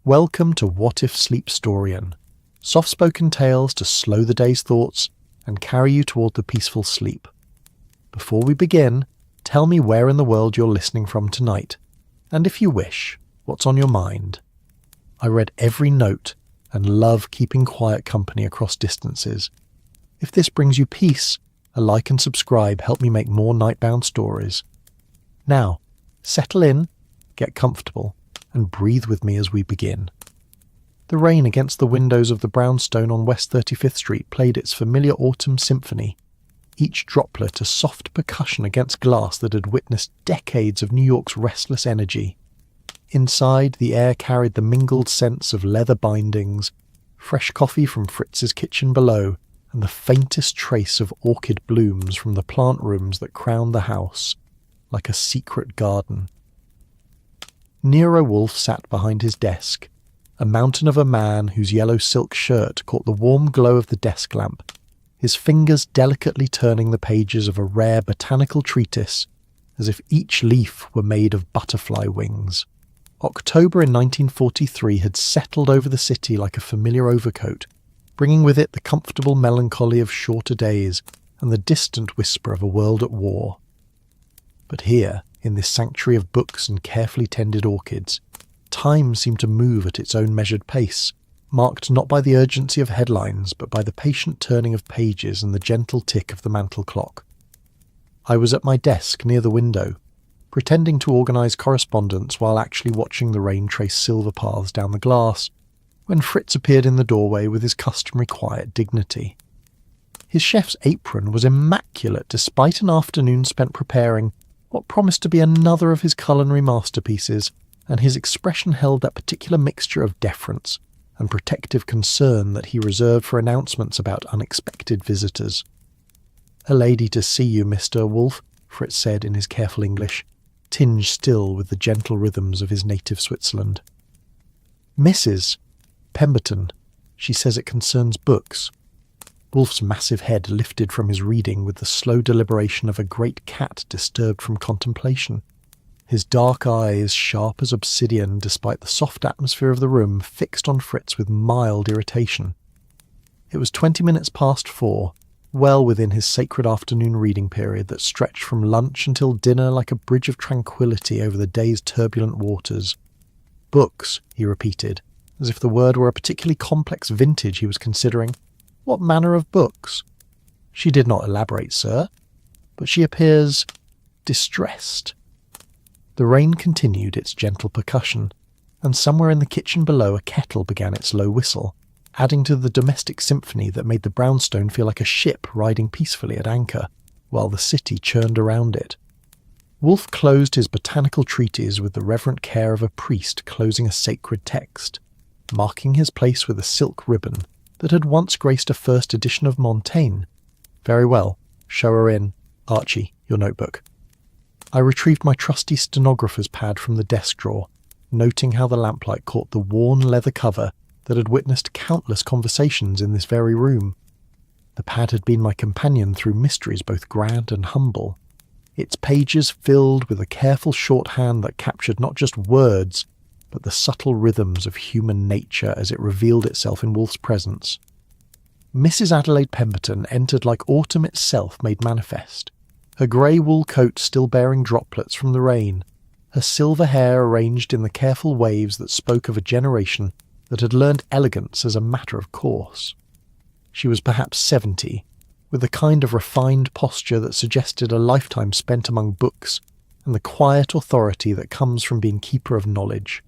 Welcome to What If Sleepstorian, soft-spoken tales to slow the day's thoughts and carry you toward the peaceful sleep. Before we begin, tell me where in the world you're listening from tonight, and if you wish, what's on your mind. I read every note and love keeping quiet company across distances. If this brings you peace, a like and subscribe help me make more nightbound stories. Now, settle in, get comfortable, and breathe with me as we begin. The rain against the windows of the brownstone on West 35th Street played its familiar autumn symphony, each droplet a soft percussion against glass that had witnessed decades of New York's restless energy. Inside, the air carried the mingled scents of leather bindings, fresh coffee from Fritz's kitchen below, and the faintest trace of orchid blooms from the plant rooms that crowned the house, like a secret garden. Nero Wolfe sat behind his desk, a mountain of a man whose yellow silk shirt caught the warm glow of the desk lamp, his fingers delicately turning the pages of a rare botanical treatise, as if each leaf were made of butterfly wings. October in 1943 had settled over the city like a familiar overcoat, bringing with it the comfortable melancholy of shorter days and the distant whisper of a world at war. But here, in this sanctuary of books and carefully tended orchids, time seemed to move at its own measured pace, marked not by the urgency of headlines but by the patient turning of pages and the gentle tick of the mantel clock. I was at my desk near the window, pretending to organise correspondence while actually watching the rain trace silver paths down the glass, when Fritz appeared in the doorway with his customary quiet dignity. His chef's apron was immaculate despite an afternoon spent preparing what promised to be another of his culinary masterpieces, and his expression held that particular mixture of deference and protective concern that he reserved for announcements about unexpected visitors. "A lady to see you, Mr. Wolfe," Fritz said in his careful English, tinged still with the gentle rhythms of his native Switzerland. "Mrs. Pemberton. She says it concerns books." Wolfe's massive head lifted from his reading with the slow deliberation of a great cat disturbed from contemplation. His dark eyes, sharp as obsidian despite the soft atmosphere of the room, fixed on Fritz with mild irritation. It was 20 minutes past 4, well within his sacred afternoon reading period that stretched from lunch until dinner like a bridge of tranquillity over the day's turbulent waters. "Books," he repeated, as if the word were a particularly complex vintage he was considering. "What manner of books?" "She did not elaborate, sir, but she appears distressed." The rain continued its gentle percussion, and somewhere in the kitchen below a kettle began its low whistle, adding to the domestic symphony that made the brownstone feel like a ship riding peacefully at anchor, while the city churned around it. Wolfe closed his botanical treatise with the reverent care of a priest closing a sacred text, marking his place with a silk ribbon that had once graced a first edition of Montaigne. "Very well, show her in. Archie, your notebook." I retrieved my trusty stenographer's pad from the desk drawer, noting how the lamplight caught the worn leather cover that had witnessed countless conversations in this very room. The pad had been my companion through mysteries both grand and humble, its pages filled with a careful shorthand that captured not just words, but the subtle rhythms of human nature as it revealed itself in Wolfe's presence. Mrs. Adelaide Pemberton entered like autumn itself made manifest, her grey wool coat still bearing droplets from the rain, her silver hair arranged in the careful waves that spoke of a generation that had learned elegance as a matter of course. She was perhaps 70, with a kind of refined posture that suggested a lifetime spent among books and the quiet authority that comes from being keeper of knowledge.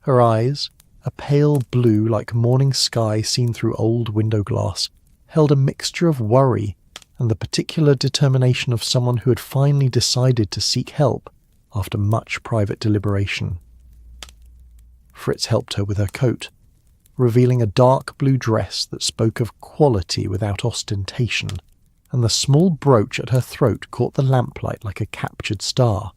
Her eyes, a pale blue like morning sky seen through old window glass, held a mixture of worry and the particular determination of someone who had finally decided to seek help after much private deliberation. Fritz helped her with her coat, revealing a dark blue dress that spoke of quality without ostentation, and the small brooch at her throat caught the lamplight like a captured star.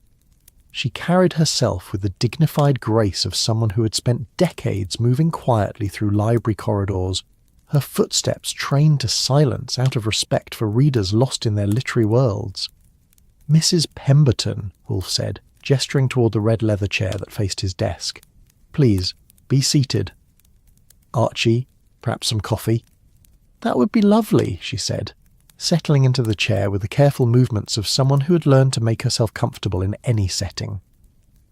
She carried herself with the dignified grace of someone who had spent decades moving quietly through library corridors, her footsteps trained to silence out of respect for readers lost in their literary worlds. "Mrs. Pemberton," Wolfe said, gesturing toward the red leather chair that faced his desk. "Please, Be seated. Archie, perhaps some coffee? That would be lovely, she said, settling into the chair with the careful movements of someone who had learned to make herself comfortable in any setting.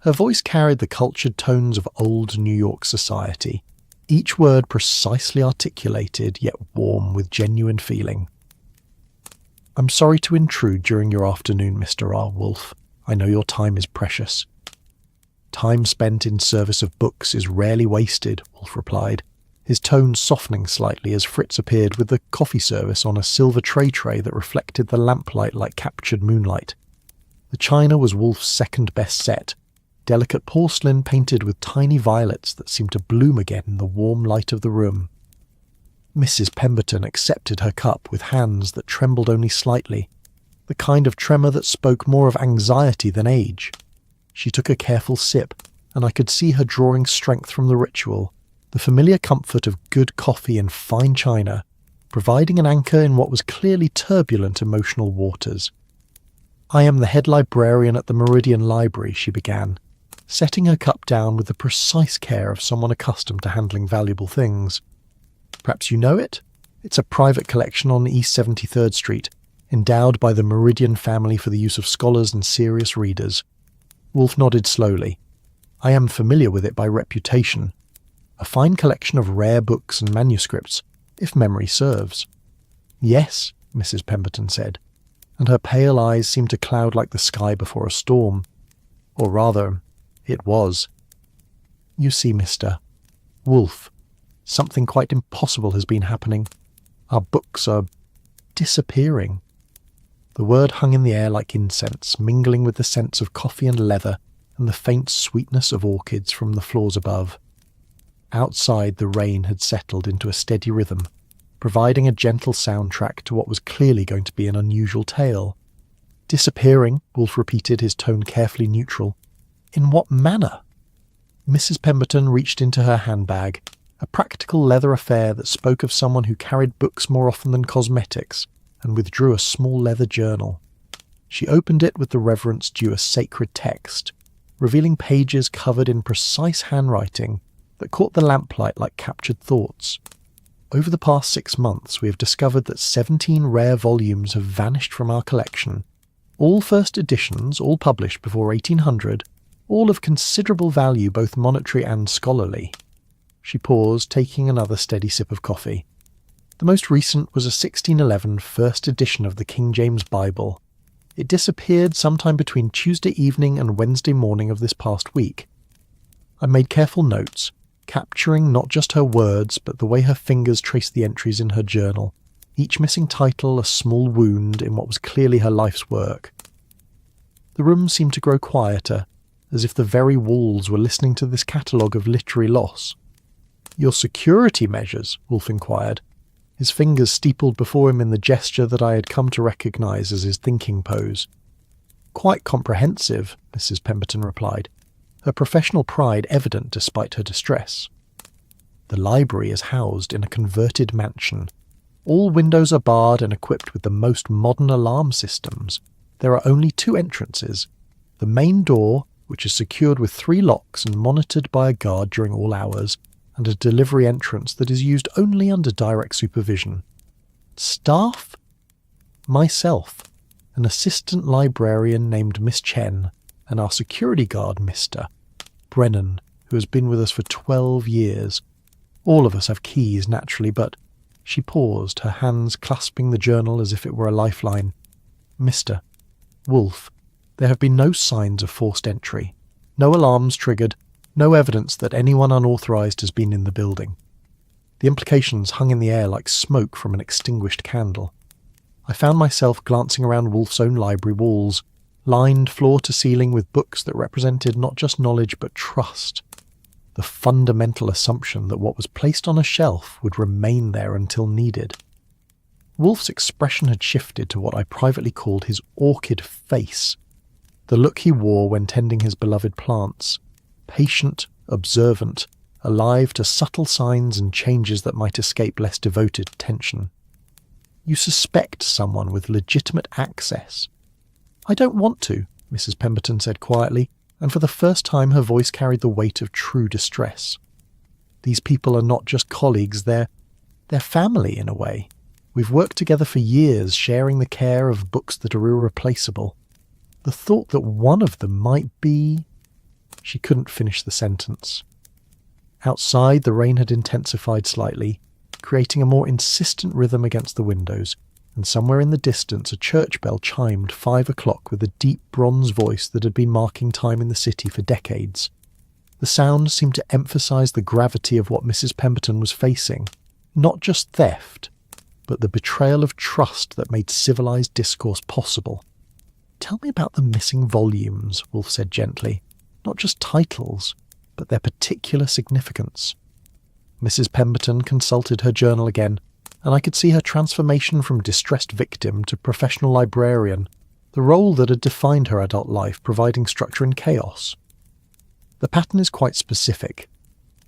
Her voice carried the cultured tones of old New York society, each word precisely articulated yet warm with genuine feeling. I'm sorry to intrude during your afternoon, Mr. R. Wolfe. I know your time is precious. Time spent in service of books is rarely wasted, Wolfe replied, his tone softening slightly as Fritz appeared with the coffee service on a silver tray that reflected the lamplight like captured moonlight. The china was Wolfe's second best set, delicate porcelain painted with tiny violets that seemed to bloom again in the warm light of the room. Mrs. Pemberton accepted her cup with hands that trembled only slightly, the kind of tremor that spoke more of anxiety than age. She took a careful sip, and I could see her drawing strength from the ritual, the familiar comfort of good coffee and fine china, providing an anchor in what was clearly turbulent emotional waters. I am the head librarian at the Meridian Library, she began, setting her cup down with the precise care of someone accustomed to handling valuable things. Perhaps you know it? It's a private collection on East 73rd Street, endowed by the Meridian family for the use of scholars and serious readers. Wolfe nodded slowly. I am familiar with it by reputation. A fine collection of rare books and manuscripts, if memory serves. Yes, Mrs. Pemberton said, and her pale eyes seemed to cloud like the sky before a storm. Or rather, it was. You see, Mr. Wolfe, something quite impossible has been happening. Our books are disappearing. The word hung in the air like incense, mingling with the scents of coffee and leather and the faint sweetness of orchids from the floors above. Outside, the rain had settled into a steady rhythm, providing a gentle soundtrack to what was clearly going to be an unusual tale. Disappearing, Wolfe repeated, his tone carefully neutral. In what manner? Mrs. Pemberton reached into her handbag, a practical leather affair that spoke of someone who carried books more often than cosmetics, and withdrew a small leather journal. She opened it with the reverence due a sacred text, revealing pages covered in precise handwriting that caught the lamplight like captured thoughts. Over the past 6 months, we have discovered that 17 rare volumes have vanished from our collection, all first editions, all published before 1800, all of considerable value both monetary and scholarly. She paused, taking another steady sip of coffee. The most recent was a 1611 first edition of the King James Bible. It disappeared sometime between Tuesday evening and Wednesday morning of this past week. I made careful notes, capturing not just her words but the way her fingers traced the entries in her journal, each missing title a small wound in what was clearly her life's work. The room seemed to grow quieter, as if the very walls were listening to this catalogue of literary loss. Your security measures? Wolfe inquired, his fingers steepled before him in the gesture that I had come to recognise as his thinking pose. Quite comprehensive, Mrs. Pemberton replied, her professional pride evident despite her distress. The library is housed in a converted mansion. All windows are barred and equipped with the most modern alarm systems. There are only 2 entrances. The main door, which is secured with 3 locks and monitored by a guard during all hours, and a delivery entrance that is used only under direct supervision. Staff? Myself, an assistant librarian named Miss Chen, and our security guard, Mr. Brennan, who has been with us for 12 years. All of us have keys, naturally, but... She paused, her hands clasping the journal as if it were a lifeline. Mr. Wolfe, there have been no signs of forced entry, no alarms triggered, no evidence that anyone unauthorized has been in the building. The implications hung in the air like smoke from an extinguished candle. I found myself glancing around Wolfe's own library walls, lined floor to ceiling with books that represented not just knowledge but trust, the fundamental assumption that what was placed on a shelf would remain there until needed. Wolfe's expression had shifted to what I privately called his orchid face, the look he wore when tending his beloved plants, patient, observant, alive to subtle signs and changes that might escape less devoted attention. You suspect someone with legitimate access. I don't want to, Mrs. Pemberton said quietly, and for the first time her voice carried the weight of true distress. These people are not just colleagues, they're family in a way. We've worked together for years, sharing the care of books that are irreplaceable. The thought that one of them might be... She couldn't finish the sentence. Outside, the rain had intensified slightly, creating a more insistent rhythm against the windows, and somewhere in the distance a church bell chimed 5 o'clock with a deep bronze voice that had been marking time in the city for decades. The sound seemed to emphasise the gravity of what Mrs. Pemberton was facing. Not just theft, but the betrayal of trust that made civilised discourse possible. "Tell me about the missing volumes," Wolfe said gently. "Not just titles, but their particular significance." Mrs. Pemberton consulted her journal again, and I could see her transformation from distressed victim to professional librarian, the role that had defined her adult life, providing structure in chaos. The pattern is quite specific.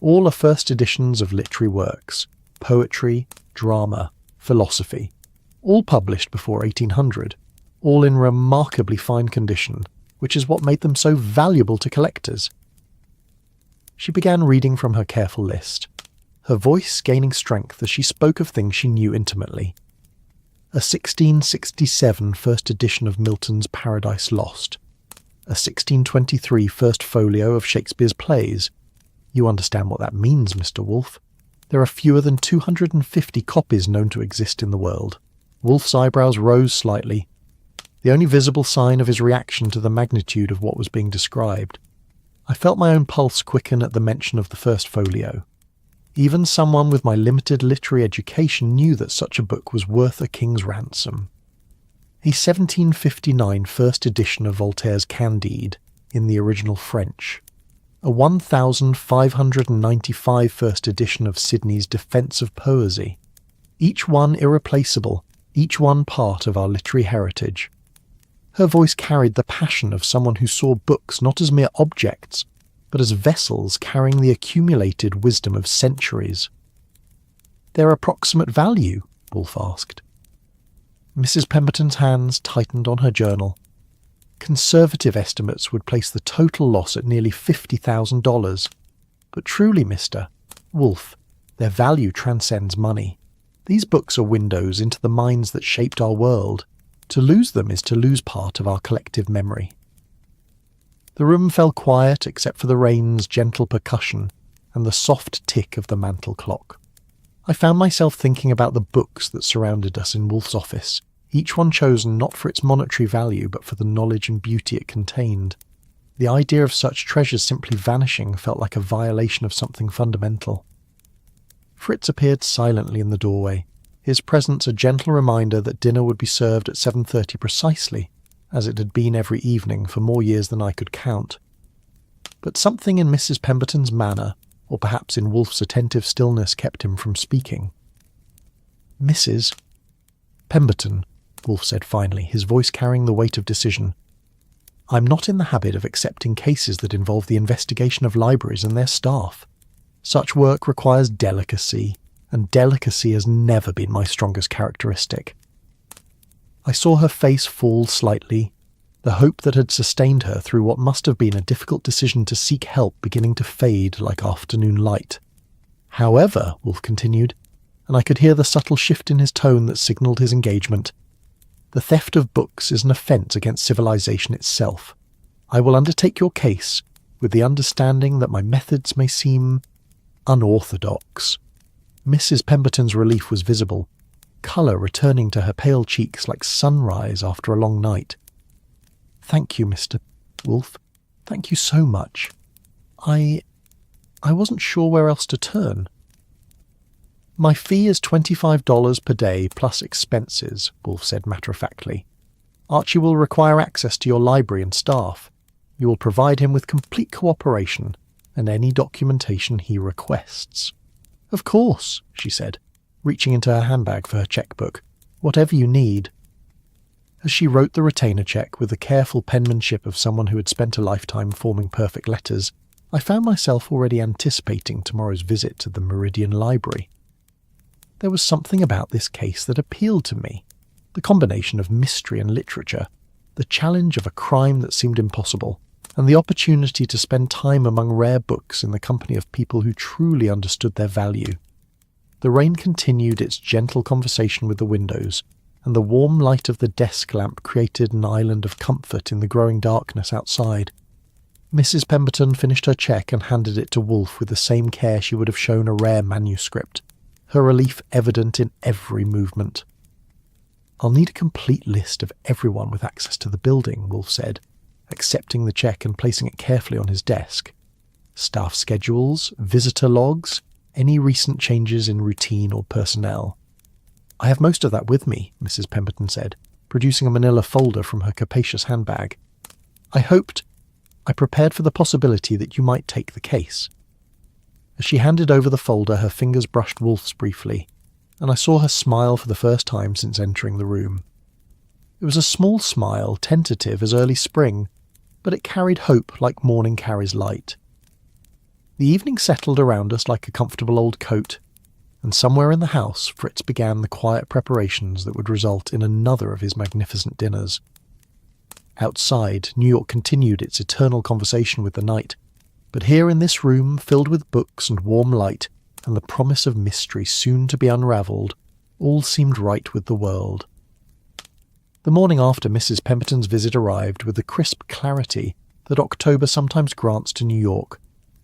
All are first editions of literary works, poetry, drama, philosophy, all published before 1800, all in remarkably fine condition, which is what made them so valuable to collectors. She began reading from her careful list, her voice gaining strength as she spoke of things she knew intimately. A 1667 first edition of Milton's Paradise Lost, a 1623 first folio of Shakespeare's plays. You understand what that means, Mr. Wolfe. There are fewer than 250 copies known to exist in the world. Wolfe's eyebrows rose slightly, the only visible sign of his reaction to the magnitude of what was being described. I felt my own pulse quicken at the mention of the first folio. Even someone with my limited literary education knew that such a book was worth a king's ransom. A 1759 first edition of Voltaire's Candide, in the original French. A 1595 first edition of Sidney's Defence of Poesy. Each one irreplaceable, each one part of our literary heritage. Her voice carried the passion of someone who saw books not as mere objects, but as vessels carrying the accumulated wisdom of centuries. "Their approximate value?" Wolfe asked. Mrs. Pemberton's hands tightened on her journal. Conservative estimates would place the total loss at nearly $50,000. But truly, Mr. Wolfe, their value transcends money. These books are windows into the minds that shaped our world. To lose them is to lose part of our collective memory. The room fell quiet except for the rain's gentle percussion and the soft tick of the mantel clock. I found myself thinking about the books that surrounded us in Wolfe's office, each one chosen not for its monetary value but for the knowledge and beauty it contained. The idea of such treasures simply vanishing felt like a violation of something fundamental. Fritz appeared silently in the doorway, his presence a gentle reminder that dinner would be served at 7:30 precisely, as it had been every evening for more years than I could count. But something in Mrs. Pemberton's manner, or perhaps in Wolfe's attentive stillness, kept him from speaking. "Mrs. Pemberton," Wolfe said finally, his voice carrying the weight of decision. "I'm not in the habit of accepting cases that involve the investigation of libraries and their staff. Such work requires delicacy, and delicacy has never been my strongest characteristic." I saw her face fall slightly, the hope that had sustained her through what must have been a difficult decision to seek help beginning to fade like afternoon light. "However," Wolfe continued, and I could hear the subtle shift in his tone that signalled his engagement, "the theft of books is an offence against civilization itself. I will undertake your case, with the understanding that my methods may seem unorthodox." Mrs. Pemberton's relief was visible, colour returning to her pale cheeks like sunrise after a long night. "Thank you, Mr. Wolfe. Thank you so much. I wasn't sure where else to turn." "My fee is $25 per day plus expenses," Wolfe said matter-of-factly. "Archie will require access to your library and staff. You will provide him with complete cooperation and any documentation he requests." "Of course," she said, reaching into her handbag for her checkbook. "Whatever you need." As she wrote the retainer check with the careful penmanship of someone who had spent a lifetime forming perfect letters, I found myself already anticipating tomorrow's visit to the Meridian Library. There was something about this case that appealed to me. The combination of mystery and literature, the challenge of a crime that seemed impossible, and the opportunity to spend time among rare books in the company of people who truly understood their value. The rain continued its gentle conversation with the windows, and the warm light of the desk lamp created an island of comfort in the growing darkness outside. Mrs. Pemberton finished her cheque and handed it to Wolfe with the same care she would have shown a rare manuscript, her relief evident in every movement. "I'll need a complete list of everyone with access to the building," Wolfe said, accepting the cheque and placing it carefully on his desk. "Staff schedules, visitor logs, any recent changes in routine or personnel." "I have most of that with me," Mrs. Pemberton said, producing a manila folder from her capacious handbag. I prepared for the possibility that you might take the case." As she handed over the folder, her fingers brushed Wolfe's briefly, and I saw her smile for the first time since entering the room. It was a small smile, tentative as early spring, but it carried hope like morning carries light. The evening settled around us like a comfortable old coat, and somewhere in the house Fritz began the quiet preparations that would result in another of his magnificent dinners. Outside, New York continued its eternal conversation with the night, but here in this room, filled with books and warm light, and the promise of mystery soon to be unravelled, all seemed right with the world. The morning after Mrs. Pemberton's visit arrived with the crisp clarity that October sometimes grants to New York,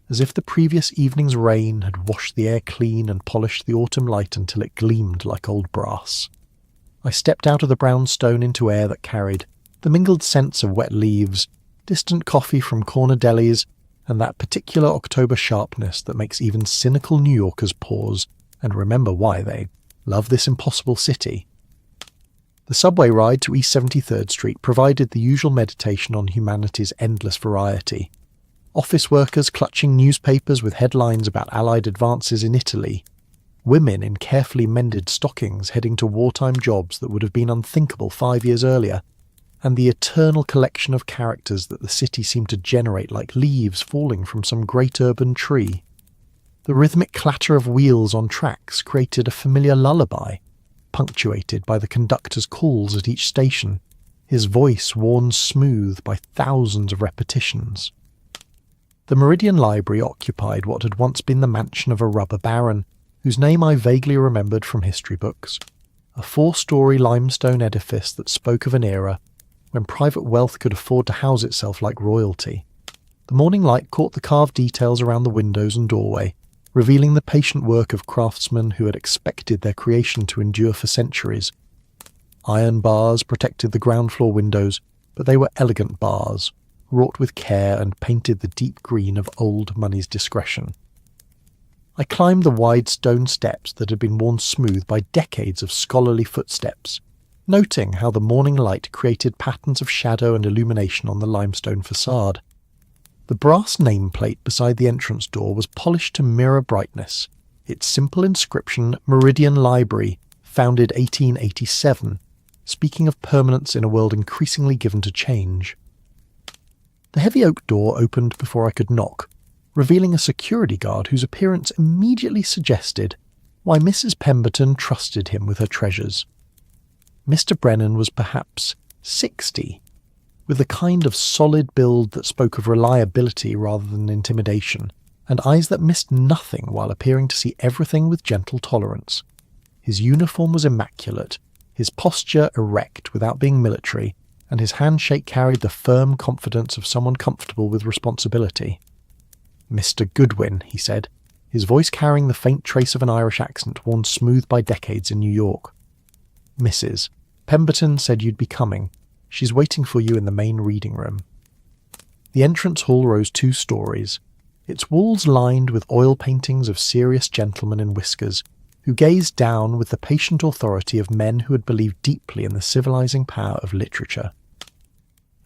as if the previous evening's rain had washed the air clean and polished the autumn light until it gleamed like old brass. I stepped out of the brownstone into air that carried the mingled scents of wet leaves, distant coffee from corner delis, and that particular October sharpness that makes even cynical New Yorkers pause and remember why they love this impossible city. The subway ride to East 73rd Street provided the usual meditation on humanity's endless variety. Office workers clutching newspapers with headlines about Allied advances in Italy, women in carefully mended stockings heading to wartime jobs that would have been unthinkable 5 years earlier, and the eternal collection of characters that the city seemed to generate like leaves falling from some great urban tree. The rhythmic clatter of wheels on tracks created a familiar lullaby, punctuated by the conductor's calls at each station, his voice worn smooth by thousands of repetitions. The Meridian Library occupied what had once been the mansion of a rubber baron, whose name I vaguely remembered from history books, a 4-story limestone edifice that spoke of an era when private wealth could afford to house itself like royalty. The morning light caught the carved details around the windows and doorway, revealing the patient work of craftsmen who had expected their creation to endure for centuries. Iron bars protected the ground floor windows, but they were elegant bars, wrought with care and painted the deep green of old money's discretion. I climbed the wide stone steps that had been worn smooth by decades of scholarly footsteps, noting how the morning light created patterns of shadow and illumination on the limestone facade. The brass nameplate beside the entrance door was polished to mirror brightness, its simple inscription Meridian Library, founded 1887, speaking of permanence in a world increasingly given to change. The heavy oak door opened before I could knock, revealing a security guard whose appearance immediately suggested why Mrs. Pemberton trusted him with her treasures. Mr. Brennan was perhaps 60, with a kind of solid build that spoke of reliability rather than intimidation, and eyes that missed nothing while appearing to see everything with gentle tolerance. His uniform was immaculate, his posture erect without being military, and his handshake carried the firm confidence of someone comfortable with responsibility. "Mr. Goodwin," he said, his voice carrying the faint trace of an Irish accent worn smooth by decades in New York. "Mrs. Pemberton said you'd be coming. She's waiting for you in the main reading room." The entrance hall rose 2 stories, its walls lined with oil paintings of serious gentlemen in whiskers, who gazed down with the patient authority of men who had believed deeply in the civilizing power of literature.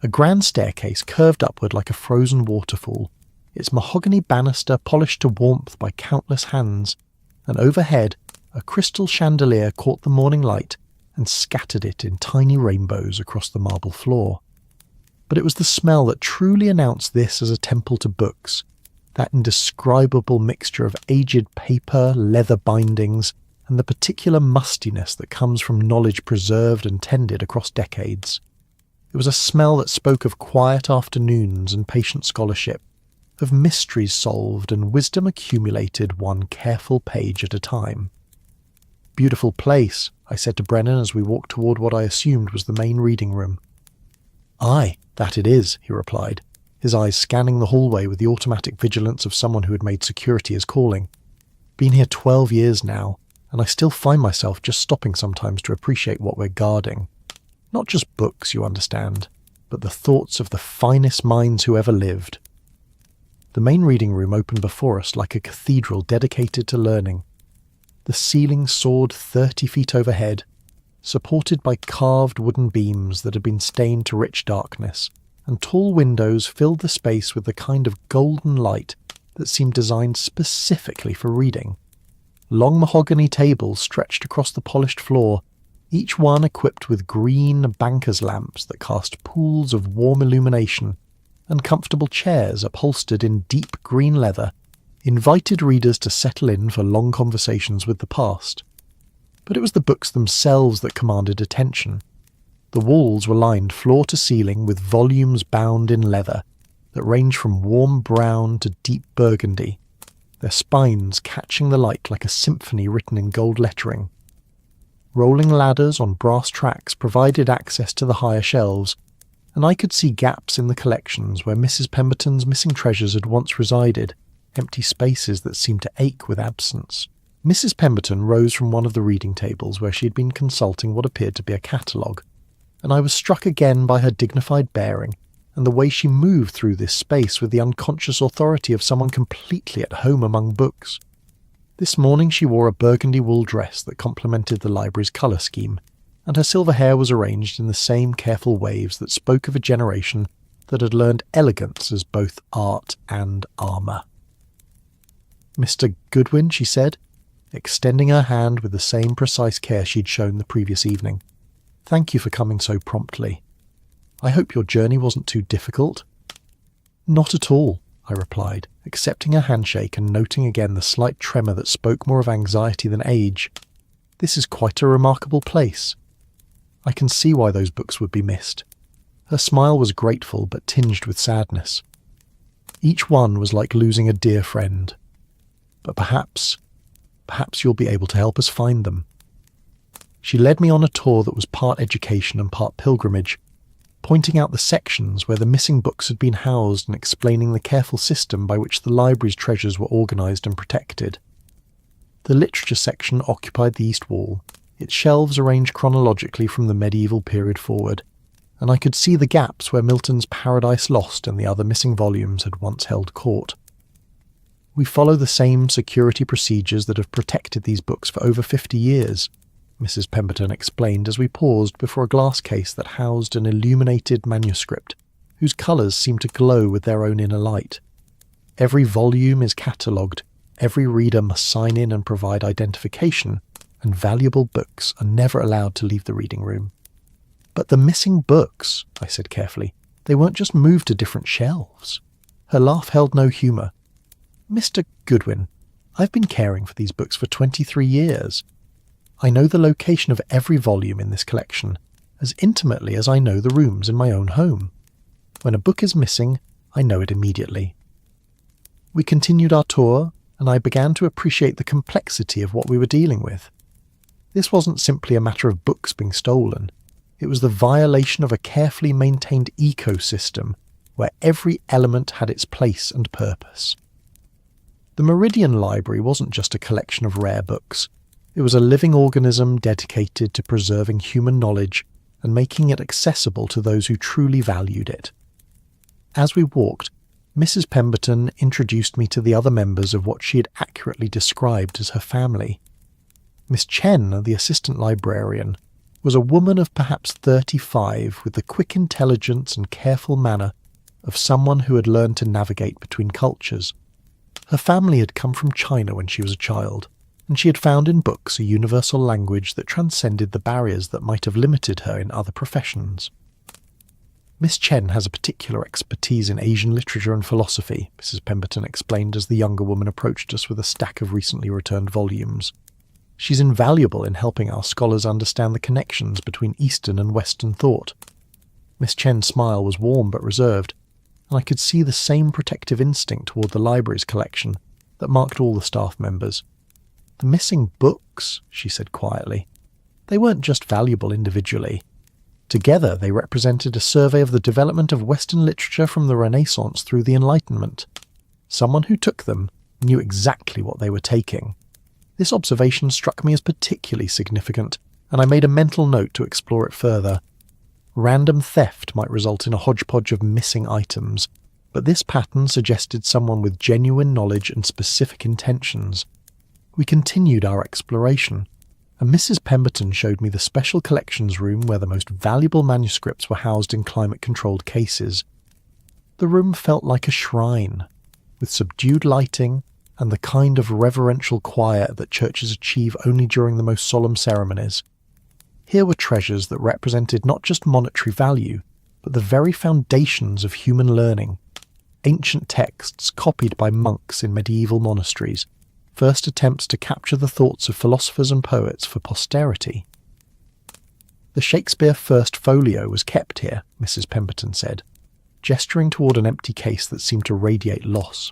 A grand staircase curved upward like a frozen waterfall, its mahogany banister polished to warmth by countless hands, and overhead a crystal chandelier caught the morning light and scattered it in tiny rainbows across the marble floor. But it was the smell that truly announced this as a temple to books, that indescribable mixture of aged paper, leather bindings, and the particular mustiness that comes from knowledge preserved and tended across decades. It was a smell that spoke of quiet afternoons and patient scholarship, of mysteries solved and wisdom accumulated one careful page at a time. "Beautiful place," I said to Brennan as we walked toward what I assumed was the main reading room. "Aye, that it is," he replied, his eyes scanning the hallway with the automatic vigilance of someone who had made security his calling. "Been here 12 years now, and I still find myself just stopping sometimes to appreciate what we're guarding. Not just books, you understand, but the thoughts of the finest minds who ever lived." The main reading room opened before us like a cathedral dedicated to learning. The ceiling soared 30 feet overhead, supported by carved wooden beams that had been stained to rich darkness, and tall windows filled the space with the kind of golden light that seemed designed specifically for reading. Long mahogany tables stretched across the polished floor, each one equipped with green banker's lamps that cast pools of warm illumination, and comfortable chairs upholstered in deep green leather invited readers to settle in for long conversations with the past. But it was the books themselves that commanded attention. The walls were lined floor to ceiling with volumes bound in leather that ranged from warm brown to deep burgundy, their spines catching the light like a symphony written in gold lettering. Rolling ladders on brass tracks provided access to the higher shelves, and I could see gaps in the collections where Mrs. Pemberton's missing treasures had once resided, empty spaces that seemed to ache with absence. Mrs. Pemberton rose from one of the reading tables where she had been consulting what appeared to be a catalogue, and I was struck again by her dignified bearing and the way she moved through this space with the unconscious authority of someone completely at home among books. This morning she wore a burgundy wool dress that complemented the library's colour scheme, and her silver hair was arranged in the same careful waves that spoke of a generation that had learned elegance as both art and armour. "Mr. Goodwin," she said, extending her hand with the same precise care she'd shown the previous evening. "Thank you for coming so promptly. I hope your journey wasn't too difficult." "Not at all," I replied, accepting her handshake and noting again the slight tremor that spoke more of anxiety than age. "This is quite a remarkable place. I can see why those books would be missed." Her smile was grateful but tinged with sadness. "Each one was like losing a dear friend. But perhaps you'll be able to help us find them." She led me on a tour that was part education and part pilgrimage, pointing out the sections where the missing books had been housed and explaining the careful system by which the library's treasures were organised and protected. The literature section occupied the east wall, its shelves arranged chronologically from the medieval period forward, and I could see the gaps where Milton's Paradise Lost and the other missing volumes had once held court. "We follow the same security procedures that have protected these books for over 50 years, Mrs. Pemberton explained as we paused before a glass case that housed an illuminated manuscript, whose colours seemed to glow with their own inner light. "Every volume is catalogued, every reader must sign in and provide identification, and valuable books are never allowed to leave the reading room." "But the missing books," I said carefully, "they weren't just moved to different shelves." Her laugh held no humour. "Mr. Goodwin, I've been caring for these books for 23 years. I know the location of every volume in this collection as intimately as I know the rooms in my own home. When a book is missing, I know it immediately." We continued our tour, and I began to appreciate the complexity of what we were dealing with. This wasn't simply a matter of books being stolen. It was the violation of a carefully maintained ecosystem where every element had its place and purpose. The Meridian Library wasn't just a collection of rare books. It was a living organism dedicated to preserving human knowledge and making it accessible to those who truly valued it. As we walked, Mrs. Pemberton introduced me to the other members of what she had accurately described as her family. Miss Chen, the assistant librarian, was a woman of perhaps 35 with the quick intelligence and careful manner of someone who had learned to navigate between cultures. Her family had come from China when she was a child, and she had found in books a universal language that transcended the barriers that might have limited her in other professions. "Miss Chen has a particular expertise in Asian literature and philosophy," Mrs. Pemberton explained as the younger woman approached us with a stack of recently returned volumes. "She's invaluable in helping our scholars understand the connections between Eastern and Western thought." Miss Chen's smile was warm but reserved, and I could see the same protective instinct toward the library's collection that marked all the staff members. The missing books, she said quietly. They weren't just valuable individually. Together they represented a survey of the development of Western literature from the Renaissance through the Enlightenment. Someone who took them knew exactly what they were taking. This observation struck me as particularly significant, and I made a mental note to explore it further. Random theft might result in a hodgepodge of missing items, but this pattern suggested someone with genuine knowledge and specific intentions. We continued our exploration, and Mrs. Pemberton showed me the special collections room where the most valuable manuscripts were housed in climate-controlled cases. The room felt like a shrine, with subdued lighting and the kind of reverential quiet that churches achieve only during the most solemn ceremonies. Here were treasures that represented not just monetary value, but the very foundations of human learning. Ancient texts copied by monks in medieval monasteries, first attempts to capture the thoughts of philosophers and poets for posterity. The Shakespeare First Folio was kept here, Mrs. Pemberton said, gesturing toward an empty case that seemed to radiate loss.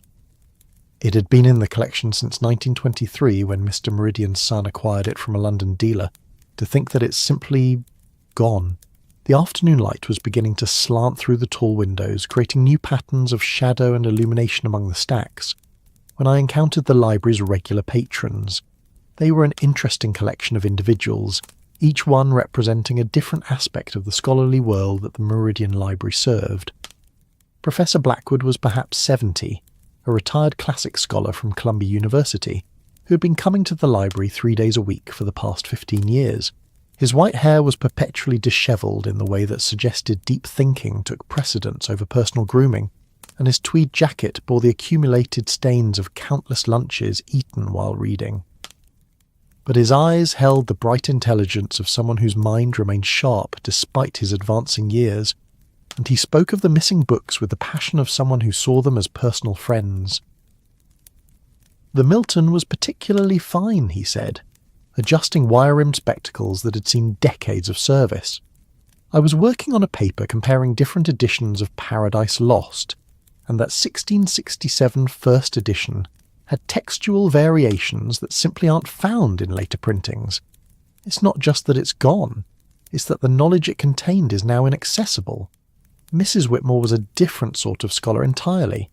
It had been in the collection since 1923 when Mr. Meridian's son acquired it from a London dealer. To think that it's simply gone. The afternoon light was beginning to slant through the tall windows, creating new patterns of shadow and illumination among the stacks, when I encountered the library's regular patrons. They were an interesting collection of individuals, each one representing a different aspect of the scholarly world that the Meridian Library served. Professor Blackwood was perhaps 70, a retired classics scholar from Columbia University, who had been coming to the library 3 days a week for the past 15 years. His white hair was perpetually dishevelled in the way that suggested deep thinking took precedence over personal grooming, and his tweed jacket bore the accumulated stains of countless lunches eaten while reading. But his eyes held the bright intelligence of someone whose mind remained sharp despite his advancing years, and he spoke of the missing books with the passion of someone who saw them as personal friends. The Milton was particularly fine, he said, adjusting wire-rimmed spectacles that had seen decades of service. I was working on a paper comparing different editions of Paradise Lost, and that 1667 first edition had textual variations that simply aren't found in later printings. It's not just that it's gone, it's that the knowledge it contained is now inaccessible. Mrs. Whitmore was a different sort of scholar entirely.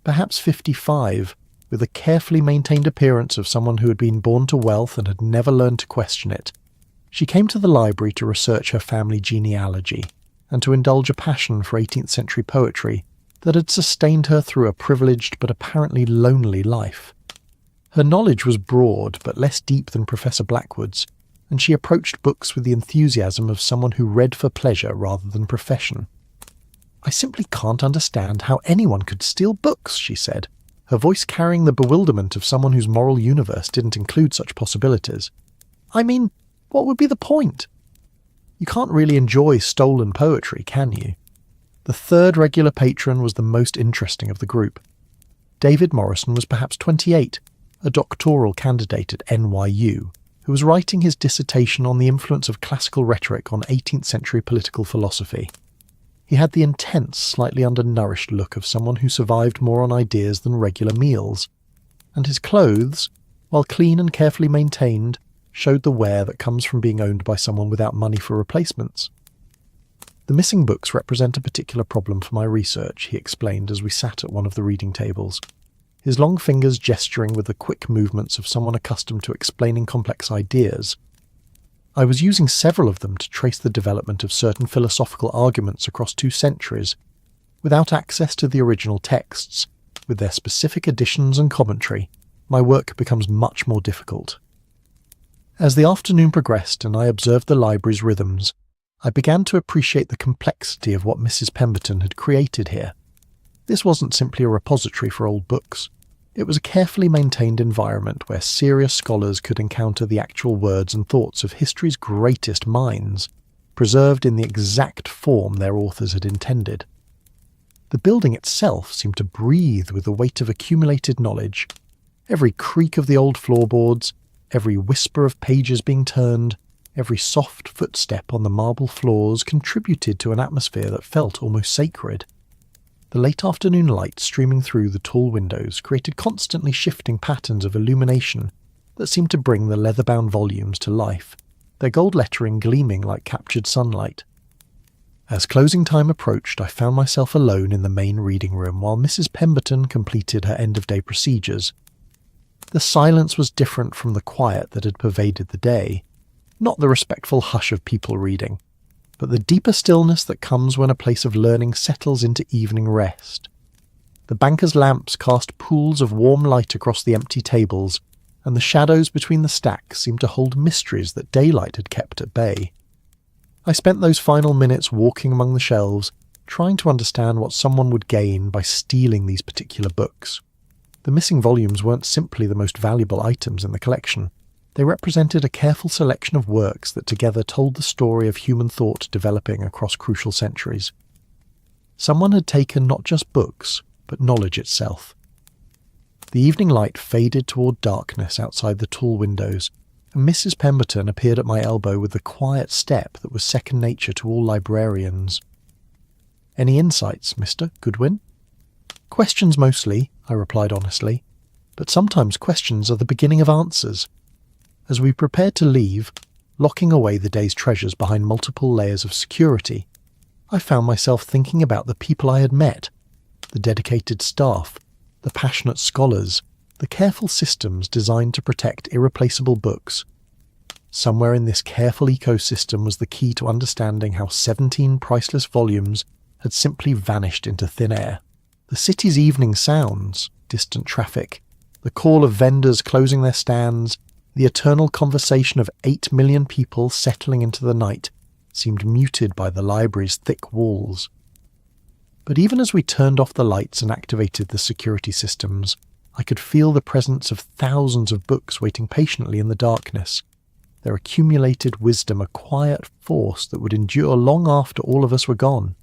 Perhaps 55, with a carefully maintained appearance of someone who had been born to wealth and had never learned to question it. She came to the library to research her family genealogy, and to indulge a passion for 18th century poetry that had sustained her through a privileged but apparently lonely life. Her knowledge was broad but less deep than Professor Blackwood's, and she approached books with the enthusiasm of someone who read for pleasure rather than profession. "I simply can't understand how anyone could steal books," she said, her voice carrying the bewilderment of someone whose moral universe didn't include such possibilities. "I mean, what would be the point? You can't really enjoy stolen poetry, can you?" The third regular patron was the most interesting of the group. David Morrison was perhaps 28, a doctoral candidate at NYU, who was writing his dissertation on the influence of classical rhetoric on 18th century political philosophy. He had the intense, slightly undernourished look of someone who survived more on ideas than regular meals, and his clothes, while clean and carefully maintained, showed the wear that comes from being owned by someone without money for replacements. "The missing books represent a particular problem for my research," he explained as we sat at one of the reading tables, his long fingers gesturing with the quick movements of someone accustomed to explaining complex ideas. "I was using several of them to trace the development of certain philosophical arguments across 2 centuries. Without access to the original texts, with their specific additions and commentary, my work becomes much more difficult." As the afternoon progressed and I observed the library's rhythms, I began to appreciate the complexity of what Mrs. Pemberton had created here. This wasn't simply a repository for old books. It was a carefully maintained environment where serious scholars could encounter the actual words and thoughts of history's greatest minds, preserved in the exact form their authors had intended. The building itself seemed to breathe with the weight of accumulated knowledge. Every creak of the old floorboards, every whisper of pages being turned, Every soft footstep on the marble floors contributed to an atmosphere that felt almost sacred. The late afternoon light streaming through the tall windows created constantly shifting patterns of illumination that seemed to bring the leather-bound volumes to life, their gold lettering gleaming like captured sunlight. As closing time approached, I found myself alone in the main reading room while Mrs. Pemberton completed her end-of-day procedures. The silence was different from the quiet that had pervaded the day, not the respectful hush of people reading, but the deeper stillness that comes when a place of learning settles into evening rest. The banker's lamps cast pools of warm light across the empty tables, and the shadows between the stacks seemed to hold mysteries that daylight had kept at bay. I spent those final minutes walking among the shelves, trying to understand what someone would gain by stealing these particular books. The missing volumes weren't simply the most valuable items in the collection. They represented a careful selection of works that together told the story of human thought developing across crucial centuries. Someone had taken not just books, but knowledge itself. The evening light faded toward darkness outside the tall windows, and Mrs. Pemberton appeared at my elbow with the quiet step that was second nature to all librarians. "Any insights, Mr. Goodwin?" "Questions mostly," I replied honestly, "but sometimes questions are the beginning of answers." As we prepared to leave, locking away the day's treasures behind multiple layers of security, I found myself thinking about the people I had met, the dedicated staff, the passionate scholars, the careful systems designed to protect irreplaceable books. Somewhere in this careful ecosystem was the key to understanding how 17 priceless volumes had simply vanished into thin air. The city's evening sounds, distant traffic, the call of vendors closing their stands, the eternal conversation of 8 million people settling into the night seemed muted by the library's thick walls. But even as we turned off the lights and activated the security systems, I could feel the presence of thousands of books waiting patiently in the darkness, their accumulated wisdom a quiet force that would endure long after all of us were gone.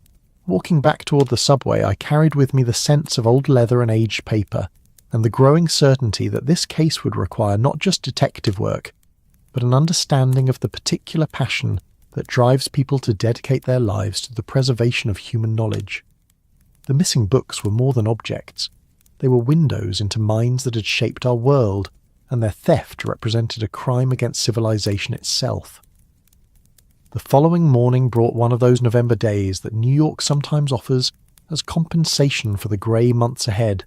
Walking back toward the subway, I carried with me the sense of old leather and aged paper, and the growing certainty that this case would require not just detective work, but an understanding of the particular passion that drives people to dedicate their lives to the preservation of human knowledge. The missing books were more than objects. They were windows into minds that had shaped our world, and their theft represented a crime against civilization itself. The following morning brought one of those November days that New York sometimes offers as compensation for the grey months ahead.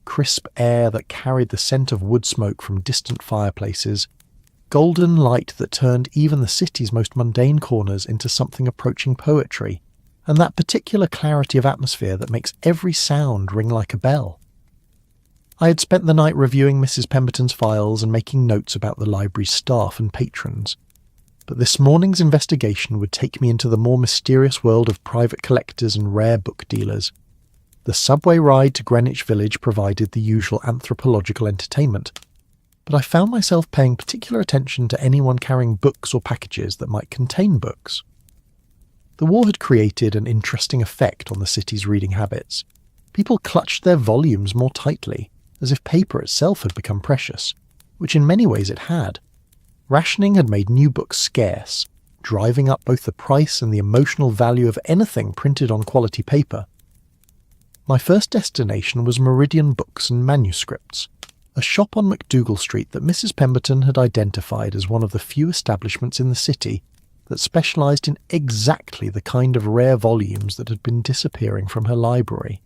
Crisp air that carried the scent of wood smoke from distant fireplaces, golden light that turned even the city's most mundane corners into something approaching poetry, and that particular clarity of atmosphere that makes every sound ring like a bell. I had spent the night reviewing Mrs. Pemberton's files and making notes about the library's staff and patrons, but this morning's investigation would take me into the more mysterious world of private collectors and rare book dealers. The subway ride to Greenwich Village provided the usual anthropological entertainment, but I found myself paying particular attention to anyone carrying books or packages that might contain books. The war had created an interesting effect on the city's reading habits. People clutched their volumes more tightly, as if paper itself had become precious, which in many ways it had. Rationing had made new books scarce, driving up both the price and the emotional value of anything printed on quality paper. My first destination was Meridian Books and Manuscripts, a shop on MacDougall Street that Mrs. Pemberton had identified as one of the few establishments in the city that specialised in exactly the kind of rare volumes that had been disappearing from her library.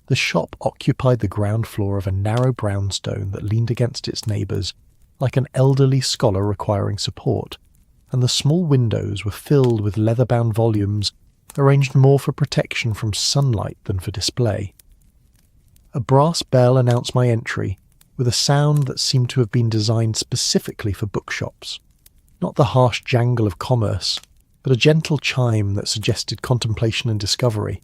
The shop occupied the ground floor of a narrow brownstone that leaned against its neighbours, like an elderly scholar requiring support, and the small windows were filled with leather-bound volumes arranged more for protection from sunlight than for display. A brass bell announced my entry, with a sound that seemed to have been designed specifically for bookshops. Not the harsh jangle of commerce, but a gentle chime that suggested contemplation and discovery.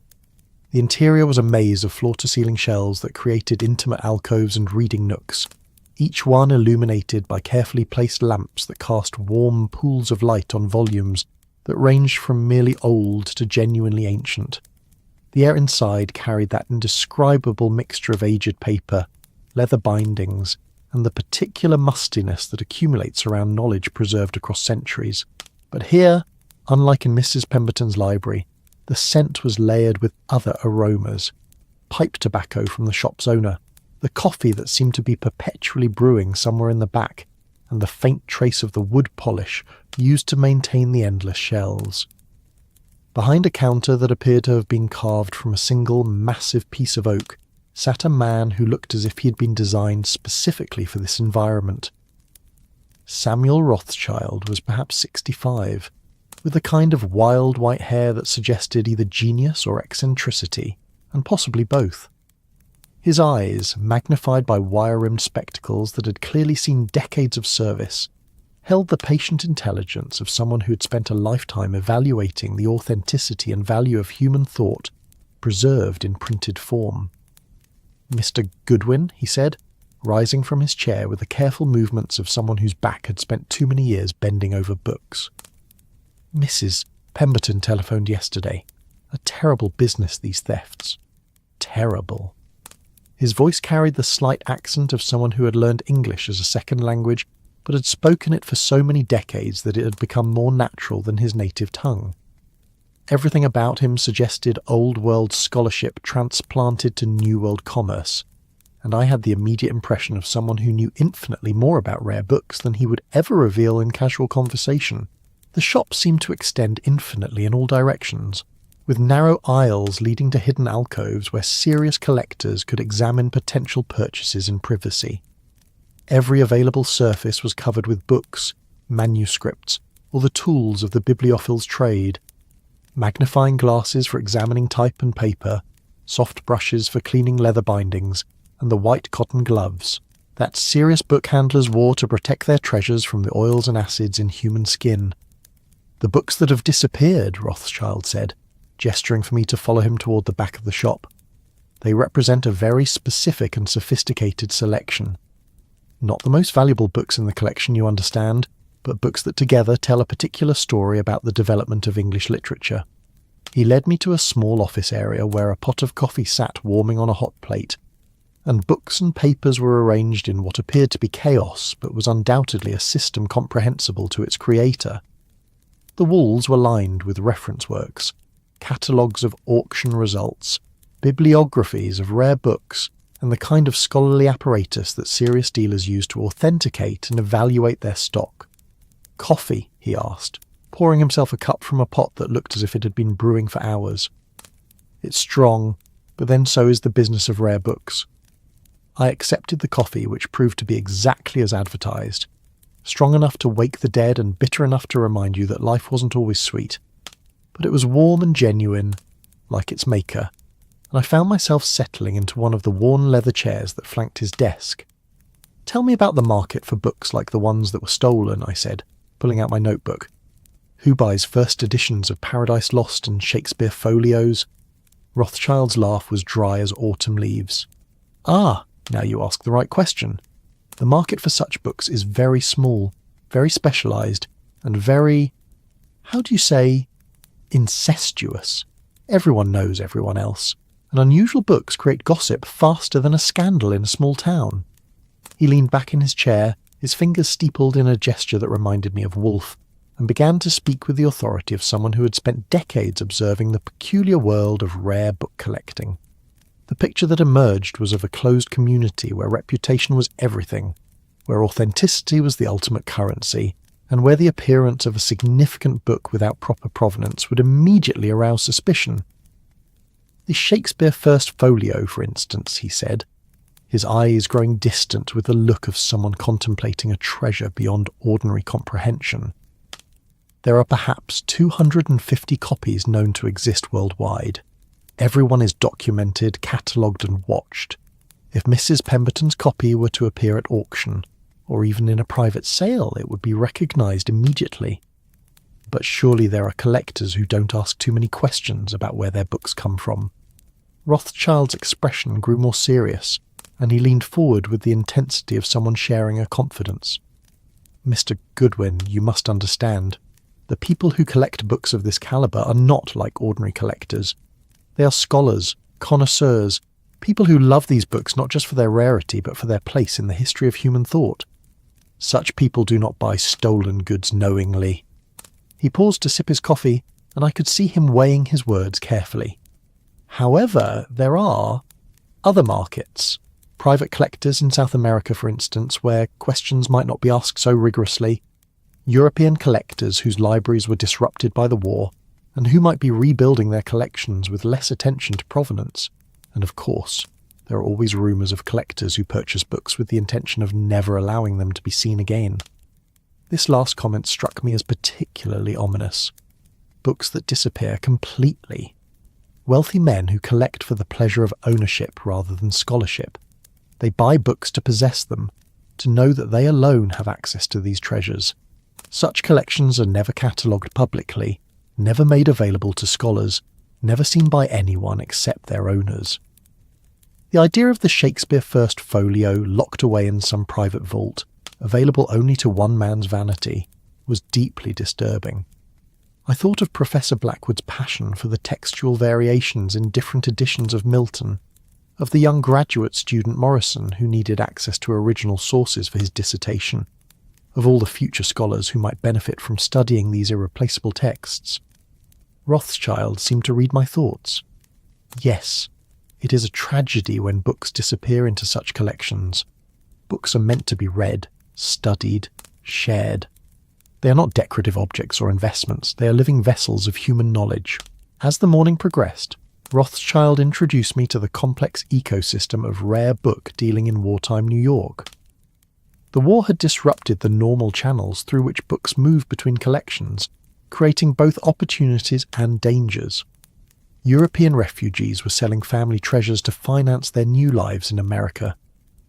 The interior was a maze of floor-to-ceiling shelves that created intimate alcoves and reading nooks, each one illuminated by carefully placed lamps that cast warm pools of light on volumes that ranged from merely old to genuinely ancient. The air inside carried that indescribable mixture of aged paper, leather bindings, and the particular mustiness that accumulates around knowledge preserved across centuries. But here, unlike in Mrs. Pemberton's library, the scent was layered with other aromas. Pipe tobacco from the shop's owner, the coffee that seemed to be perpetually brewing somewhere in the back, and the faint trace of the wood polish used to maintain the endless shelves. Behind a counter that appeared to have been carved from a single massive piece of oak sat a man who looked as if he had been designed specifically for this environment. Samuel Rothschild was perhaps 65, with a kind of wild white hair that suggested either genius or eccentricity, and possibly both. His eyes, magnified by wire-rimmed spectacles that had clearly seen decades of service, held the patient intelligence of someone who had spent a lifetime evaluating the authenticity and value of human thought preserved in printed form. "Mr. Goodwin," he said, rising from his chair with the careful movements of someone whose back had spent too many years bending over books. "Mrs. Pemberton telephoned yesterday. A terrible business, these thefts. Terrible." His voice carried the slight accent of someone who had learned English as a second language, but had spoken it for so many decades that it had become more natural than his native tongue. Everything about him suggested old-world scholarship transplanted to new-world commerce, and I had the immediate impression of someone who knew infinitely more about rare books than he would ever reveal in casual conversation. The shop seemed to extend infinitely in all directions, with narrow aisles leading to hidden alcoves where serious collectors could examine potential purchases in privacy. Every available surface was covered with books, manuscripts, or the tools of the bibliophil's trade. Magnifying glasses for examining type and paper, soft brushes for cleaning leather bindings, and the white cotton gloves that serious book handlers wore to protect their treasures from the oils and acids in human skin. "The books that have disappeared," Rothschild said, gesturing for me to follow him toward the back of the shop. "They represent a very specific and sophisticated selection. Not the most valuable books in the collection, you understand, but books that together tell a particular story about the development of English literature." He led me to a small office area where a pot of coffee sat warming on a hot plate, and books and papers were arranged in what appeared to be chaos, but was undoubtedly a system comprehensible to its creator. The walls were lined with reference works, catalogues of auction results, bibliographies of rare books, and the kind of scholarly apparatus that serious dealers use to authenticate and evaluate their stock. "Coffee?" he asked, pouring himself a cup from a pot that looked as if it had been brewing for hours. "It's strong, but then so is the business of rare books." I accepted the coffee, which proved to be exactly as advertised. Strong enough to wake the dead and bitter enough to remind you that life wasn't always sweet. But it was warm and genuine, like its maker, and I found myself settling into one of the worn leather chairs that flanked his desk. "Tell me about the market for books like the ones that were stolen," I said, pulling out my notebook. "Who buys first editions of Paradise Lost and Shakespeare folios?" Rothschild's laugh was dry as autumn leaves. "Ah, now you ask the right question. The market for such books is very small, very specialised, and very, how do you say, incestuous. Everyone knows everyone else, and unusual books create gossip faster than a scandal in a small town." He leaned back in his chair, his fingers steepled in a gesture that reminded me of Wolfe, and began to speak with the authority of someone who had spent decades observing the peculiar world of rare book collecting. The picture that emerged was of a closed community where reputation was everything, where authenticity was the ultimate currency, and where the appearance of a significant book without proper provenance would immediately arouse suspicion. "The Shakespeare First Folio, for instance," he said, his eyes growing distant with the look of someone contemplating a treasure beyond ordinary comprehension. "There are perhaps 250 copies known to exist worldwide. Everyone is documented, catalogued and watched. If Mrs. Pemberton's copy were to appear at auction, or even in a private sale, it would be recognised immediately. But surely there are collectors who don't ask too many questions about where their books come from." Rothschild's expression grew more serious, and he leaned forward with the intensity of someone sharing a confidence. "Mr. Goodwin, you must understand. The people who collect books of this calibre are not like ordinary collectors. They are scholars, connoisseurs, People who love these books not just for their rarity but for their place in the history of human thought. Such people do not buy stolen goods knowingly. He paused to sip his coffee, and I could see him weighing his words carefully. However, there are other markets. Private collectors in South America, for instance, where questions might not be asked so rigorously. European collectors whose libraries were disrupted by the war, and who might be rebuilding their collections with less attention to provenance. And of course, there are always rumours of collectors who purchase books with the intention of never allowing them to be seen again. This last comment struck me as particularly ominous. Books that disappear completely. Wealthy men who collect for the pleasure of ownership rather than scholarship. They buy books to possess them, to know that they alone have access to these treasures. Such collections are never catalogued publicly, never made available to scholars, never seen by anyone except their owners. The idea of the Shakespeare First Folio locked away in some private vault, available only to one man's vanity, was deeply disturbing. I thought of Professor Blackwood's passion for the textual variations in different editions of Milton, of the young graduate student Morrison who needed access to original sources for his dissertation, of all the future scholars who might benefit from studying these irreplaceable texts. Rothschild seemed to read my thoughts. Yes, it is a tragedy when books disappear into such collections. Books are meant to be read, studied, shared. They are not decorative objects or investments, they are living vessels of human knowledge. As the morning progressed, Rothschild introduced me to the complex ecosystem of rare book dealing in wartime New York. The war had disrupted the normal channels through which books move between collections, creating both opportunities and dangers. European refugees were selling family treasures to finance their new lives in America,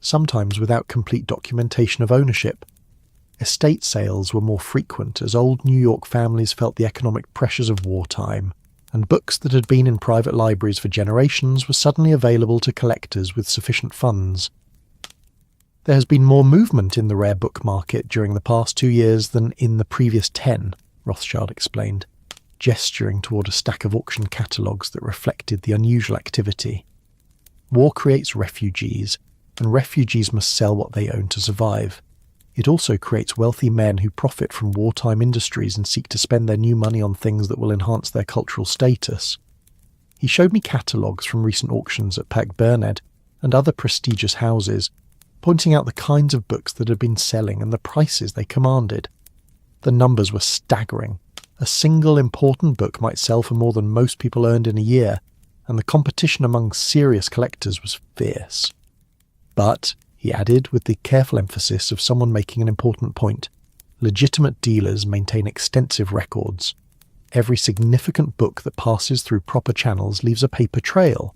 sometimes without complete documentation of ownership. Estate sales were more frequent as old New York families felt the economic pressures of wartime, and books that had been in private libraries for generations were suddenly available to collectors with sufficient funds. There has been more movement in the rare book market during the past 2 years than in the previous 10, Rothschild explained, gesturing toward a stack of auction catalogues that reflected the unusual activity. War creates refugees, and refugees must sell what they own to survive. It also creates wealthy men who profit from wartime industries and seek to spend their new money on things that will enhance their cultural status. He showed me catalogues from recent auctions at Pack Burnett and other prestigious houses, pointing out the kinds of books that had been selling and the prices they commanded. The numbers were staggering. A single important book might sell for more than most people earned in a year, and the competition among serious collectors was fierce. But, he added with the careful emphasis of someone making an important point, legitimate dealers maintain extensive records. Every significant book that passes through proper channels leaves a paper trail.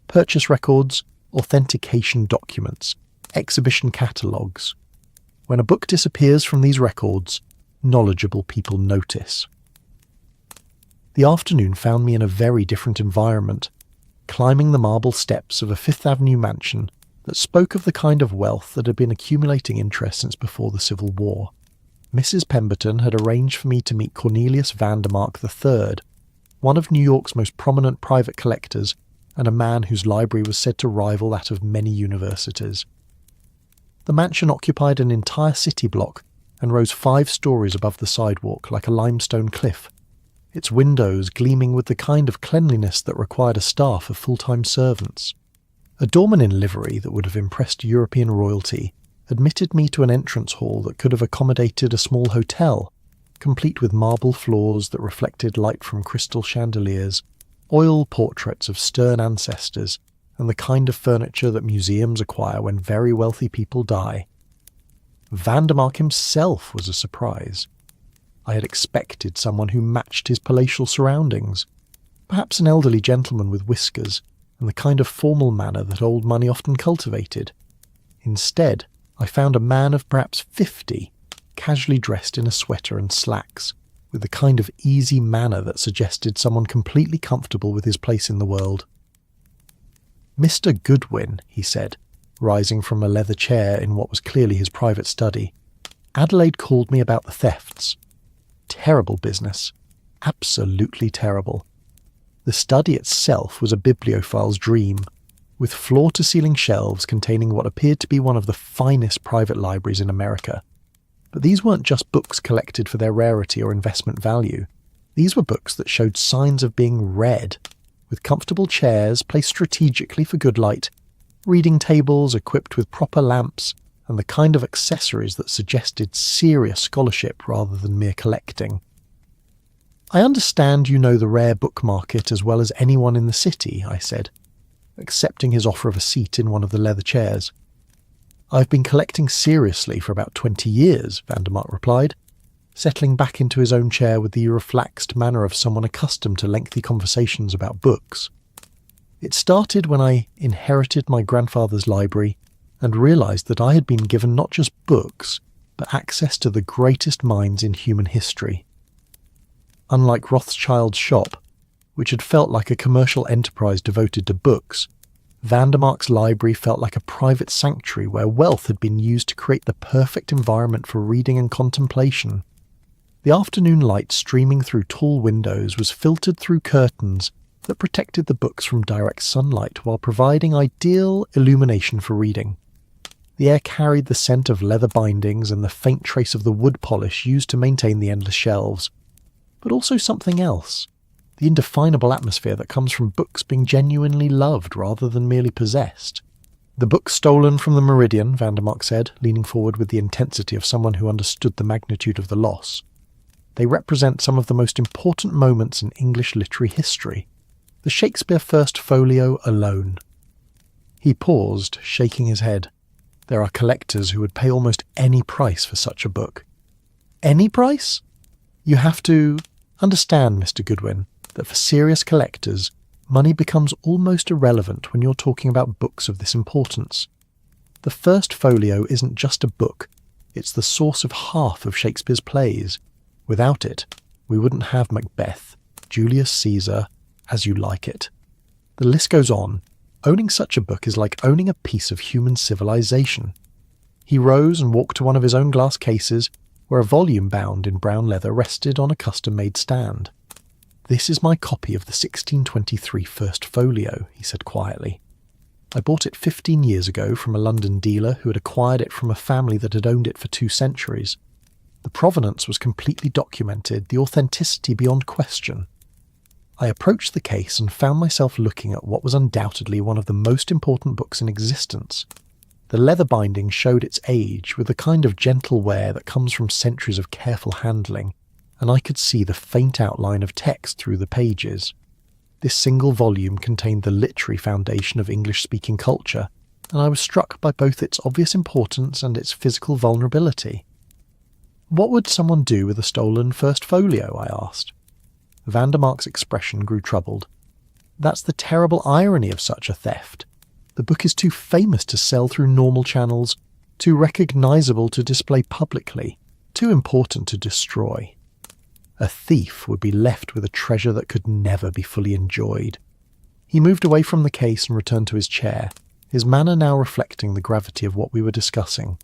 Purchase records, authentication documents, exhibition catalogues. When a book disappears from these records, knowledgeable people notice. The afternoon found me in a very different environment, climbing the marble steps of a Fifth Avenue mansion that spoke of the kind of wealth that had been accumulating interest since before the Civil War. Mrs. Pemberton had arranged for me to meet Cornelius Vandermark III, one of New York's most prominent private collectors and a man whose library was said to rival that of many universities. The mansion occupied an entire city block and rose 5 stories above the sidewalk like a limestone cliff, its windows gleaming with the kind of cleanliness that required a staff of full-time servants. A doorman in livery that would have impressed European royalty admitted me to an entrance hall that could have accommodated a small hotel, complete with marble floors that reflected light from crystal chandeliers, oil portraits of stern ancestors, and the kind of furniture that museums acquire when very wealthy people die. Vandermark himself was a surprise. I had expected someone who matched his palatial surroundings, perhaps an elderly gentleman with whiskers, and the kind of formal manner that old money often cultivated. Instead, I found a man of perhaps 50, casually dressed in a sweater and slacks, with the kind of easy manner that suggested someone completely comfortable with his place in the world. "Mr. Goodwin," he said, rising from a leather chair in what was clearly his private study, "Adelaide called me about the thefts. Terrible business. Absolutely terrible. The study itself was a bibliophile's dream, with floor-to-ceiling shelves containing what appeared to be one of the finest private libraries in America. But these weren't just books collected for their rarity or investment value. These were books that showed signs of being read, with comfortable chairs placed strategically for good light, reading tables equipped with proper lamps, and the kind of accessories that suggested serious scholarship rather than mere collecting. "I understand you know the rare book market as well as anyone in the city," I said, accepting his offer of a seat in one of the leather chairs. "I've been collecting seriously for about 20 years, Vandermark replied, settling back into his own chair with the relaxed manner of someone accustomed to lengthy conversations about books. "It started when I inherited my grandfather's library and realised that I had been given not just books, but access to the greatest minds in human history. Unlike Rothschild's shop, which had felt like a commercial enterprise devoted to books, Vandermark's library felt like a private sanctuary where wealth had been used to create the perfect environment for reading and contemplation. The afternoon light streaming through tall windows was filtered through curtains that protected the books from direct sunlight while providing ideal illumination for reading. The air carried the scent of leather bindings and the faint trace of the wood polish used to maintain the endless shelves, but also something else, the indefinable atmosphere that comes from books being genuinely loved rather than merely possessed. "The book stolen from the Meridian," Vandermark said, leaning forward with the intensity of someone who understood the magnitude of the loss. "They represent some of the most important moments in English literary history. The Shakespeare First Folio alone." He paused, shaking his head. "There are collectors who would pay almost any price for such a book." "Any price?" "You have to understand, Mr. Goodwin, that for serious collectors, money becomes almost irrelevant when you're talking about books of this importance. The First Folio isn't just a book, it's the source of half of Shakespeare's plays. Without it, we wouldn't have Macbeth, Julius Caesar, As You Like It. The list goes on. Owning such a book is like owning a piece of human civilization." He rose and walked to one of his own glass cases, where a volume bound in brown leather rested on a custom-made stand. "This is my copy of the 1623 First Folio," he said quietly. "I bought it 15 years ago from a London dealer who had acquired it from a family that had owned it for 2 centuries. The provenance was completely documented, the authenticity beyond question. I approached the case and found myself looking at what was undoubtedly one of the most important books in existence. The leather binding showed its age with the kind of gentle wear that comes from centuries of careful handling, and I could see the faint outline of text through the pages. This single volume contained the literary foundation of English-speaking culture, and I was struck by both its obvious importance and its physical vulnerability." "What would someone do with a stolen First Folio?" I asked. Vandermark's expression grew troubled. "That's the terrible irony of such a theft. The book is too famous to sell through normal channels, too recognizable to display publicly, too important to destroy. A thief would be left with a treasure that could never be fully enjoyed." He moved away from the case and returned to his chair, his manner now reflecting the gravity of what we were discussing.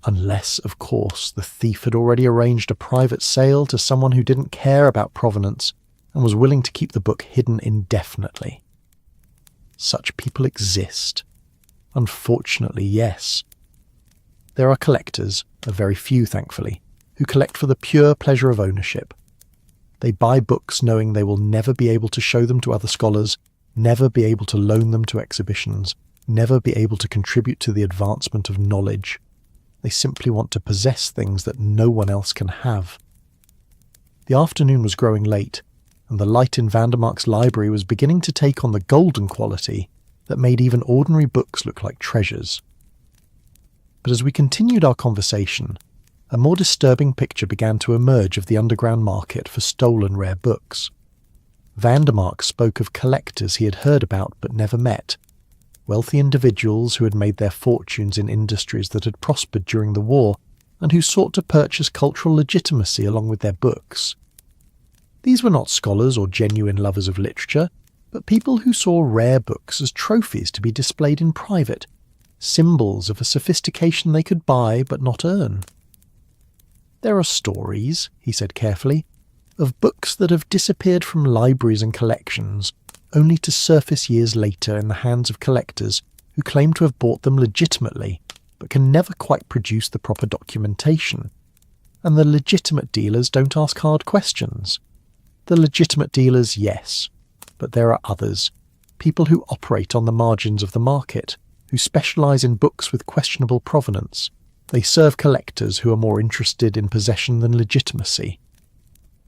Unless, of course, the thief had already arranged a private sale to someone who didn't care about provenance and was willing to keep the book hidden indefinitely. Such people exist. Unfortunately, yes. There are collectors, a very few thankfully, who collect for the pure pleasure of ownership. They buy books knowing they will never be able to show them to other scholars, never be able to loan them to exhibitions, never be able to contribute to the advancement of knowledge. They simply want to possess things that no one else can have. The afternoon was growing late, and the light in Vandermark's library was beginning to take on the golden quality that made even ordinary books look like treasures. But as we continued our conversation, a more disturbing picture began to emerge of the underground market for stolen rare books. Vandermark spoke of collectors he had heard about but never met, wealthy individuals who had made their fortunes in industries that had prospered during the war and who sought to purchase cultural legitimacy along with their books. These were not scholars or genuine lovers of literature, but people who saw rare books as trophies to be displayed in private, symbols of a sophistication they could buy but not earn. "There are stories," he said carefully, "of books that have disappeared from libraries and collections, only to surface years later in the hands of collectors who claim to have bought them legitimately, but can never quite produce the proper documentation. And the legitimate dealers don't ask hard questions. The legitimate dealers, yes, but there are others, people who operate on the margins of the market, who specialise in books with questionable provenance. They serve collectors who are more interested in possession than legitimacy.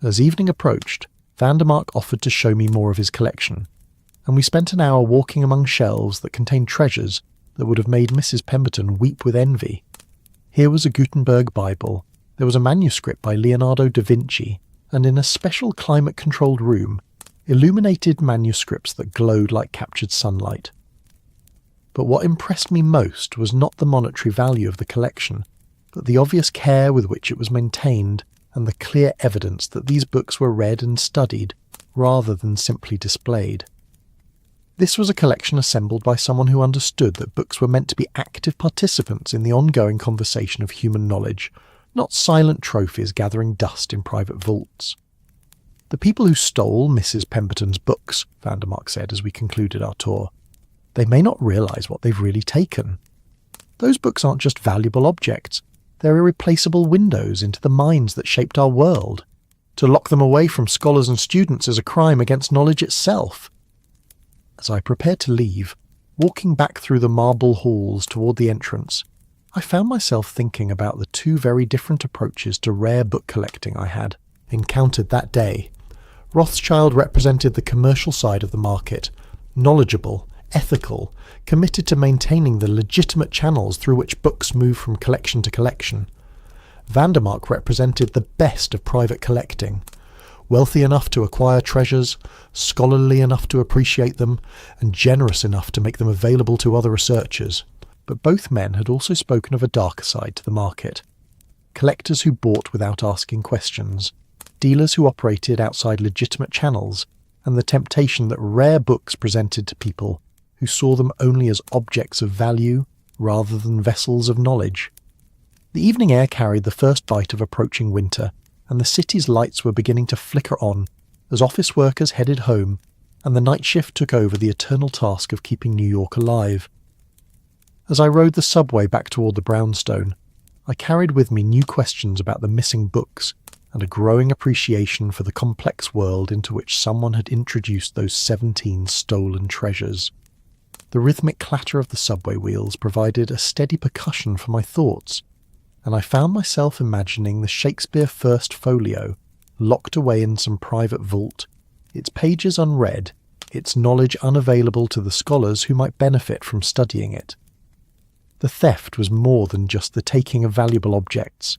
As evening approached, Vandermark offered to show me more of his collection, and we spent an hour walking among shelves that contained treasures that would have made Mrs. Pemberton weep with envy. Here was a Gutenberg Bible, there was a manuscript by Leonardo da Vinci, and in a special climate-controlled room, illuminated manuscripts that glowed like captured sunlight. But what impressed me most was not the monetary value of the collection, but the obvious care with which it was maintained and the clear evidence that these books were read and studied rather than simply displayed. This was a collection assembled by someone who understood that books were meant to be active participants in the ongoing conversation of human knowledge, not silent trophies gathering dust in private vaults. The people who stole Mrs. Pemberton's books, Vandermark said as we concluded our tour, they may not realise what they've really taken. Those books aren't just valuable objects, they're irreplaceable windows into the minds that shaped our world. To lock them away from scholars and students is a crime against knowledge itself. As I prepared to leave, walking back through the marble halls toward the entrance, I found myself thinking about the two very different approaches to rare book collecting I had encountered that day. Rothschild represented the commercial side of the market, knowledgeable, ethical, committed to maintaining the legitimate channels through which books move from collection to collection. Vandermark represented the best of private collecting, wealthy enough to acquire treasures, scholarly enough to appreciate them, and generous enough to make them available to other researchers. But both men had also spoken of a darker side to the market. Collectors who bought without asking questions, dealers who operated outside legitimate channels, and the temptation that rare books presented to people who saw them only as objects of value rather than vessels of knowledge. The evening air carried the first bite of approaching winter, and the city's lights were beginning to flicker on as office workers headed home and the night shift took over the eternal task of keeping New York alive. As I rode the subway back toward the brownstone, I carried with me new questions about the missing books and a growing appreciation for the complex world into which someone had introduced those 17 stolen treasures. The rhythmic clatter of the subway wheels provided a steady percussion for my thoughts, and I found myself imagining the Shakespeare First Folio, locked away in some private vault, its pages unread, its knowledge unavailable to the scholars who might benefit from studying it. The theft was more than just the taking of valuable objects.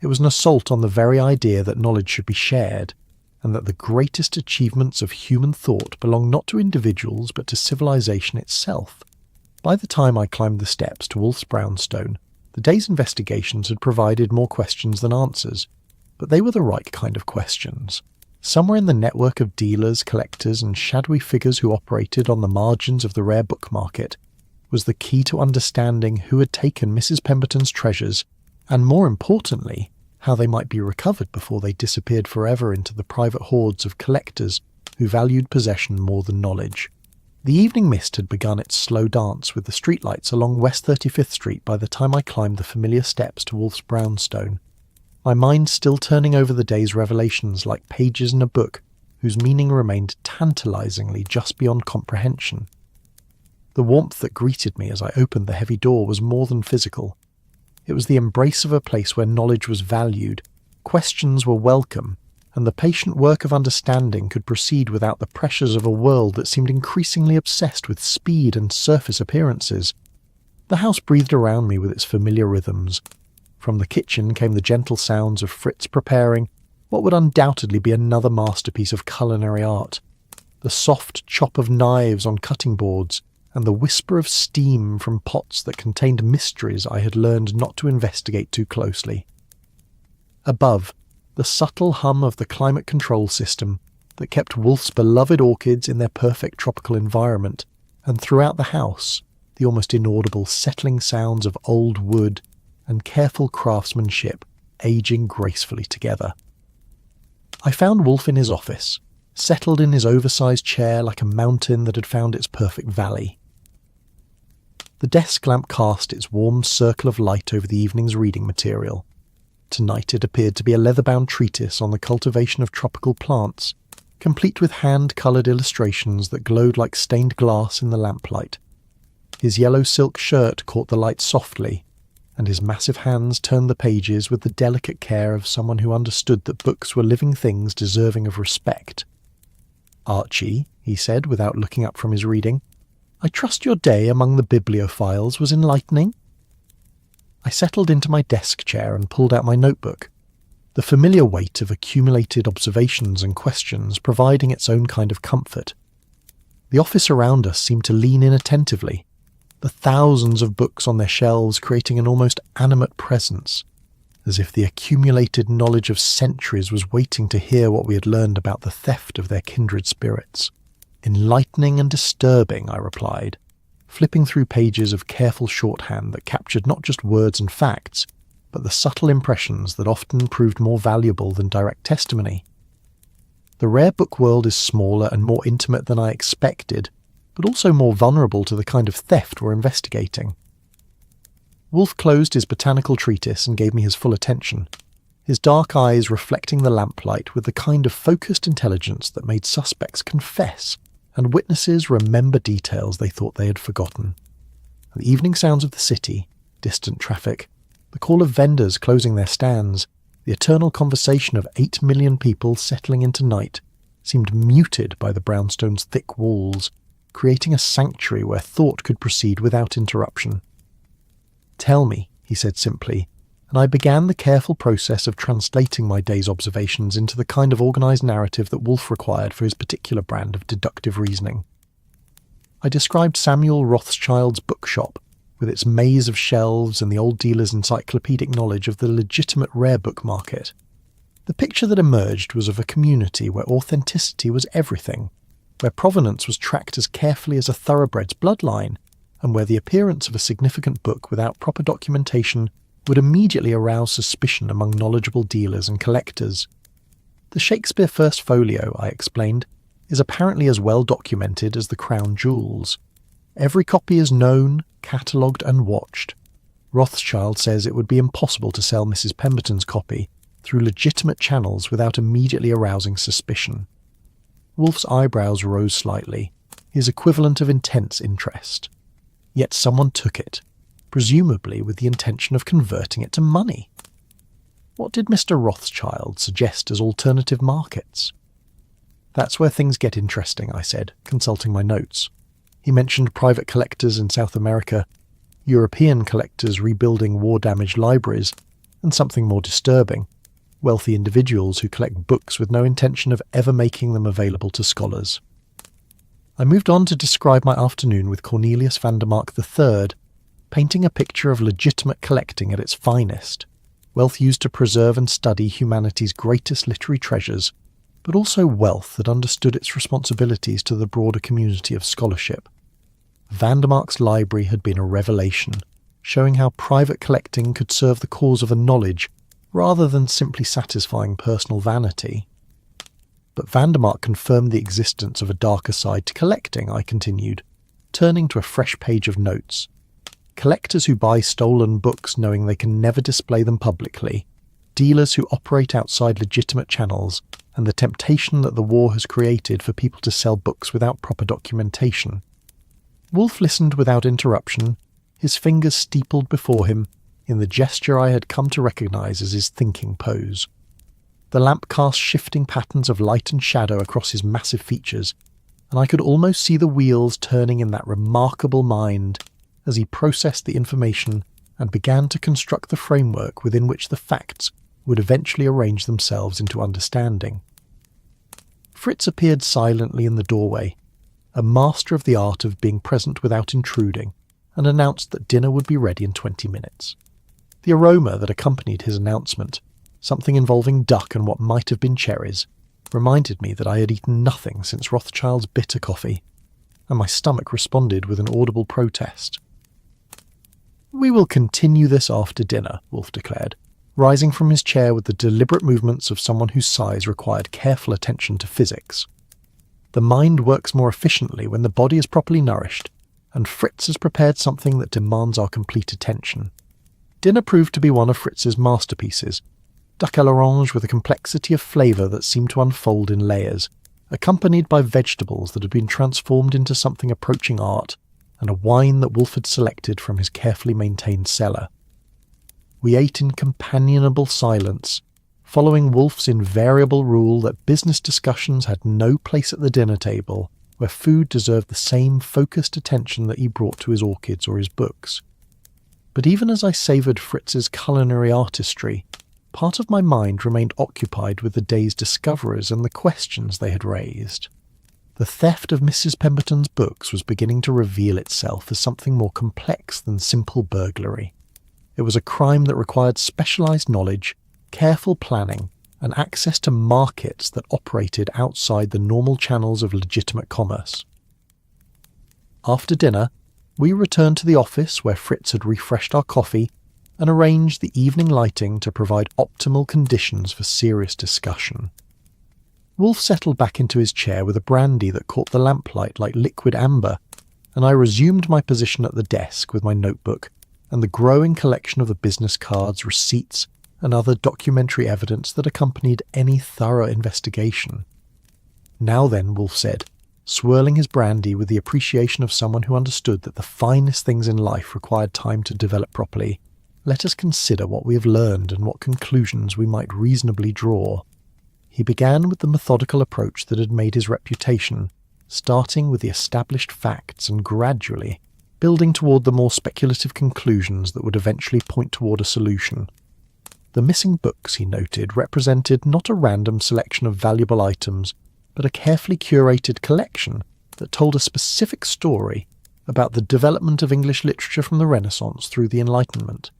It was an assault on the very idea that knowledge should be shared, and that the greatest achievements of human thought belong not to individuals but to civilization itself. By the time I climbed the steps to Wolfe's brownstone, the day's investigations had provided more questions than answers, but they were the right kind of questions. Somewhere in the network of dealers, collectors, and shadowy figures who operated on the margins of the rare book market was the key to understanding who had taken Mrs. Pemberton's treasures, and more importantly, how they might be recovered before they disappeared forever into the private hoards of collectors who valued possession more than knowledge. The evening mist had begun its slow dance with the streetlights along West 35th Street by the time I climbed the familiar steps to Wolfe's brownstone, my mind still turning over the day's revelations like pages in a book whose meaning remained tantalizingly just beyond comprehension. The warmth that greeted me as I opened the heavy door was more than physical. It was the embrace of a place where knowledge was valued, questions were welcome, and the patient work of understanding could proceed without the pressures of a world that seemed increasingly obsessed with speed and surface appearances. The house breathed around me with its familiar rhythms. From the kitchen came the gentle sounds of Fritz preparing what would undoubtedly be another masterpiece of culinary art, the soft chop of knives on cutting boards, and the whisper of steam from pots that contained mysteries I had learned not to investigate too closely. Above, the subtle hum of the climate control system that kept Wolfe's beloved orchids in their perfect tropical environment, and throughout the house, the almost inaudible settling sounds of old wood and careful craftsmanship aging gracefully together. I found Wolfe in his office, settled in his oversized chair like a mountain that had found its perfect valley. The desk lamp cast its warm circle of light over the evening's reading material. Tonight it appeared to be a leather-bound treatise on the cultivation of tropical plants, complete with hand-coloured illustrations that glowed like stained glass in the lamplight. His yellow silk shirt caught the light softly, and his massive hands turned the pages with the delicate care of someone who understood that books were living things deserving of respect. "Archie," he said without looking up from his reading, "I trust your day among the bibliophiles was enlightening?" I settled into my desk chair and pulled out my notebook, the familiar weight of accumulated observations and questions providing its own kind of comfort. The office around us seemed to lean in attentively, the thousands of books on their shelves creating an almost animate presence, as if the accumulated knowledge of centuries was waiting to hear what we had learned about the theft of their kindred spirits. "Enlightening and disturbing," I replied, flipping through pages of careful shorthand that captured not just words and facts, but the subtle impressions that often proved more valuable than direct testimony. The rare book world is smaller and more intimate than I expected, but also more vulnerable to the kind of theft we're investigating. Wolfe closed his botanical treatise and gave me his full attention, his dark eyes reflecting the lamplight with the kind of focused intelligence that made suspects confess and witnesses remember details they thought they had forgotten. The evening sounds of the city, distant traffic, the call of vendors closing their stands, the eternal conversation of 8 million people settling into night, seemed muted by the brownstone's thick walls, creating a sanctuary where thought could proceed without interruption. "Tell me," he said simply, and I began the careful process of translating my day's observations into the kind of organised narrative that Wolfe required for his particular brand of deductive reasoning. I described Samuel Rothschild's bookshop, with its maze of shelves and the old dealer's encyclopedic knowledge of the legitimate rare book market. The picture that emerged was of a community where authenticity was everything, where provenance was tracked as carefully as a thoroughbred's bloodline, and where the appearance of a significant book without proper documentation would immediately arouse suspicion among knowledgeable dealers and collectors. The Shakespeare First Folio, I explained, is apparently as well documented as the crown jewels. Every copy is known, catalogued and watched. Rothschild says it would be impossible to sell Mrs. Pemberton's copy through legitimate channels without immediately arousing suspicion. Wolfe's eyebrows rose slightly, his equivalent of intense interest. Yet someone took it, presumably with the intention of converting it to money. What did Mr. Rothschild suggest as alternative markets? "That's where things get interesting," I said, consulting my notes. He mentioned private collectors in South America, European collectors rebuilding war-damaged libraries, and something more disturbing, wealthy individuals who collect books with no intention of ever making them available to scholars. I moved on to describe my afternoon with Cornelius Vandermark III, painting a picture of legitimate collecting at its finest, wealth used to preserve and study humanity's greatest literary treasures, but also wealth that understood its responsibilities to the broader community of scholarship. Vandermark's library had been a revelation, showing how private collecting could serve the cause of a knowledge rather than simply satisfying personal vanity. But Vandermark confirmed the existence of a darker side to collecting, I continued, turning to a fresh page of notes. Collectors who buy stolen books knowing they can never display them publicly, dealers who operate outside legitimate channels, and the temptation that the war has created for people to sell books without proper documentation. Wolfe listened without interruption, his fingers steepled before him, in the gesture I had come to recognise as his thinking pose. The lamp cast shifting patterns of light and shadow across his massive features, and I could almost see the wheels turning in that remarkable mind as he processed the information and began to construct the framework within which the facts would eventually arrange themselves into understanding. Fritz appeared silently in the doorway, a master of the art of being present without intruding, and announced that dinner would be ready in 20 minutes. The aroma that accompanied his announcement, something involving duck and what might have been cherries, reminded me that I had eaten nothing since Rothschild's bitter coffee, and my stomach responded with an audible protest. "We will continue this after dinner," Wolfe declared, rising from his chair with the deliberate movements of someone whose size required careful attention to physics. The mind works more efficiently when the body is properly nourished, and Fritz has prepared something that demands our complete attention. Dinner proved to be one of Fritz's masterpieces, duck à l'orange with a complexity of flavour that seemed to unfold in layers, accompanied by vegetables that had been transformed into something approaching art, and a wine that Wolfe had selected from his carefully maintained cellar. We ate in companionable silence, following Wolfe's invariable rule that business discussions had no place at the dinner table, where food deserved the same focused attention that he brought to his orchids or his books. But even as I savoured Fritz's culinary artistry, part of my mind remained occupied with the day's discoveries and the questions they had raised. The theft of Mrs. Pemberton's books was beginning to reveal itself as something more complex than simple burglary. It was a crime that required specialised knowledge, careful planning, and access to markets that operated outside the normal channels of legitimate commerce. After dinner, we returned to the office where Fritz had refreshed our coffee and arranged the evening lighting to provide optimal conditions for serious discussion. Wolfe settled back into his chair with a brandy that caught the lamplight like liquid amber, and I resumed my position at the desk with my notebook and the growing collection of the business cards, receipts, and other documentary evidence that accompanied any thorough investigation. "Now then," Wolfe said, swirling his brandy with the appreciation of someone who understood that the finest things in life required time to develop properly, "let us consider what we have learned and what conclusions we might reasonably draw." He began with the methodical approach that had made his reputation, starting with the established facts and gradually building toward the more speculative conclusions that would eventually point toward a solution. The missing books, he noted, represented not a random selection of valuable items, but a carefully curated collection that told a specific story about the development of English literature from the Renaissance through the Enlightenment.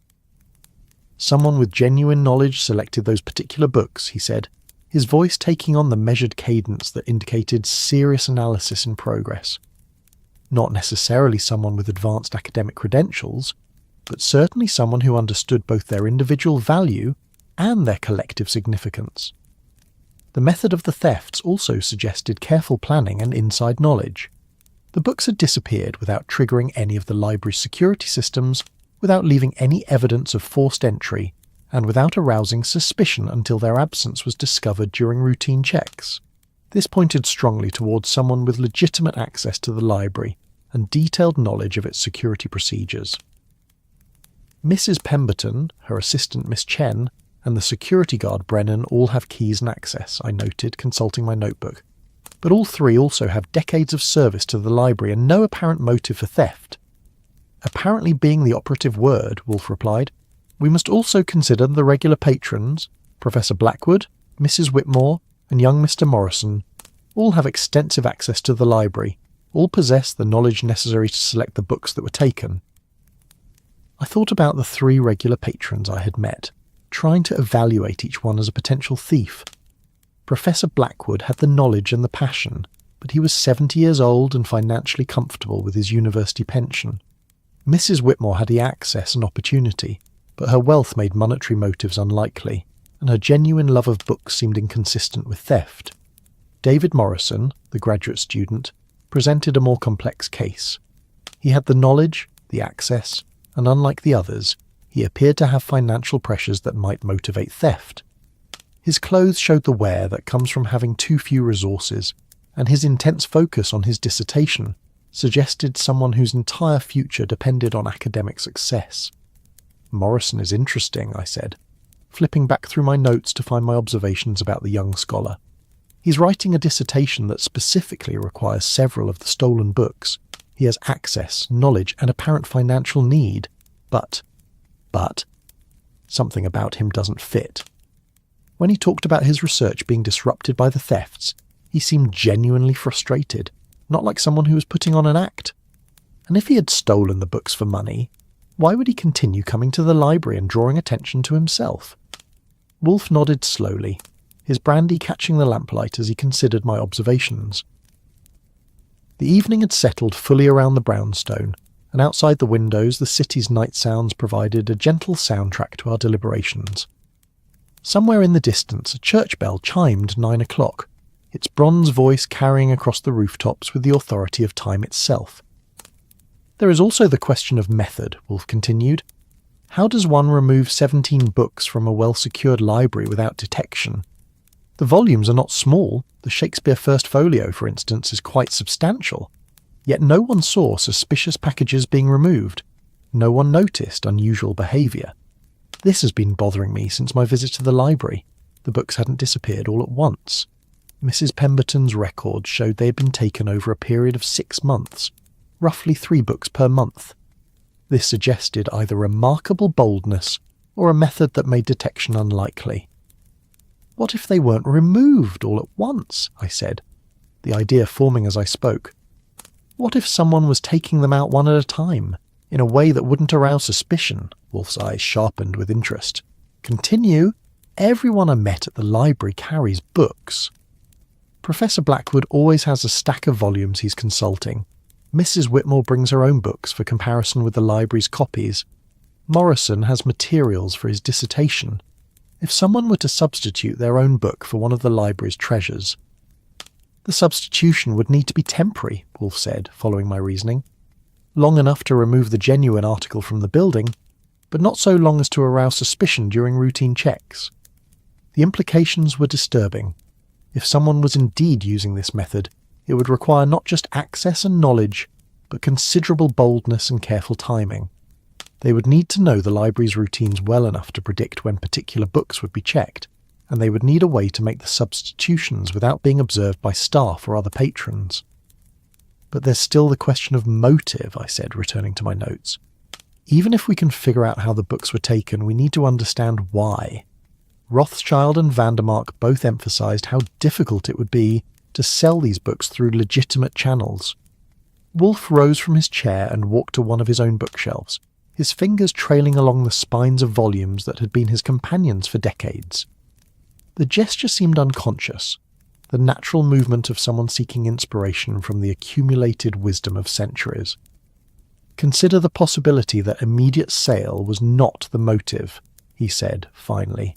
Someone with genuine knowledge selected those particular books, he said, his voice taking on the measured cadence that indicated serious analysis in progress. Not necessarily someone with advanced academic credentials, but certainly someone who understood both their individual value and their collective significance. The method of the thefts also suggested careful planning and inside knowledge. The books had disappeared without triggering any of the library's security systems, without leaving any evidence of forced entry, and without arousing suspicion until their absence was discovered during routine checks. This pointed strongly towards someone with legitimate access to the library and detailed knowledge of its security procedures. Mrs. Pemberton, her assistant Miss Chen, and the security guard Brennan all have keys and access, I noted, consulting my notebook. But all three also have decades of service to the library and no apparent motive for theft. Apparently being the operative word, Wolfe replied. We must also consider the regular patrons, Professor Blackwood, Mrs. Whitmore, and young Mr. Morrison. All have extensive access to the library. All possess the knowledge necessary to select the books that were taken. I thought about the three regular patrons I had met, trying to evaluate each one as a potential thief. Professor Blackwood had the knowledge and the passion, but he was 70 years old and financially comfortable with his university pension. Mrs. Whitmore had the access and opportunity, but her wealth made monetary motives unlikely, and her genuine love of books seemed inconsistent with theft. David Morrison, the graduate student, presented a more complex case. He had the knowledge, the access, and unlike the others, he appeared to have financial pressures that might motivate theft. His clothes showed the wear that comes from having too few resources, and his intense focus on his dissertation suggested someone whose entire future depended on academic success. Morrison is interesting, I said, flipping back through my notes to find my observations about the young scholar. He's writing a dissertation that specifically requires several of the stolen books. He has access, knowledge, and apparent financial need, but something about him doesn't fit. When he talked about his research being disrupted by the thefts, he seemed genuinely frustrated, not like someone who was putting on an act. And if he had stolen the books for money, why would he continue coming to the library and drawing attention to himself? Wolfe nodded slowly, his brandy catching the lamplight as he considered my observations. The evening had settled fully around the brownstone, and outside the windows the city's night sounds provided a gentle soundtrack to our deliberations. Somewhere in the distance a church bell chimed 9 o'clock, its bronze voice carrying across the rooftops with the authority of time itself. There is also the question of method, Wolfe continued. How does one remove 17 books from a well-secured library without detection? The volumes are not small. The Shakespeare First Folio, for instance, is quite substantial. Yet no one saw suspicious packages being removed. No one noticed unusual behaviour. This has been bothering me since my visit to the library. The books hadn't disappeared all at once. Mrs. Pemberton's records showed they had been taken over a period of 6 months, roughly 3 books per month. This suggested either remarkable boldness or a method that made detection unlikely. What if they weren't removed all at once? I said, the idea forming as I spoke. What if someone was taking them out one at a time, in a way that wouldn't arouse suspicion? Wolfe's eyes sharpened with interest. Continue. Everyone I met at the library carries books. Professor Blackwood always has a stack of volumes he's consulting. Mrs. Whitmore brings her own books for comparison with the library's copies. Morrison has materials for his dissertation. If someone were to substitute their own book for one of the library's treasures, the substitution would need to be temporary, Wolfe said, following my reasoning. Long enough to remove the genuine article from the building, but not so long as to arouse suspicion during routine checks. The implications were disturbing. If someone was indeed using this method, it would require not just access and knowledge, but considerable boldness and careful timing. They would need to know the library's routines well enough to predict when particular books would be checked, and they would need a way to make the substitutions without being observed by staff or other patrons. But there's still the question of motive, I said, returning to my notes. Even if we can figure out how the books were taken, we need to understand why. Rothschild and Vandermark both emphasised how difficult it would be to sell these books through legitimate channels. Wolfe rose from his chair and walked to one of his own bookshelves, his fingers trailing along the spines of volumes that had been his companions for decades. The gesture seemed unconscious, the natural movement of someone seeking inspiration from the accumulated wisdom of centuries. Consider the possibility that immediate sale was not the motive, he said finally.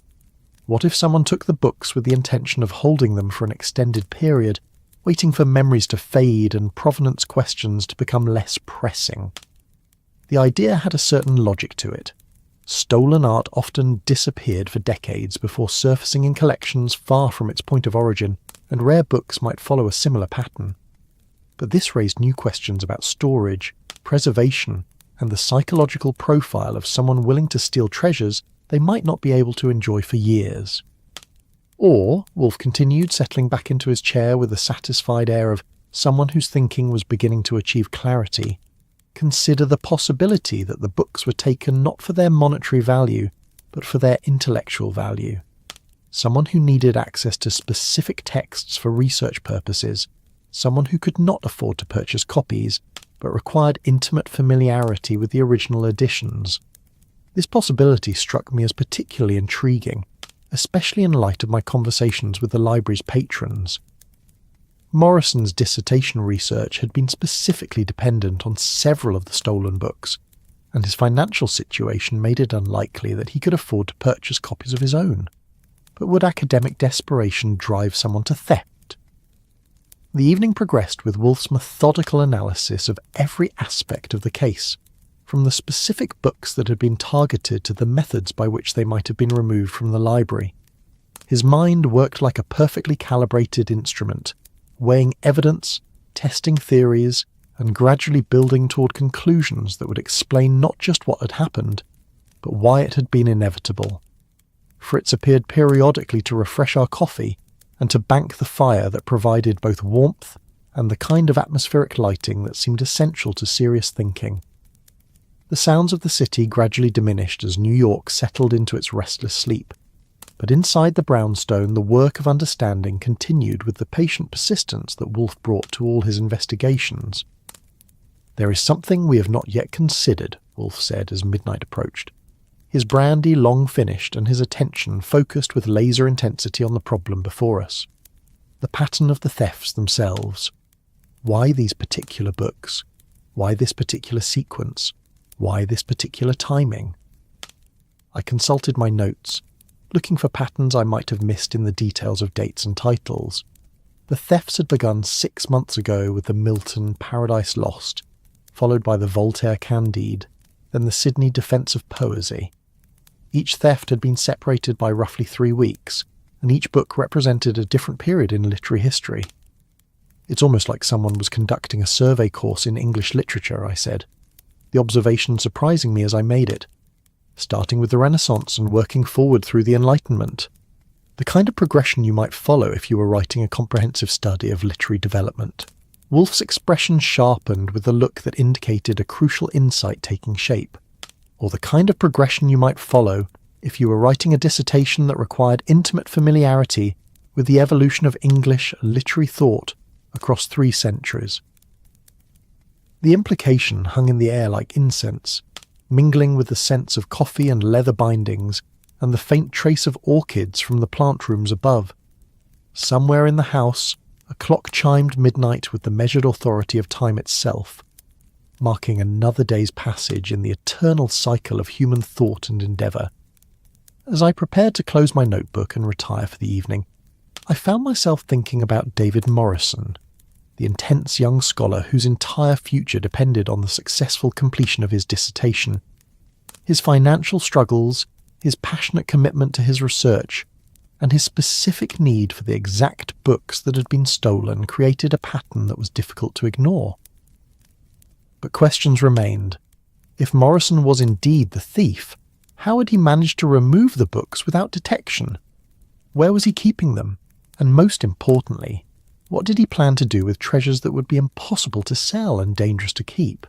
What if someone took the books with the intention of holding them for an extended period, waiting for memories to fade and provenance questions to become less pressing? The idea had a certain logic to it. Stolen art often disappeared for decades before surfacing in collections far from its point of origin, and rare books might follow a similar pattern. But this raised new questions about storage, preservation, and the psychological profile of someone willing to steal treasures they might not be able to enjoy for years. Or, Wolfe continued, settling back into his chair with a satisfied air of someone whose thinking was beginning to achieve clarity, consider the possibility that the books were taken not for their monetary value, but for their intellectual value. Someone who needed access to specific texts for research purposes, someone who could not afford to purchase copies, but required intimate familiarity with the original editions. This possibility struck me as particularly intriguing, especially in light of my conversations with the library's patrons. Morrison's dissertation research had been specifically dependent on several of the stolen books, and his financial situation made it unlikely that he could afford to purchase copies of his own. But would academic desperation drive someone to theft? The evening progressed with Wolfe's methodical analysis of every aspect of the case, from the specific books that had been targeted to the methods by which they might have been removed from the library. His mind worked like a perfectly calibrated instrument, weighing evidence, testing theories, and gradually building toward conclusions that would explain not just what had happened, but why it had been inevitable. Fritz appeared periodically to refresh our coffee and to bank the fire that provided both warmth and the kind of atmospheric lighting that seemed essential to serious thinking. The sounds of the city gradually diminished as New York settled into its restless sleep, but inside the brownstone the work of understanding continued with the patient persistence that Wolfe brought to all his investigations. "There is something we have not yet considered," Wolfe said as midnight approached. His brandy long finished and his attention focused with laser intensity on the problem before us. The pattern of the thefts themselves. Why these particular books? Why this particular sequence? Why this particular timing? I consulted my notes, looking for patterns I might have missed in the details of dates and titles. The thefts had begun 6 months ago with the Milton Paradise Lost, followed by the Voltaire Candide, then the Sydney Defence of Poesy. Each theft had been separated by roughly 3 weeks, and each book represented a different period in literary history. It's almost like someone was conducting a survey course in English literature, I said, the observation surprising me as I made it, starting with the Renaissance and working forward through the Enlightenment. The kind of progression you might follow if you were writing a comprehensive study of literary development. Wolfe's expression sharpened with a look that indicated a crucial insight taking shape, or the kind of progression you might follow if you were writing a dissertation that required intimate familiarity with the evolution of English literary thought across 3 centuries. The implication hung in the air like incense, mingling with the scents of coffee and leather bindings and the faint trace of orchids from the plant rooms above. Somewhere in the house, a clock chimed midnight with the measured authority of time itself, marking another day's passage in the eternal cycle of human thought and endeavour. As I prepared to close my notebook and retire for the evening, I found myself thinking about David Morrison, the intense young scholar whose entire future depended on the successful completion of his dissertation. His financial struggles, his passionate commitment to his research, and his specific need for the exact books that had been stolen created a pattern that was difficult to ignore. But questions remained. If Morrison was indeed the thief, how had he managed to remove the books without detection? Where was he keeping them? And most importantly, what did he plan to do with treasures that would be impossible to sell and dangerous to keep?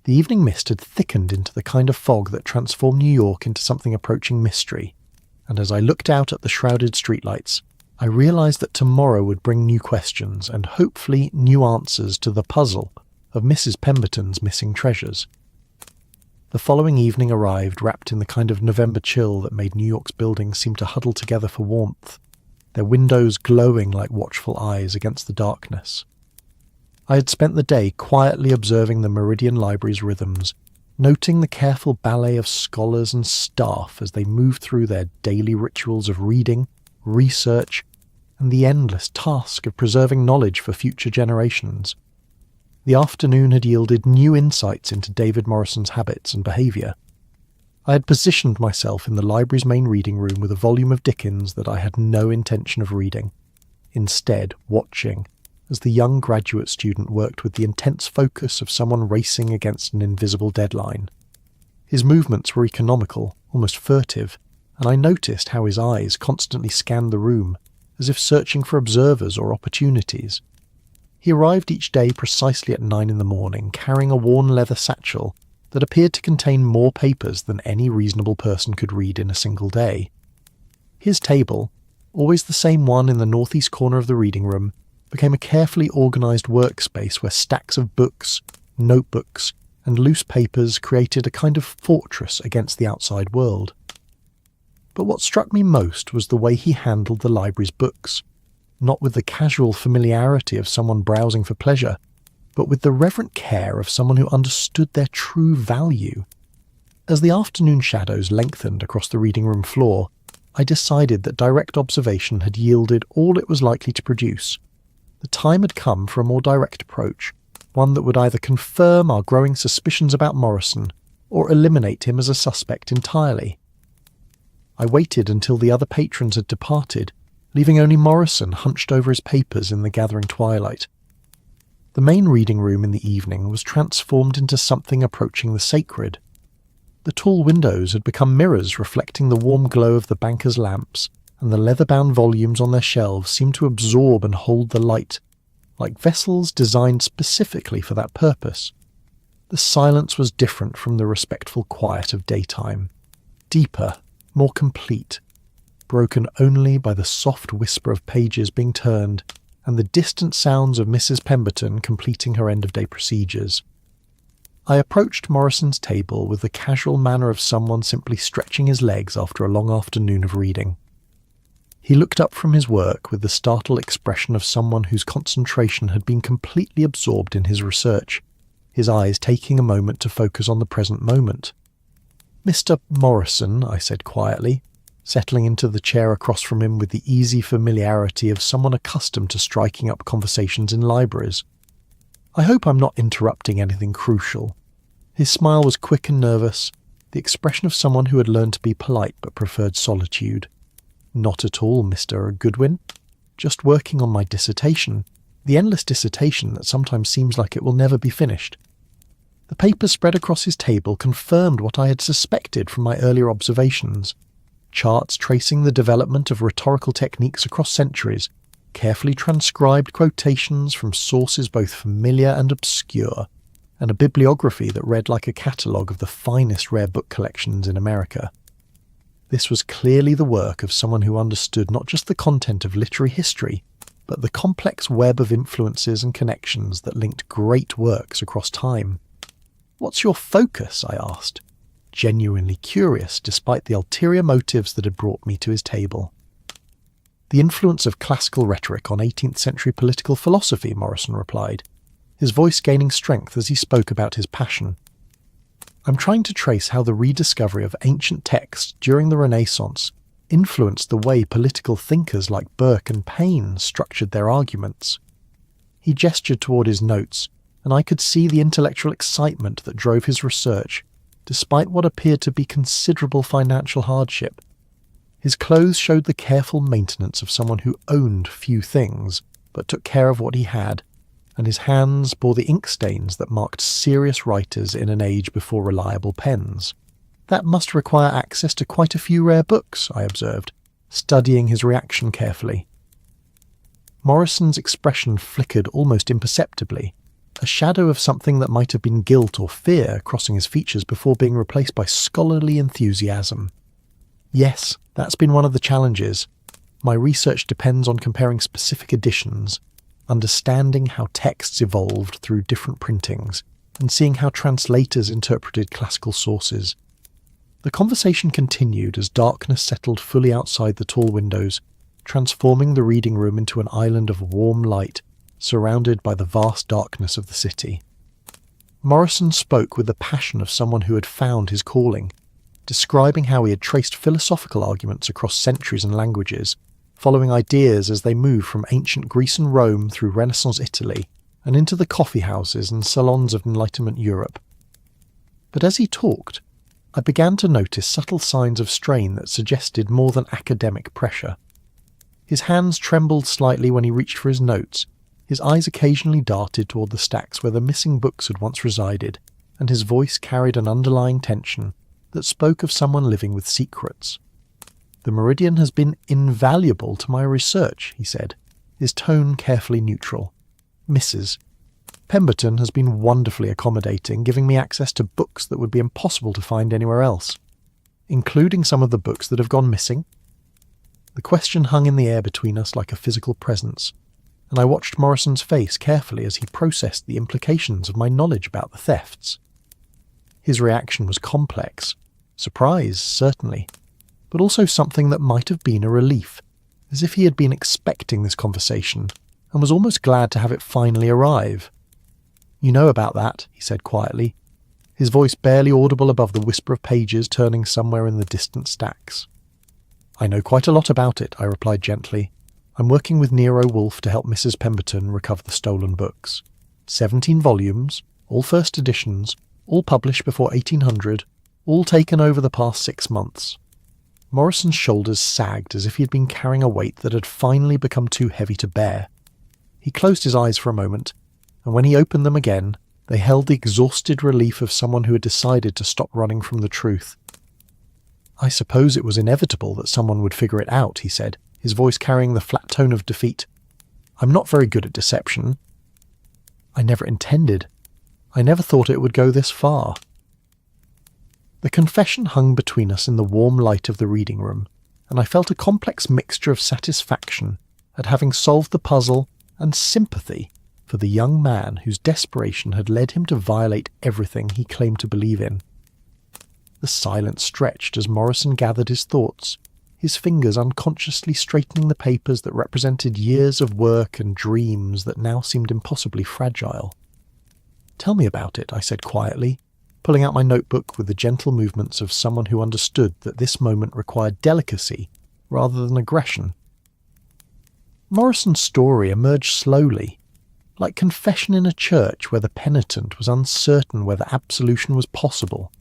The evening mist had thickened into the kind of fog that transformed New York into something approaching mystery, and as I looked out at the shrouded streetlights, I realized that tomorrow would bring new questions and hopefully new answers to the puzzle of Mrs. Pemberton's missing treasures. The following evening arrived wrapped in the kind of November chill that made New York's buildings seem to huddle together for warmth, their windows glowing like watchful eyes against the darkness. I had spent the day quietly observing the Meridian Library's rhythms, noting the careful ballet of scholars and staff as they moved through their daily rituals of reading, research, and the endless task of preserving knowledge for future generations. The afternoon had yielded new insights into David Morrison's habits and behaviour. I had positioned myself in the library's main reading room with a volume of Dickens that I had no intention of reading, instead watching as the young graduate student worked with the intense focus of someone racing against an invisible deadline. His movements were economical, almost furtive, and I noticed how his eyes constantly scanned the room, as if searching for observers or opportunities. He arrived each day precisely at 9 a.m, carrying a worn leather satchel that appeared to contain more papers than any reasonable person could read in a single day. His table, always the same one in the northeast corner of the reading room, became a carefully organised workspace where stacks of books, notebooks, and loose papers created a kind of fortress against the outside world. But what struck me most was the way he handled the library's books, not with the casual familiarity of someone browsing for pleasure, but with the reverent care of someone who understood their true value. As the afternoon shadows lengthened across the reading room floor, I decided that direct observation had yielded all it was likely to produce. The time had come for a more direct approach, one that would either confirm our growing suspicions about Morrison or eliminate him as a suspect entirely. I waited until the other patrons had departed, leaving only Morrison hunched over his papers in the gathering twilight. The main reading room in the evening was transformed into something approaching the sacred. The tall windows had become mirrors reflecting the warm glow of the bankers' lamps, and the leather-bound volumes on their shelves seemed to absorb and hold the light, like vessels designed specifically for that purpose. The silence was different from the respectful quiet of daytime, deeper, more complete, broken only by the soft whisper of pages being turned and the distant sounds of Mrs. Pemberton completing her end-of-day procedures. I approached Morrison's table with the casual manner of someone simply stretching his legs after a long afternoon of reading. He looked up from his work with the startled expression of someone whose concentration had been completely absorbed in his research, his eyes taking a moment to focus on the present moment. "Mr. Morrison," I said quietly, settling into the chair across from him with the easy familiarity of someone accustomed to striking up conversations in libraries. "I hope I'm not interrupting anything crucial." His smile was quick and nervous, the expression of someone who had learned to be polite but preferred solitude. "Not at all, Mr. Goodwin. Just working on my dissertation, the endless dissertation that sometimes seems like it will never be finished." The papers spread across his table confirmed what I had suspected from my earlier observations. Charts tracing the development of rhetorical techniques across centuries, carefully transcribed quotations from sources both familiar and obscure, and a bibliography that read like a catalogue of the finest rare book collections in America. This was clearly the work of someone who understood not just the content of literary history, but the complex web of influences and connections that linked great works across time. "What's your focus?" I asked, genuinely curious despite the ulterior motives that had brought me to his table. "The influence of classical rhetoric on 18th century political philosophy," Morrison replied, his voice gaining strength as he spoke about his passion. "I'm trying to trace how the rediscovery of ancient texts during the Renaissance influenced the way political thinkers like Burke and Paine structured their arguments." He gestured toward his notes, and I could see the intellectual excitement that drove his research, despite what appeared to be considerable financial hardship. His clothes showed the careful maintenance of someone who owned few things, but took care of what he had, and his hands bore the ink stains that marked serious writers in an age before reliable pens. "That must require access to quite a few rare books," I observed, studying his reaction carefully. Morrison's expression flickered almost imperceptibly, a shadow of something that might have been guilt or fear crossing his features before being replaced by scholarly enthusiasm. "Yes, that's been one of the challenges. My research depends on comparing specific editions, understanding how texts evolved through different printings, and seeing how translators interpreted classical sources." The conversation continued as darkness settled fully outside the tall windows, transforming the reading room into an island of warm light, surrounded by the vast darkness of the city. Morrison spoke with the passion of someone who had found his calling, describing how he had traced philosophical arguments across centuries and languages, following ideas as they moved from ancient Greece and Rome through Renaissance Italy and into the coffee houses and salons of Enlightenment Europe. But as he talked, I began to notice subtle signs of strain that suggested more than academic pressure. His hands trembled slightly when he reached for his notes, his eyes occasionally darted toward the stacks where the missing books had once resided, and his voice carried an underlying tension that spoke of someone living with secrets. "The Meridian has been invaluable to my research," he said, his tone carefully neutral. "Mrs. Pemberton has been wonderfully accommodating, giving me access to books that would be impossible to find anywhere else, including some of the books that have gone missing." The question hung in the air between us like a physical presence, and I watched Morrison's face carefully as he processed the implications of my knowledge about the thefts. His reaction was complex, surprise, certainly, but also something that might have been a relief, as if he had been expecting this conversation and was almost glad to have it finally arrive. "You know about that," he said quietly, his voice barely audible above the whisper of pages turning somewhere in the distant stacks. "I know quite a lot about it," I replied gently. "I'm working with Nero Wolfe to help Mrs. Pemberton recover the stolen books. 17 volumes, all first editions, all published before 1800, all taken over the past 6 months." Morrison's shoulders sagged as if he had been carrying a weight that had finally become too heavy to bear. He closed his eyes for a moment, and when he opened them again, they held the exhausted relief of someone who had decided to stop running from the truth. "I suppose it was inevitable that someone would figure it out," he said, his voice carrying the flat tone of defeat. "I'm not very good at deception. I never intended. I never thought it would go this far." The confession hung between us in the warm light of the reading room, and I felt a complex mixture of satisfaction at having solved the puzzle and sympathy for the young man whose desperation had led him to violate everything he claimed to believe in. The silence stretched as Morrison gathered his thoughts, his fingers unconsciously straightening the papers that represented years of work and dreams that now seemed impossibly fragile. "Tell me about it," I said quietly, pulling out my notebook with the gentle movements of someone who understood that this moment required delicacy rather than aggression. Morrison's story emerged slowly, like confession in a church where the penitent was uncertain whether absolution was possible.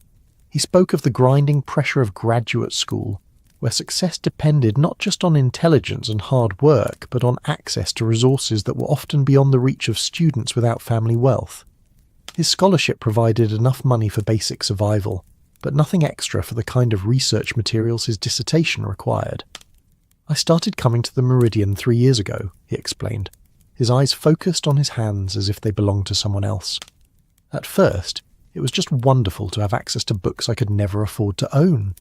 He spoke of the grinding pressure of graduate school, where success depended not just on intelligence and hard work, but on access to resources that were often beyond the reach of students without family wealth. His scholarship provided enough money for basic survival, but nothing extra for the kind of research materials his dissertation required. "I started coming to the Meridian 3 years ago," he explained, his eyes focused on his hands as if they belonged to someone else. "At first, it was just wonderful to have access to books I could never afford to own.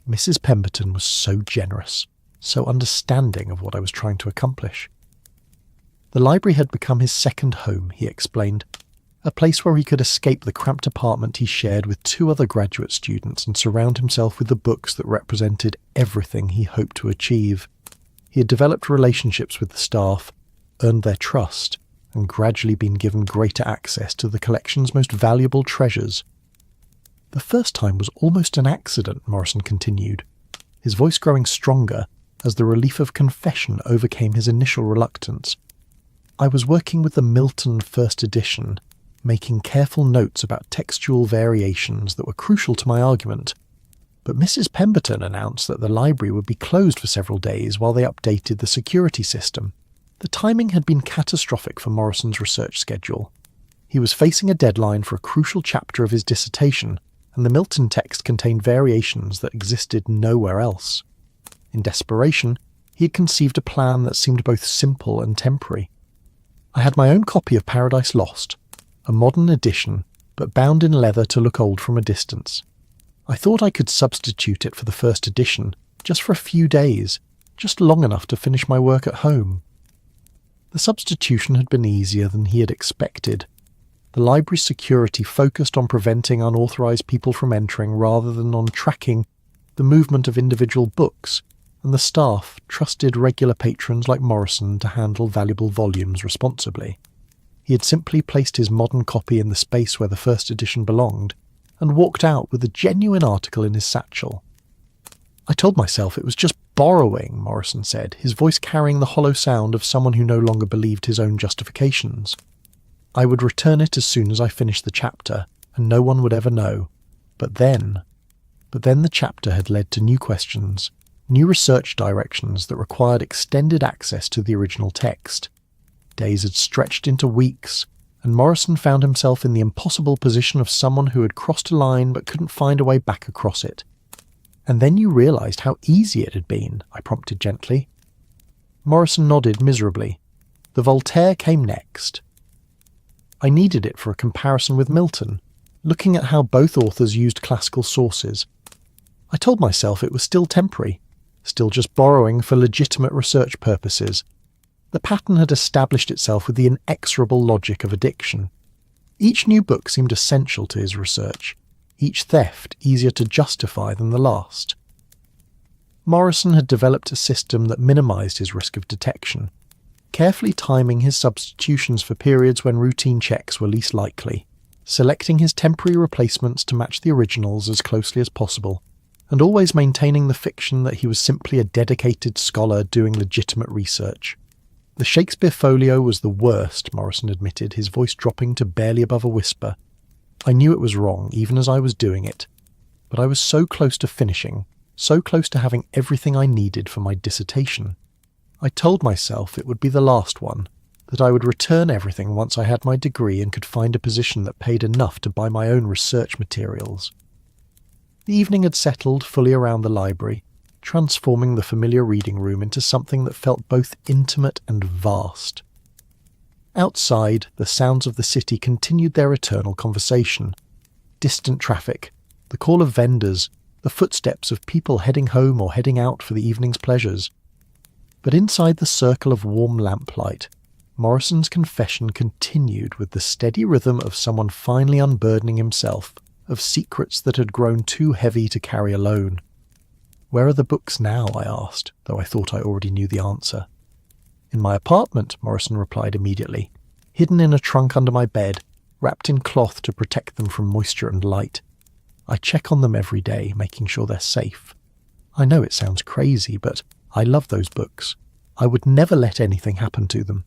Mrs. Pemberton was so generous, so understanding of what I was trying to accomplish. The library had become his second home," he explained, a place where he could escape the cramped apartment he shared with 2 other graduate students and surround himself with the books that represented everything he hoped to achieve. He had developed relationships with the staff, earned their trust, and gradually been given greater access to the collection's most valuable treasures. "The first time was almost an accident," Morrison continued, his voice growing stronger as the relief of confession overcame his initial reluctance. "I was working with the Milton first edition, making careful notes about textual variations that were crucial to my argument, but Mrs. Pemberton announced that the library would be closed for several days while they updated the security system. The timing had been catastrophic for Morrison's research schedule. He was facing a deadline for a crucial chapter of his dissertation, and the Milton text contained variations that existed nowhere else. In desperation, he had conceived a plan that seemed both simple and temporary. I had my own copy of Paradise Lost, a modern edition, but bound in leather to look old from a distance. I thought I could substitute it for the first edition, just for a few days, just long enough to finish my work at home. The substitution had been easier than he had expected. The library's security focused on preventing unauthorized people from entering rather than on tracking the movement of individual books, and the staff trusted regular patrons like Morrison to handle valuable volumes responsibly. He had simply placed his modern copy in the space where the first edition belonged, and walked out with a genuine article in his satchel. "I told myself it was just borrowing," Morrison said, his voice carrying the hollow sound of someone who no longer believed his own justifications. "I would return it as soon as I finished the chapter, and no one would ever know. But then the chapter had led to new questions, new research directions that required extended access to the original text. Days had stretched into weeks, and Morrison found himself in the impossible position of someone who had crossed a line but couldn't find a way back across it. And then you realized how easy it had been," I prompted gently. Morrison nodded miserably. The Voltaire came next. I needed it for a comparison with Milton, looking at how both authors used classical sources. I told myself it was still temporary, still just borrowing for legitimate research purposes. The pattern had established itself with the inexorable logic of addiction. Each new book seemed essential to his research, each theft easier to justify than the last. Morrison had developed a system that minimized his risk of detection, carefully timing his substitutions for periods when routine checks were least likely, selecting his temporary replacements to match the originals as closely as possible, and always maintaining the fiction that he was simply a dedicated scholar doing legitimate research. The Shakespeare folio was the worst, Morrison admitted, his voice dropping to barely above a whisper. I knew it was wrong, even as I was doing it, but I was so close to finishing, so close to having everything I needed for my dissertation. I told myself it would be the last one, that I would return everything once I had my degree and could find a position that paid enough to buy my own research materials. The evening had settled fully around the library, transforming the familiar reading room into something that felt both intimate and vast. Outside, the sounds of the city continued their eternal conversation. Distant traffic, the call of vendors, the footsteps of people heading home or heading out for the evening's pleasures. But inside the circle of warm lamplight, Morrison's confession continued with the steady rhythm of someone finally unburdening himself of secrets that had grown too heavy to carry alone. "Where are the books now?" I asked, though I thought I already knew the answer. "In my apartment," Morrison replied immediately, "hidden in a trunk under my bed, wrapped in cloth to protect them from moisture and light. I check on them every day, making sure they're safe. I know it sounds crazy, but I love those books. I would never let anything happen to them.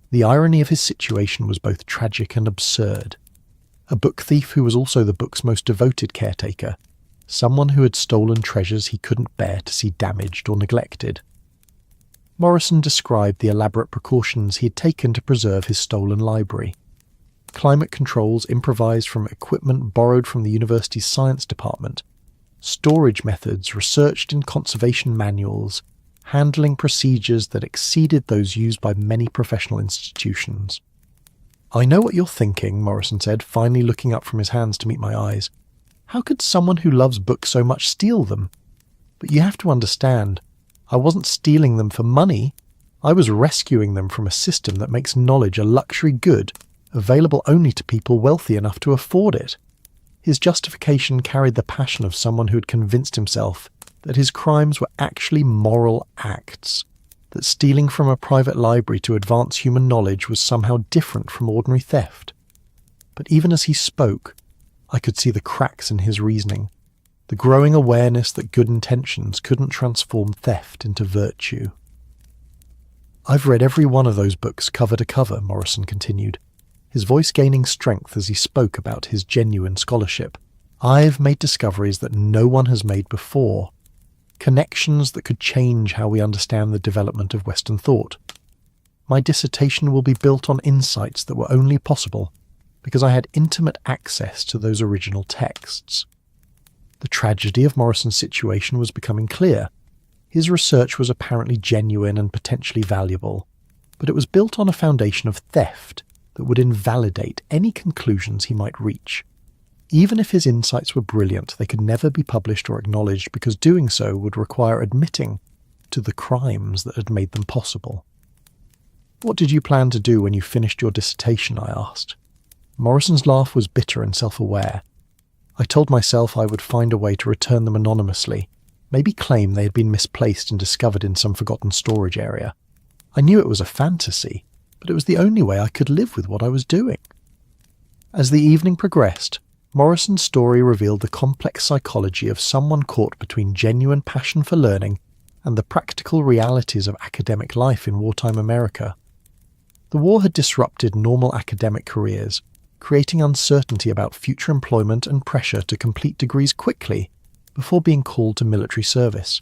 The irony of his situation was both tragic and absurd. A book thief who was also the book's most devoted caretaker, someone who had stolen treasures he couldn't bear to see damaged or neglected. Morrison described the elaborate precautions he had taken to preserve his stolen library. Climate controls improvised from equipment borrowed from the university's science department, storage methods researched in conservation manuals, handling procedures that exceeded those used by many professional institutions. "I know what you're thinking," Morrison said, finally looking up from his hands to meet my eyes. "How could someone who loves books so much steal them? But you have to understand, I wasn't stealing them for money. I was rescuing them from a system that makes knowledge a luxury good, available only to people wealthy enough to afford it." His justification carried the passion of someone who had convinced himself that his crimes were actually moral acts, that stealing from a private library to advance human knowledge was somehow different from ordinary theft. But even as he spoke, I could see the cracks in his reasoning, the growing awareness that good intentions couldn't transform theft into virtue. "I've read every one of those books cover to cover," Morrison continued, his voice gaining strength as he spoke about his genuine scholarship. "I've made discoveries that no one has made before, connections that could change how we understand the development of Western thought. My dissertation will be built on insights that were only possible because I had intimate access to those original texts." The tragedy of Morrison's situation was becoming clear. His research was apparently genuine and potentially valuable, but it was built on a foundation of theft that would invalidate any conclusions he might reach. Even if his insights were brilliant, they could never be published or acknowledged because doing so would require admitting to the crimes that had made them possible. "What did you plan to do when you finished your dissertation?" I asked. Morrison's laugh was bitter and self-aware. "I told myself I would find a way to return them anonymously, maybe claim they had been misplaced and discovered in some forgotten storage area. I knew it was a fantasy, but it was the only way I could live with what I was doing." As the evening progressed, Morrison's story revealed the complex psychology of someone caught between genuine passion for learning and the practical realities of academic life in wartime America. The war had disrupted normal academic careers, creating uncertainty about future employment and pressure to complete degrees quickly before being called to military service.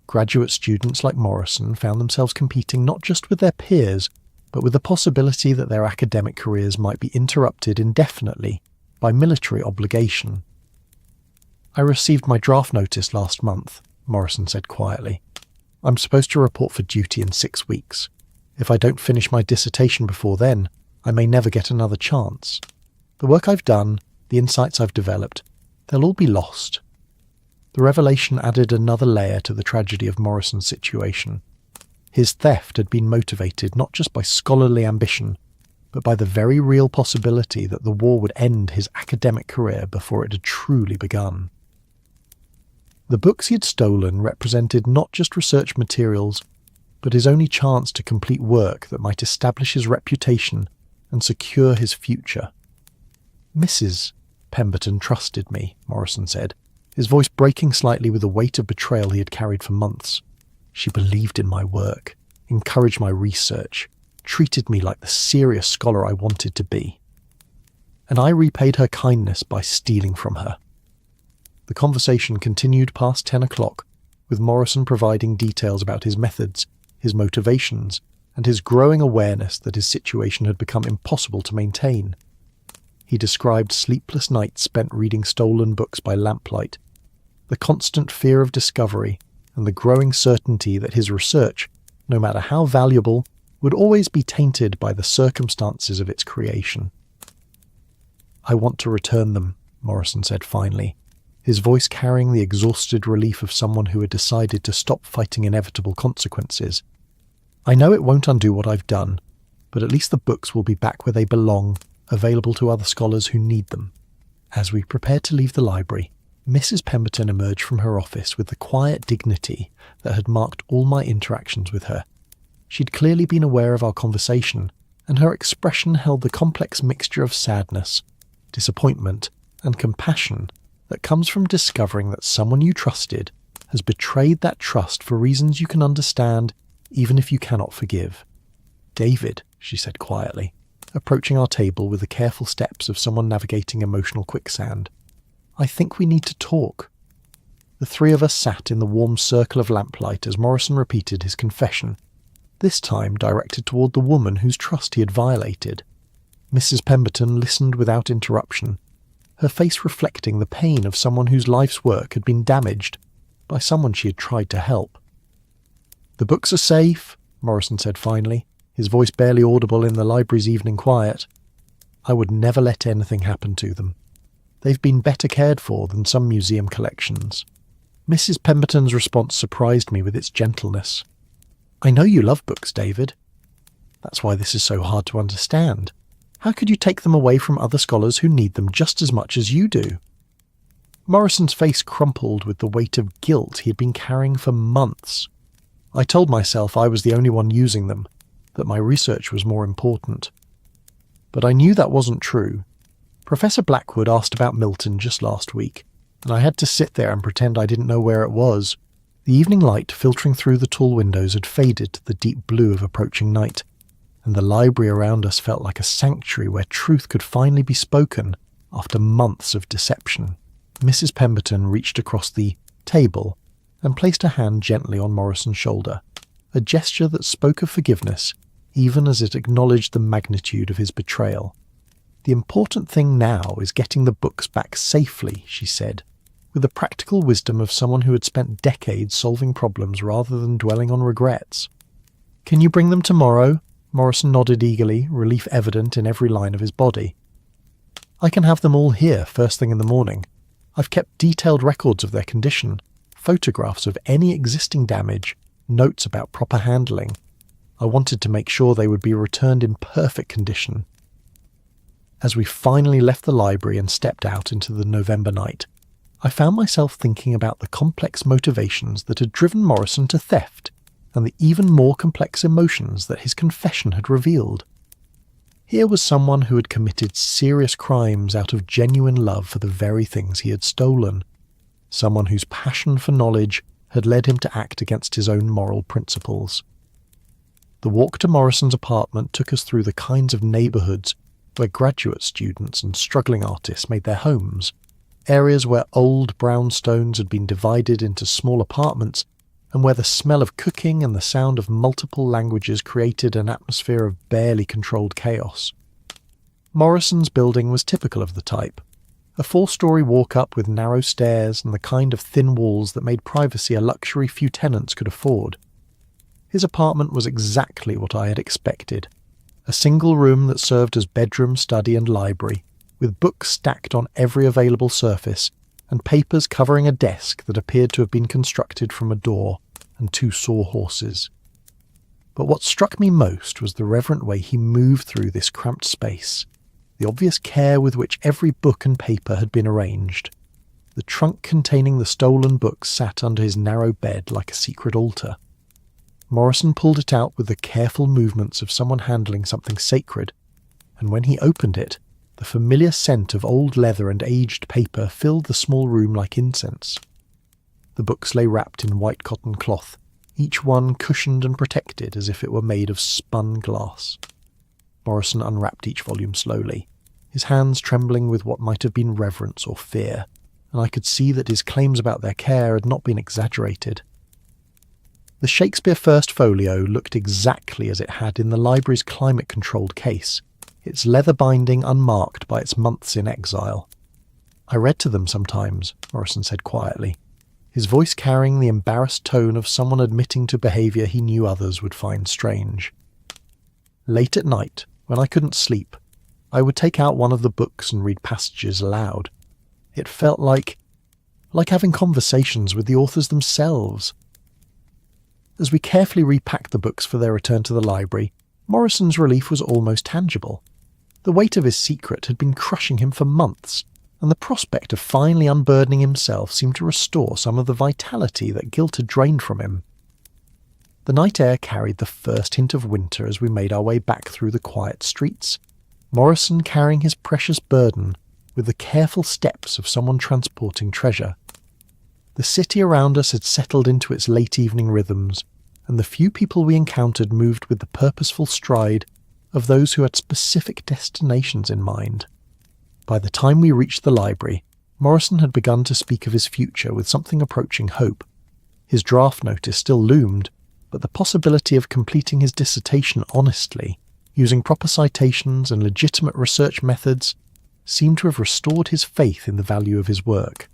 Graduate students like Morrison found themselves competing not just with their peers, but with the possibility that their academic careers might be interrupted indefinitely by military obligation. "I received my draft notice last month," Morrison said quietly. "I'm supposed to report for duty in 6 weeks. If I don't finish my dissertation before then, I may never get another chance. The work I've done, the insights I've developed, they'll all be lost." The revelation added another layer to the tragedy of Morrison's situation. His theft had been motivated not just by scholarly ambition, but by the very real possibility that the war would end his academic career before it had truly begun. The books he had stolen represented not just research materials, but his only chance to complete work that might establish his reputation and secure his future. "Mrs. Pemberton trusted me," Morrison said, his voice breaking slightly with the weight of betrayal he had carried for months. "She believed in my work, encouraged my research, treated me like the serious scholar I wanted to be. And I repaid her kindness by stealing from her." The conversation continued past 10 o'clock, with Morrison providing details about his methods, his motivations, and his growing awareness that his situation had become impossible to maintain. He described sleepless nights spent reading stolen books by lamplight, the constant fear of discovery, and the growing certainty that his research, no matter how valuable, would always be tainted by the circumstances of its creation. "I want to return them," Morrison said finally, his voice carrying the exhausted relief of someone who had decided to stop fighting inevitable consequences. "I know it won't undo what I've done, but at least the books will be back where they belong, available to other scholars who need them." As we prepared to leave the library, Mrs. Pemberton emerged from her office with the quiet dignity that had marked all my interactions with her. She'd clearly been aware of our conversation, and her expression held the complex mixture of sadness, disappointment, and compassion that comes from discovering that someone you trusted has betrayed that trust for reasons you can understand even if you cannot forgive. "David," she said quietly, approaching our table with the careful steps of someone navigating emotional quicksand, "I think we need to talk." The three of us sat in the warm circle of lamplight as Morrison repeated his confession, this time directed toward the woman whose trust he had violated. Mrs. Pemberton listened without interruption, her face reflecting the pain of someone whose life's work had been damaged by someone she had tried to help. "The books are safe," Morrison said finally, his voice barely audible in the library's evening quiet. "I would never let anything happen to them. They've been better cared for than some museum collections." Mrs. Pemberton's response surprised me with its gentleness. "I know you love books, David. That's why this is so hard to understand. How could you take them away from other scholars who need them just as much as you do?" Morrison's face crumpled with the weight of guilt he had been carrying for months. I told myself I was the only one using them, that my research was more important. But I knew that wasn't true. Professor Blackwood asked about Milton just last week, and I had to sit there and pretend I didn't know where it was. The evening light filtering through the tall windows had faded to the deep blue of approaching night, and the library around us felt like a sanctuary where truth could finally be spoken after months of deception. Mrs. Pemberton reached across the table and placed a hand gently on Morrison's shoulder, a gesture that spoke of forgiveness even as it acknowledged the magnitude of his betrayal. "The important thing now is getting the books back safely," she said, with the practical wisdom of someone who had spent decades solving problems rather than dwelling on regrets. "Can you bring them tomorrow?" Morrison nodded eagerly, relief evident in every line of his body. "I can have them all here first thing in the morning. I've kept detailed records of their condition, photographs of any existing damage, notes about proper handling. I wanted to make sure they would be returned in perfect condition." As we finally left the library and stepped out into the November night, I found myself thinking about the complex motivations that had driven Morrison to theft and the even more complex emotions that his confession had revealed. Here was someone who had committed serious crimes out of genuine love for the very things he had stolen, someone whose passion for knowledge had led him to act against his own moral principles. The walk to Morrison's apartment took us through the kinds of neighbourhoods where graduate students and struggling artists made their homes, areas where old brownstones had been divided into small apartments and where the smell of cooking and the sound of multiple languages created an atmosphere of barely controlled chaos. Morrison's building was typical of the type, a 4-story walk-up with narrow stairs and the kind of thin walls that made privacy a luxury few tenants could afford. His apartment was exactly what I had expected, a single room that served as bedroom, study and library, with books stacked on every available surface and papers covering a desk that appeared to have been constructed from a door and 2 sawhorses. But what struck me most was the reverent way he moved through this cramped space, the obvious care with which every book and paper had been arranged. The trunk containing the stolen books sat under his narrow bed like a secret altar. Morrison pulled it out with the careful movements of someone handling something sacred, and when he opened it, the familiar scent of old leather and aged paper filled the small room like incense. The books lay wrapped in white cotton cloth, each one cushioned and protected as if it were made of spun glass. Morrison unwrapped each volume slowly, his hands trembling with what might have been reverence or fear, and I could see that his claims about their care had not been exaggerated. The Shakespeare First Folio looked exactly as it had in the library's climate-controlled case, its leather binding unmarked by its months in exile. "I read to them sometimes," Morrison said quietly, his voice carrying the embarrassed tone of someone admitting to behaviour he knew others would find strange. "Late at night, when I couldn't sleep, I would take out one of the books and read passages aloud. It felt like having conversations with the authors themselves." As we carefully repacked the books for their return to the library, Morrison's relief was almost tangible. The weight of his secret had been crushing him for months, and the prospect of finally unburdening himself seemed to restore some of the vitality that guilt had drained from him. The night air carried the first hint of winter as we made our way back through the quiet streets, Morrison carrying his precious burden with the careful steps of someone transporting treasure. The city around us had settled into its late evening rhythms, and the few people we encountered moved with the purposeful stride of those who had specific destinations in mind. By the time we reached the library, Morrison had begun to speak of his future with something approaching hope. His draft notice still loomed, but the possibility of completing his dissertation honestly, using proper citations and legitimate research methods, seemed to have restored his faith in the value of his work.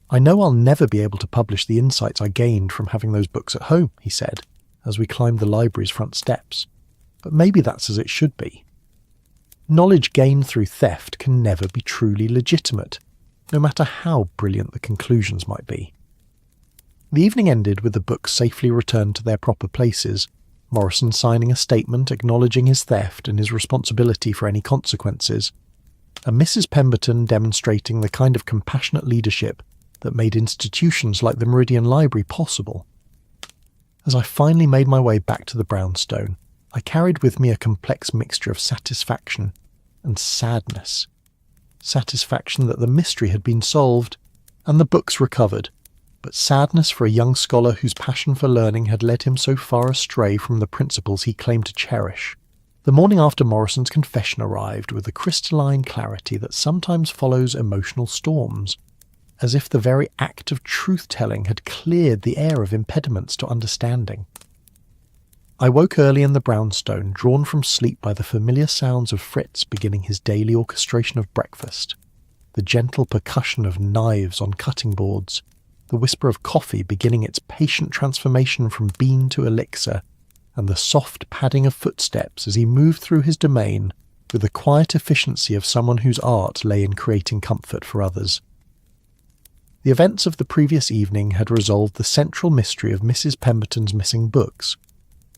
"I know I'll never be able to publish the insights I gained from having those books at home," he said, as we climbed the library's front steps. "But maybe that's as it should be. Knowledge gained through theft can never be truly legitimate, no matter how brilliant the conclusions might be." The evening ended with the books safely returned to their proper places, Morrison signing a statement acknowledging his theft and his responsibility for any consequences, and Mrs. Pemberton demonstrating the kind of compassionate leadership that made institutions like the Meridian Library possible. As I finally made my way back to the brownstone, I carried with me a complex mixture of satisfaction and sadness. Satisfaction that the mystery had been solved and the books recovered, but sadness for a young scholar whose passion for learning had led him so far astray from the principles he claimed to cherish. The morning after Morrison's confession arrived with the crystalline clarity that sometimes follows emotional storms, as if the very act of truth-telling had cleared the air of impediments to understanding. I woke early in the brownstone, drawn from sleep by the familiar sounds of Fritz beginning his daily orchestration of breakfast, the gentle percussion of knives on cutting boards, the whisper of coffee beginning its patient transformation from bean to elixir, and the soft padding of footsteps as he moved through his domain with the quiet efficiency of someone whose art lay in creating comfort for others. The events of the previous evening had resolved the central mystery of Mrs. Pemberton's missing books,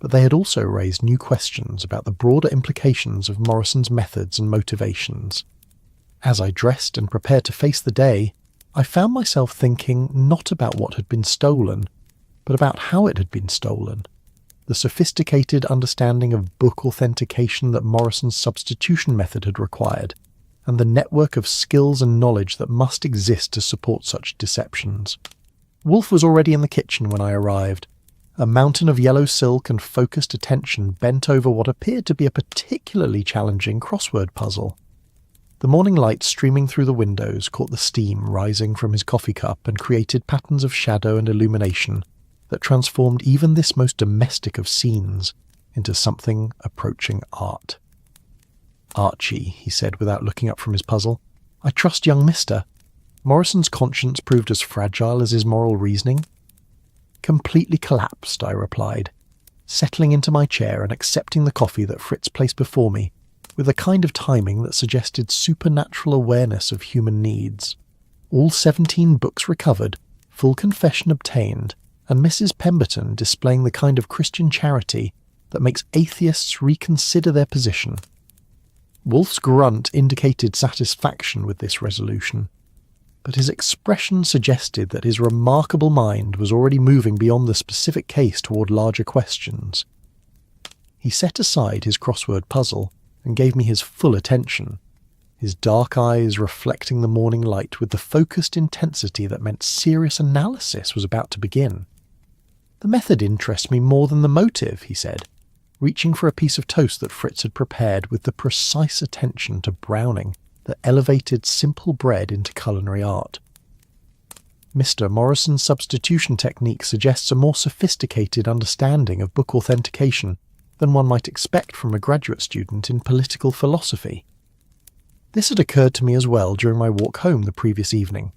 but they had also raised new questions about the broader implications of Morrison's methods and motivations. As I dressed and prepared to face the day, I found myself thinking not about what had been stolen, but about how it had been stolen. The sophisticated understanding of book authentication that Morrison's substitution method had required, and the network of skills and knowledge that must exist to support such deceptions. Wolfe was already in the kitchen when I arrived, a mountain of yellow silk and focused attention bent over what appeared to be a particularly challenging crossword puzzle. The morning light streaming through the windows caught the steam rising from his coffee cup and created patterns of shadow and illumination that transformed even this most domestic of scenes into something approaching art. "Archie," he said without looking up from his puzzle, "I trust young Mister. Morrison's conscience proved as fragile as his moral reasoning." "Completely collapsed," I replied, settling into my chair and accepting the coffee that Fritz placed before me, with a kind of timing that suggested supernatural awareness of human needs. All 17 books recovered, full confession obtained, and Mrs. Pemberton displaying the kind of Christian charity that makes atheists reconsider their position. Wolfe's grunt indicated satisfaction with this resolution, but his expression suggested that his remarkable mind was already moving beyond the specific case toward larger questions. He set aside his crossword puzzle and gave me his full attention, his dark eyes reflecting the morning light with the focused intensity that meant serious analysis was about to begin. "The method interests me more than the motive," he said, reaching for a piece of toast that Fritz had prepared with the precise attention to browning that elevated simple bread into culinary art. "Mr. Morrison's substitution technique suggests a more sophisticated understanding of book authentication than one might expect from a graduate student in political philosophy." This had occurred to me as well during my walk home the previous evening.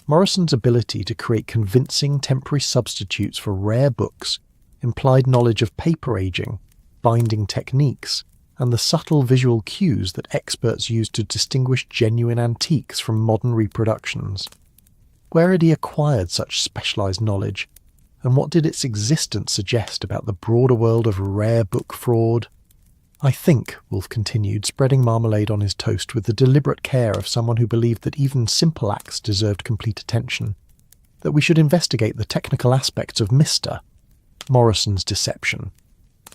Morrison's ability to create convincing temporary substitutes for rare books implied knowledge of paper aging, binding techniques, and the subtle visual cues that experts use to distinguish genuine antiques from modern reproductions. Where had he acquired such specialized knowledge, and what did its existence suggest about the broader world of rare book fraud? "I think," Wolfe continued, spreading marmalade on his toast with the deliberate care of someone who believed that even simple acts deserved complete attention, "that we should investigate the technical aspects of Mr. Morrison's deception.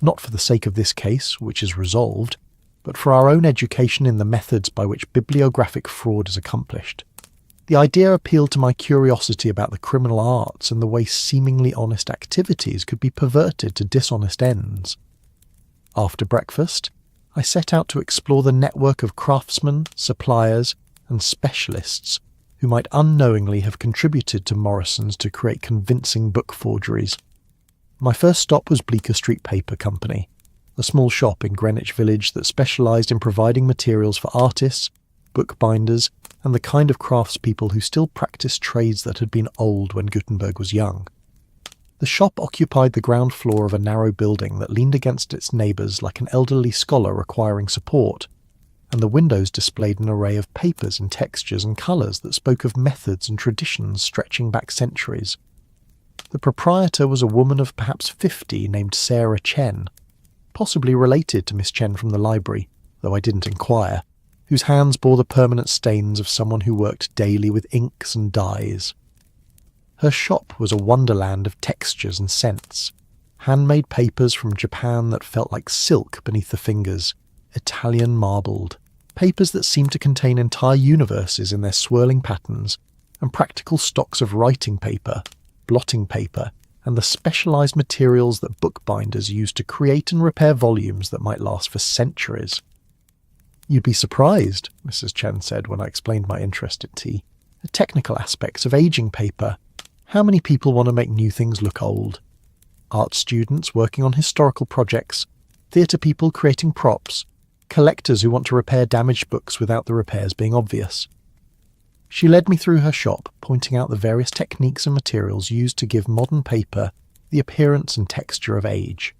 Not for the sake of this case, which is resolved, but for our own education in the methods by which bibliographic fraud is accomplished. The idea appealed to my curiosity about the criminal arts and the way seemingly honest activities could be perverted to dishonest ends. After breakfast, I set out to explore the network of craftsmen, suppliers, and specialists who might unknowingly have contributed to Morrison's to create convincing book forgeries. My first stop was Bleecker Street Paper Company, a small shop in Greenwich Village that specialised in providing materials for artists, bookbinders, and the kind of craftspeople who still practiced trades that had been old when Gutenberg was young. The shop occupied the ground floor of a narrow building that leaned against its neighbours like an elderly scholar requiring support, and the windows displayed an array of papers in textures and colours that spoke of methods and traditions stretching back centuries. The proprietor was a woman of perhaps 50 named Sarah Chen, possibly related to Miss Chen from the library, though I didn't inquire, whose hands bore the permanent stains of someone who worked daily with inks and dyes. Her shop was a wonderland of textures and scents, handmade papers from Japan that felt like silk beneath the fingers, Italian marbled, papers that seemed to contain entire universes in their swirling patterns, and practical stocks of writing paper, blotting paper, and the specialised materials that bookbinders used to create and repair volumes that might last for centuries. "You'd be surprised," Mrs. Chen said when I explained my interest in tea, "the technical aspects of aging paper. How many people want to make new things look old? Art students working on historical projects, theatre people creating props, collectors who want to repair damaged books without the repairs being obvious." She led me through her shop, pointing out the various techniques and materials used to give modern paper the appearance and texture of age.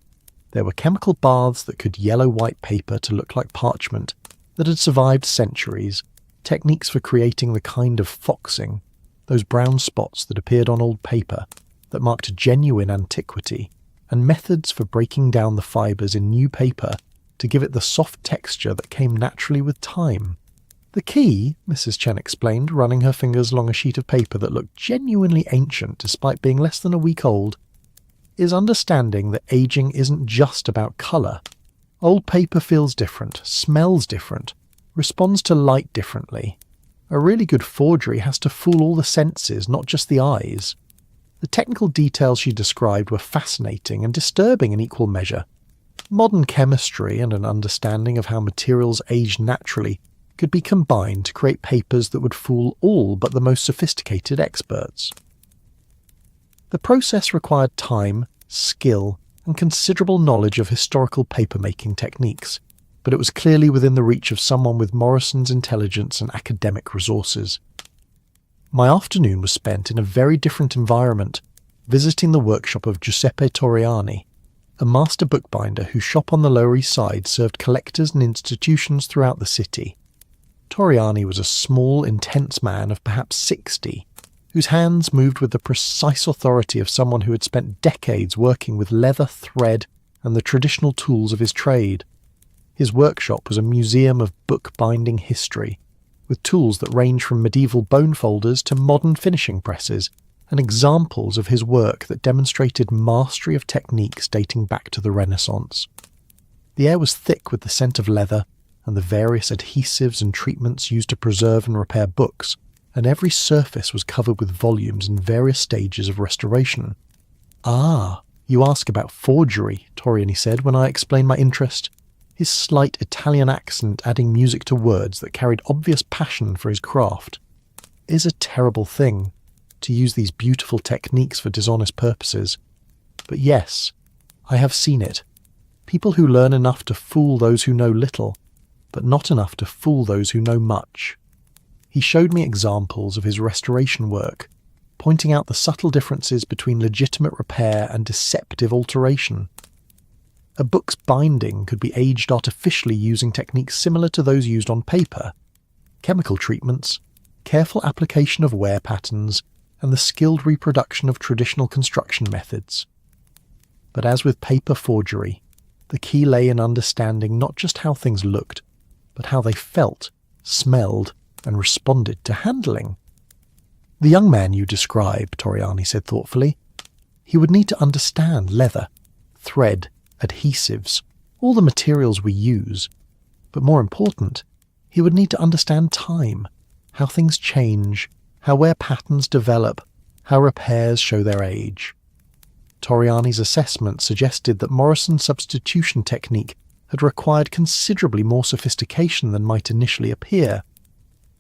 There were chemical baths that could yellow white paper to look like parchment that had survived centuries, techniques for creating the kind of foxing, those brown spots that appeared on old paper that marked genuine antiquity, and methods for breaking down the fibres in new paper to give it the soft texture that came naturally with time. "The key," Mrs. Chen explained, running her fingers along a sheet of paper that looked genuinely ancient despite being less than a week old, "is understanding that aging isn't just about colour. Old paper feels different, smells different, responds to light differently. A really good forgery has to fool all the senses, not just the eyes." The technical details she described were fascinating and disturbing in equal measure. Modern chemistry and an understanding of how materials age naturally could be combined to create papers that would fool all but the most sophisticated experts. The process required time, skill, and considerable knowledge of historical papermaking techniques, but it was clearly within the reach of someone with Morrison's intelligence and academic resources. My afternoon was spent in a very different environment, visiting the workshop of Giuseppe Torriani, a master bookbinder whose shop on the Lower East Side served collectors and institutions throughout the city. Torriani was a small, intense man of perhaps 60, whose hands moved with the precise authority of someone who had spent decades working with leather, thread, and the traditional tools of his trade. His workshop was a museum of bookbinding history, with tools that range from medieval bone folders to modern finishing presses, and examples of his work that demonstrated mastery of techniques dating back to the Renaissance. The air was thick with the scent of leather and the various adhesives and treatments used to preserve and repair books, and every surface was covered with volumes in various stages of restoration. "Ah, you ask about forgery," Torriani said when I explained my interest, his slight Italian accent adding music to words that carried obvious passion for his craft. "It is a terrible thing to use these beautiful techniques for dishonest purposes. But yes, I have seen it. People who learn enough to fool those who know little, but not enough to fool those who know much." He showed me examples of his restoration work, pointing out the subtle differences between legitimate repair and deceptive alteration. A book's binding could be aged artificially using techniques similar to those used on paper: chemical treatments, careful application of wear patterns, and the skilled reproduction of traditional construction methods. But as with paper forgery, the key lay in understanding not just how things looked, but how they felt, smelled, and responded to handling. "The young man you describe," Torriani said thoughtfully, He would need to understand leather, thread, adhesives, all the materials we use. But more important, he would need to understand time, how things change, how wear patterns develop, how repairs show their age. Torriani's assessment suggested that Morrison's substitution technique had required considerably more sophistication than might initially appear.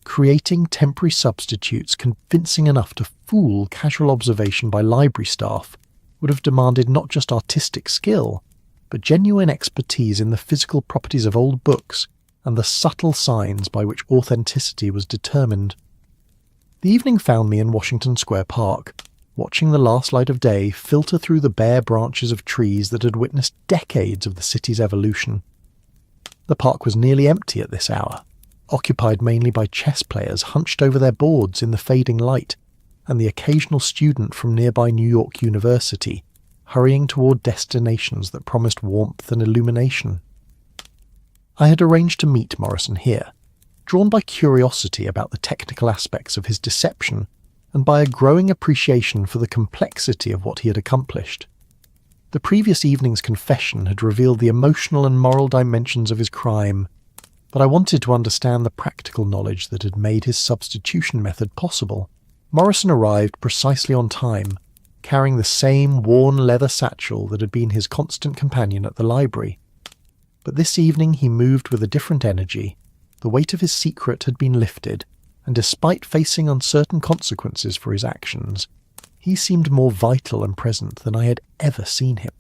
Creating temporary substitutes convincing enough to fool casual observation by library staff would have demanded not just artistic skill, but genuine expertise in the physical properties of old books and the subtle signs by which authenticity was determined. The evening found me in Washington Square Park, watching the last light of day filter through the bare branches of trees that had witnessed decades of the city's evolution. The park was nearly empty at this hour, occupied mainly by chess players hunched over their boards in the fading light, and the occasional student from nearby New York University hurrying toward destinations that promised warmth and illumination. I had arranged to meet Morrison here, drawn by curiosity about the technical aspects of his deception and by a growing appreciation for the complexity of what he had accomplished. The previous evening's confession had revealed the emotional and moral dimensions of his crime, but I wanted to understand the practical knowledge that had made his substitution method possible. Morrison arrived precisely on time, carrying the same worn leather satchel that had been his constant companion at the library. But this evening he moved with a different energy. The weight of his secret had been lifted, and despite facing uncertain consequences for his actions, he seemed more vital and present than I had ever seen him.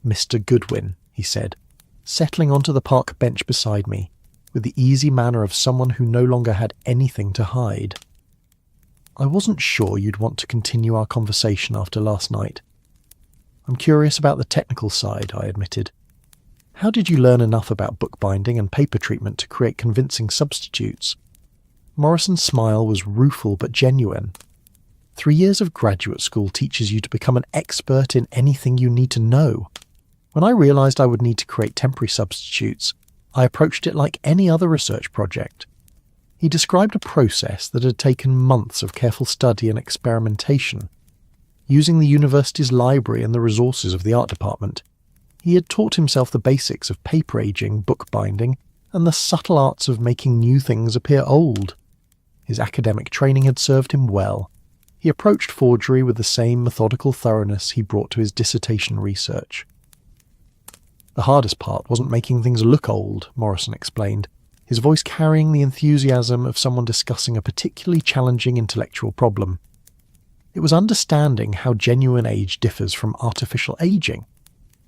"Mr. Goodwin," he said, settling onto the park bench beside me, with the easy manner of someone who no longer had anything to hide. "I wasn't sure you'd want to continue our conversation after last night. I'm curious about the technical side," I admitted. "How did you learn enough about bookbinding and paper treatment to create convincing substitutes?" Morrison's smile was rueful but genuine. 3 years of graduate school teaches you to become an expert in anything you need to know. When I realised I would need to create temporary substitutes, I approached it like any other research project. He described a process that had taken months of careful study and experimentation. Using the university's library and the resources of the art department, he had taught himself the basics of paper aging, bookbinding, and the subtle arts of making new things appear old. His academic training had served him well. He approached forgery with the same methodical thoroughness he brought to his dissertation research. "The hardest part wasn't making things look old," Morrison explained, his voice carrying the enthusiasm of someone discussing a particularly challenging intellectual problem. "It was understanding how genuine age differs from artificial aging.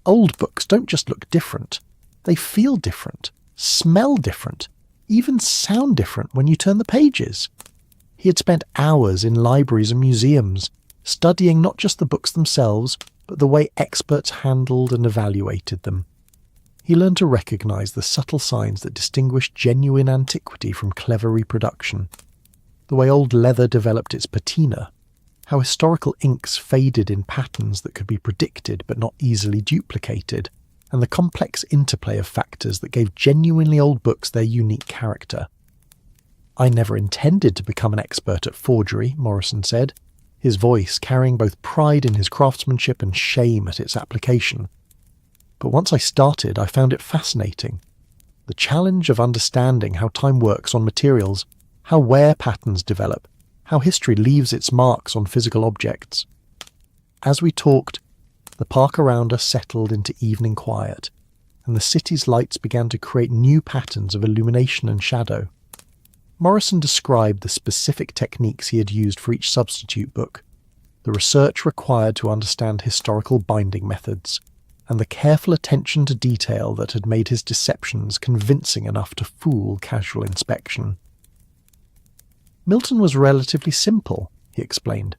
Old books don't just look different. They feel different, smell different, even sound different when you turn the pages." He had spent hours in libraries and museums, studying not just the books themselves, but the way experts handled and evaluated them. He learned to recognise the subtle signs that distinguish genuine antiquity from clever reproduction. The way old leather developed its patina, how historical inks faded in patterns that could be predicted but not easily duplicated, and the complex interplay of factors that gave genuinely old books their unique character. "I never intended to become an expert at forgery," Morrison said, his voice carrying both pride in his craftsmanship and shame at its application. "But once I started, I found it fascinating. The challenge of understanding how time works on materials, how wear patterns develop, how history leaves its marks on physical objects." As we talked, the park around us settled into evening quiet, and the city's lights began to create new patterns of illumination and shadow. Morrison described the specific techniques he had used for each substitute book, the research required to understand historical binding methods, and the careful attention to detail that had made his deceptions convincing enough to fool casual inspection. "Milton was relatively simple," he explained.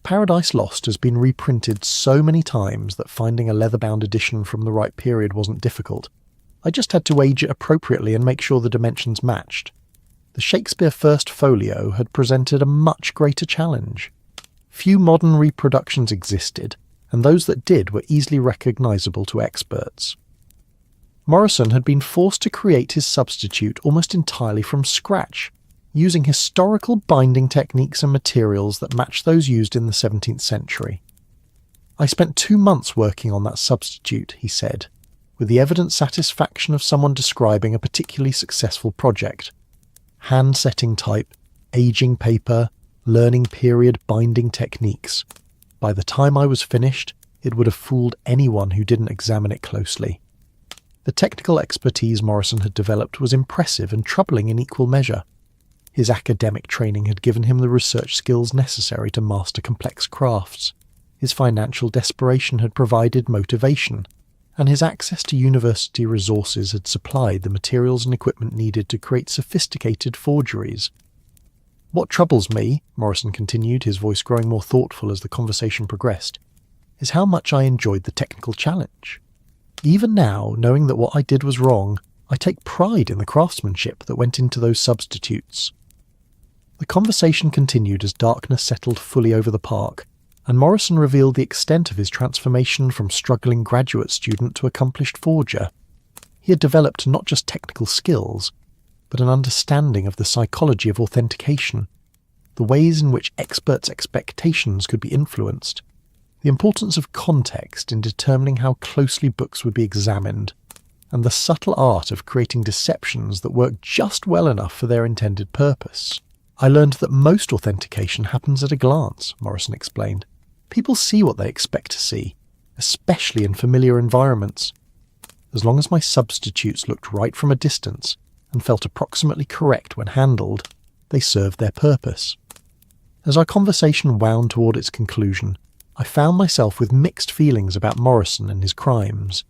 "Paradise Lost has been reprinted so many times that finding a leather-bound edition from the right period wasn't difficult. I just had to age it appropriately and make sure the dimensions matched. The Shakespeare First Folio had presented a much greater challenge. Few modern reproductions existed, and those that did were easily recognisable to experts." Morrison had been forced to create his substitute almost entirely from scratch, using historical binding techniques and materials that matched those used in the 17th century. I spent 2 months working on that substitute, he said, with the evident satisfaction of someone describing a particularly successful project. Hand-setting type, aging paper, learning period binding techniques. By the time I was finished, it would have fooled anyone who didn't examine it closely. The technical expertise Morrison had developed was impressive and troubling in equal measure. His academic training had given him the research skills necessary to master complex crafts. His financial desperation had provided motivation, and his access to university resources had supplied the materials and equipment needed to create sophisticated forgeries. What troubles me, Morrison continued, his voice growing more thoughtful as the conversation progressed, is how much I enjoyed the technical challenge. Even now, knowing that what I did was wrong, I take pride in the craftsmanship that went into those substitutes. The conversation continued as darkness settled fully over the park, and Morrison revealed the extent of his transformation from struggling graduate student to accomplished forger. He had developed not just technical skills, but an understanding of the psychology of authentication, the ways in which experts' expectations could be influenced, the importance of context in determining how closely books would be examined, and the subtle art of creating deceptions that work just well enough for their intended purpose. I learned that most authentication happens at a glance, Morrison explained. People see what they expect to see, especially in familiar environments. As long as my substitutes looked right from a distance and felt approximately correct when handled, they served their purpose. As our conversation wound toward its conclusion, I found myself with mixed feelings about Morrison and his crimes.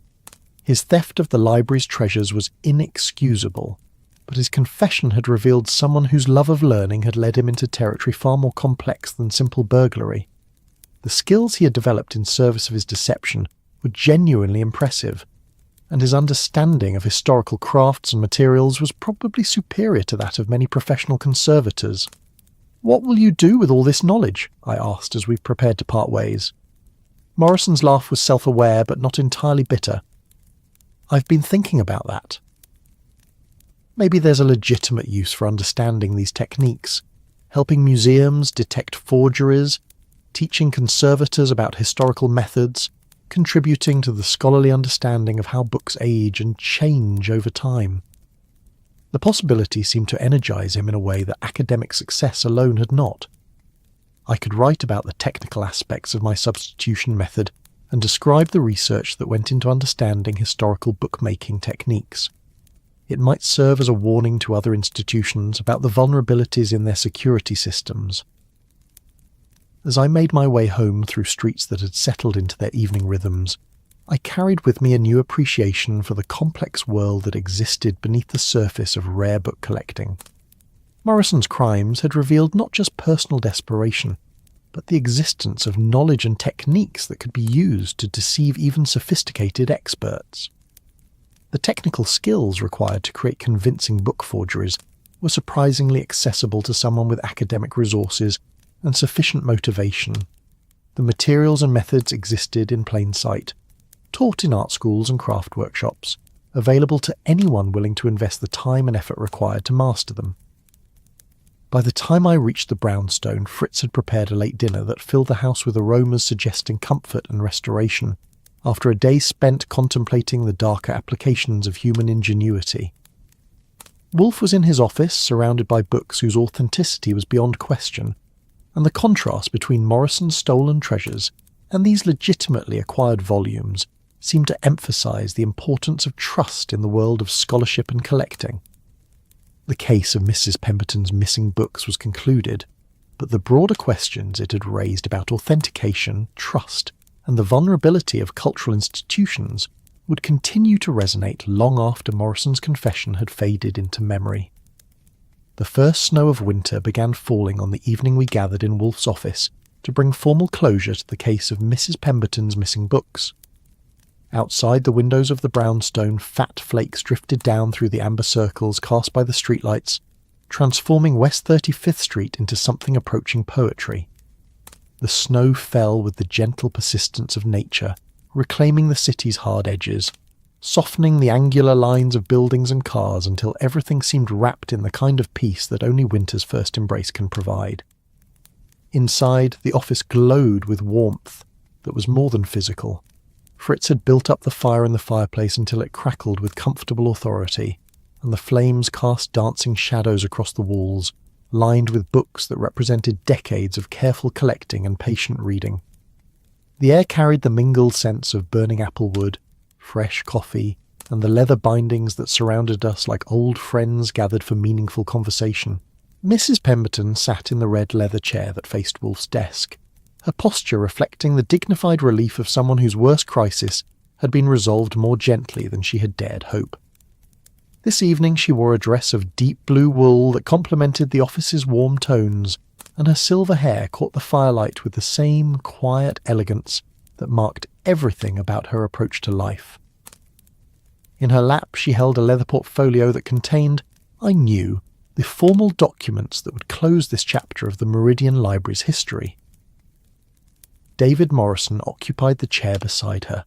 His theft of the library's treasures was inexcusable, but his confession had revealed someone whose love of learning had led him into territory far more complex than simple burglary. The skills he had developed in service of his deception were genuinely impressive, and his understanding of historical crafts and materials was probably superior to that of many professional conservators. "What will you do with all this knowledge?" I asked as we prepared to part ways. Morrison's laugh was self-aware but not entirely bitter. "I've been thinking about that. Maybe there's a legitimate use for understanding these techniques, helping museums detect forgeries, teaching conservators about historical methods, contributing to the scholarly understanding of how books age and change over time." The possibility seemed to energize him in a way that academic success alone had not. I could write about the technical aspects of my substitution method and describe the research that went into understanding historical bookmaking techniques. It might serve as a warning to other institutions about the vulnerabilities in their security systems. As I made my way home through streets that had settled into their evening rhythms, I carried with me a new appreciation for the complex world that existed beneath the surface of rare book collecting. Morrison's crimes had revealed not just personal desperation, but the existence of knowledge and techniques that could be used to deceive even sophisticated experts. The technical skills required to create convincing book forgeries were surprisingly accessible to someone with academic resources and sufficient motivation. The materials and methods existed in plain sight, taught in art schools and craft workshops, available to anyone willing to invest the time and effort required to master them. By the time I reached the brownstone, Fritz had prepared a late dinner that filled the house with aromas suggesting comfort and restoration, after a day spent contemplating the darker applications of human ingenuity. Wolfe was in his office, surrounded by books whose authenticity was beyond question, and the contrast between Morrison's stolen treasures and these legitimately acquired volumes seemed to emphasize the importance of trust in the world of scholarship and collecting. The case of Mrs. Pemberton's missing books was concluded, but the broader questions it had raised about authentication, trust, and the vulnerability of cultural institutions would continue to resonate long after Morrison's confession had faded into memory. The first snow of winter began falling on the evening we gathered in Wolfe's office to bring formal closure to the case of Mrs. Pemberton's missing books. Outside the windows of the brownstone, fat flakes drifted down through the amber circles cast by the streetlights, transforming West 35th Street into something approaching poetry. The snow fell with the gentle persistence of nature, reclaiming the city's hard edges, softening the angular lines of buildings and cars until everything seemed wrapped in the kind of peace that only winter's first embrace can provide. Inside, the office glowed with warmth, that was more than physical. Fritz had built up the fire in the fireplace until it crackled with comfortable authority, and the flames cast dancing shadows across the walls, lined with books that represented decades of careful collecting and patient reading. The air carried the mingled sense of burning apple wood, fresh coffee, and the leather bindings that surrounded us like old friends gathered for meaningful conversation. Mrs. Pemberton sat in the red leather chair that faced Wolfe's desk, her posture reflecting the dignified relief of someone whose worst crisis had been resolved more gently than she had dared hope. This evening she wore a dress of deep blue wool that complemented the office's warm tones, and her silver hair caught the firelight with the same quiet elegance that marked everything about her approach to life. In her lap she held a leather portfolio that contained, I knew, the formal documents that would close this chapter of the Meridian Library's history. David Morrison occupied the chair beside her,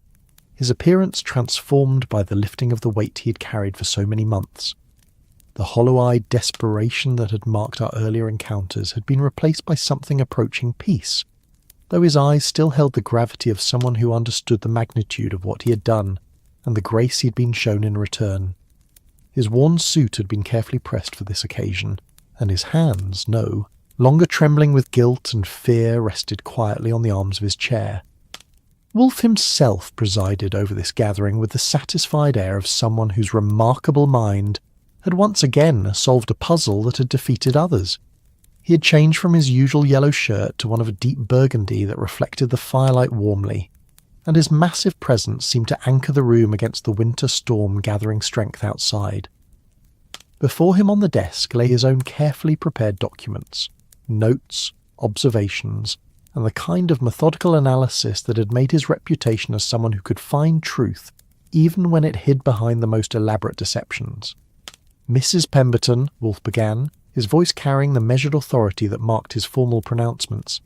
his appearance transformed by the lifting of the weight he had carried for so many months. The hollow-eyed desperation that had marked our earlier encounters had been replaced by something approaching peace, though his eyes still held the gravity of someone who understood the magnitude of what he had done and the grace he had been shown in return. His worn suit had been carefully pressed for this occasion, and his hands, longer trembling with guilt and fear, rested quietly on the arms of his chair. Wolfe himself presided over this gathering with the satisfied air of someone whose remarkable mind had once again solved a puzzle that had defeated others. He had changed from his usual yellow shirt to one of a deep burgundy that reflected the firelight warmly, and his massive presence seemed to anchor the room against the winter storm gathering strength outside. Before him on the desk lay his own carefully prepared documents, notes, observations, and the kind of methodical analysis that had made his reputation as someone who could find truth even when it hid behind the most elaborate deceptions. Mrs. Pemberton, Wolfe began, his voice carrying the measured authority that marked his formal pronouncements.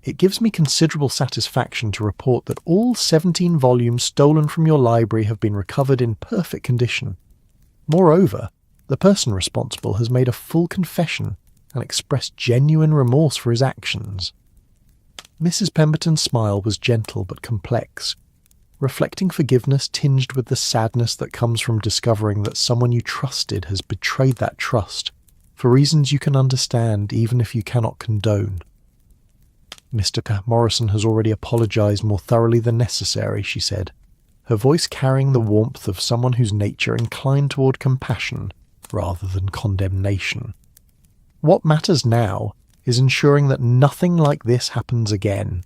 It gives me considerable satisfaction to report that all 17 volumes stolen from your library have been recovered in perfect condition. Moreover, the person responsible has made a full confession and expressed genuine remorse for his actions. Mrs. Pemberton's smile was gentle but complex, reflecting forgiveness tinged with the sadness that comes from discovering that someone you trusted has betrayed that trust, for reasons you can understand even if you cannot condone. Mr. Morrison has already apologized more thoroughly than necessary, she said, her voice carrying the warmth of someone whose nature inclined toward compassion rather than condemnation. What matters now is ensuring that nothing like this happens again.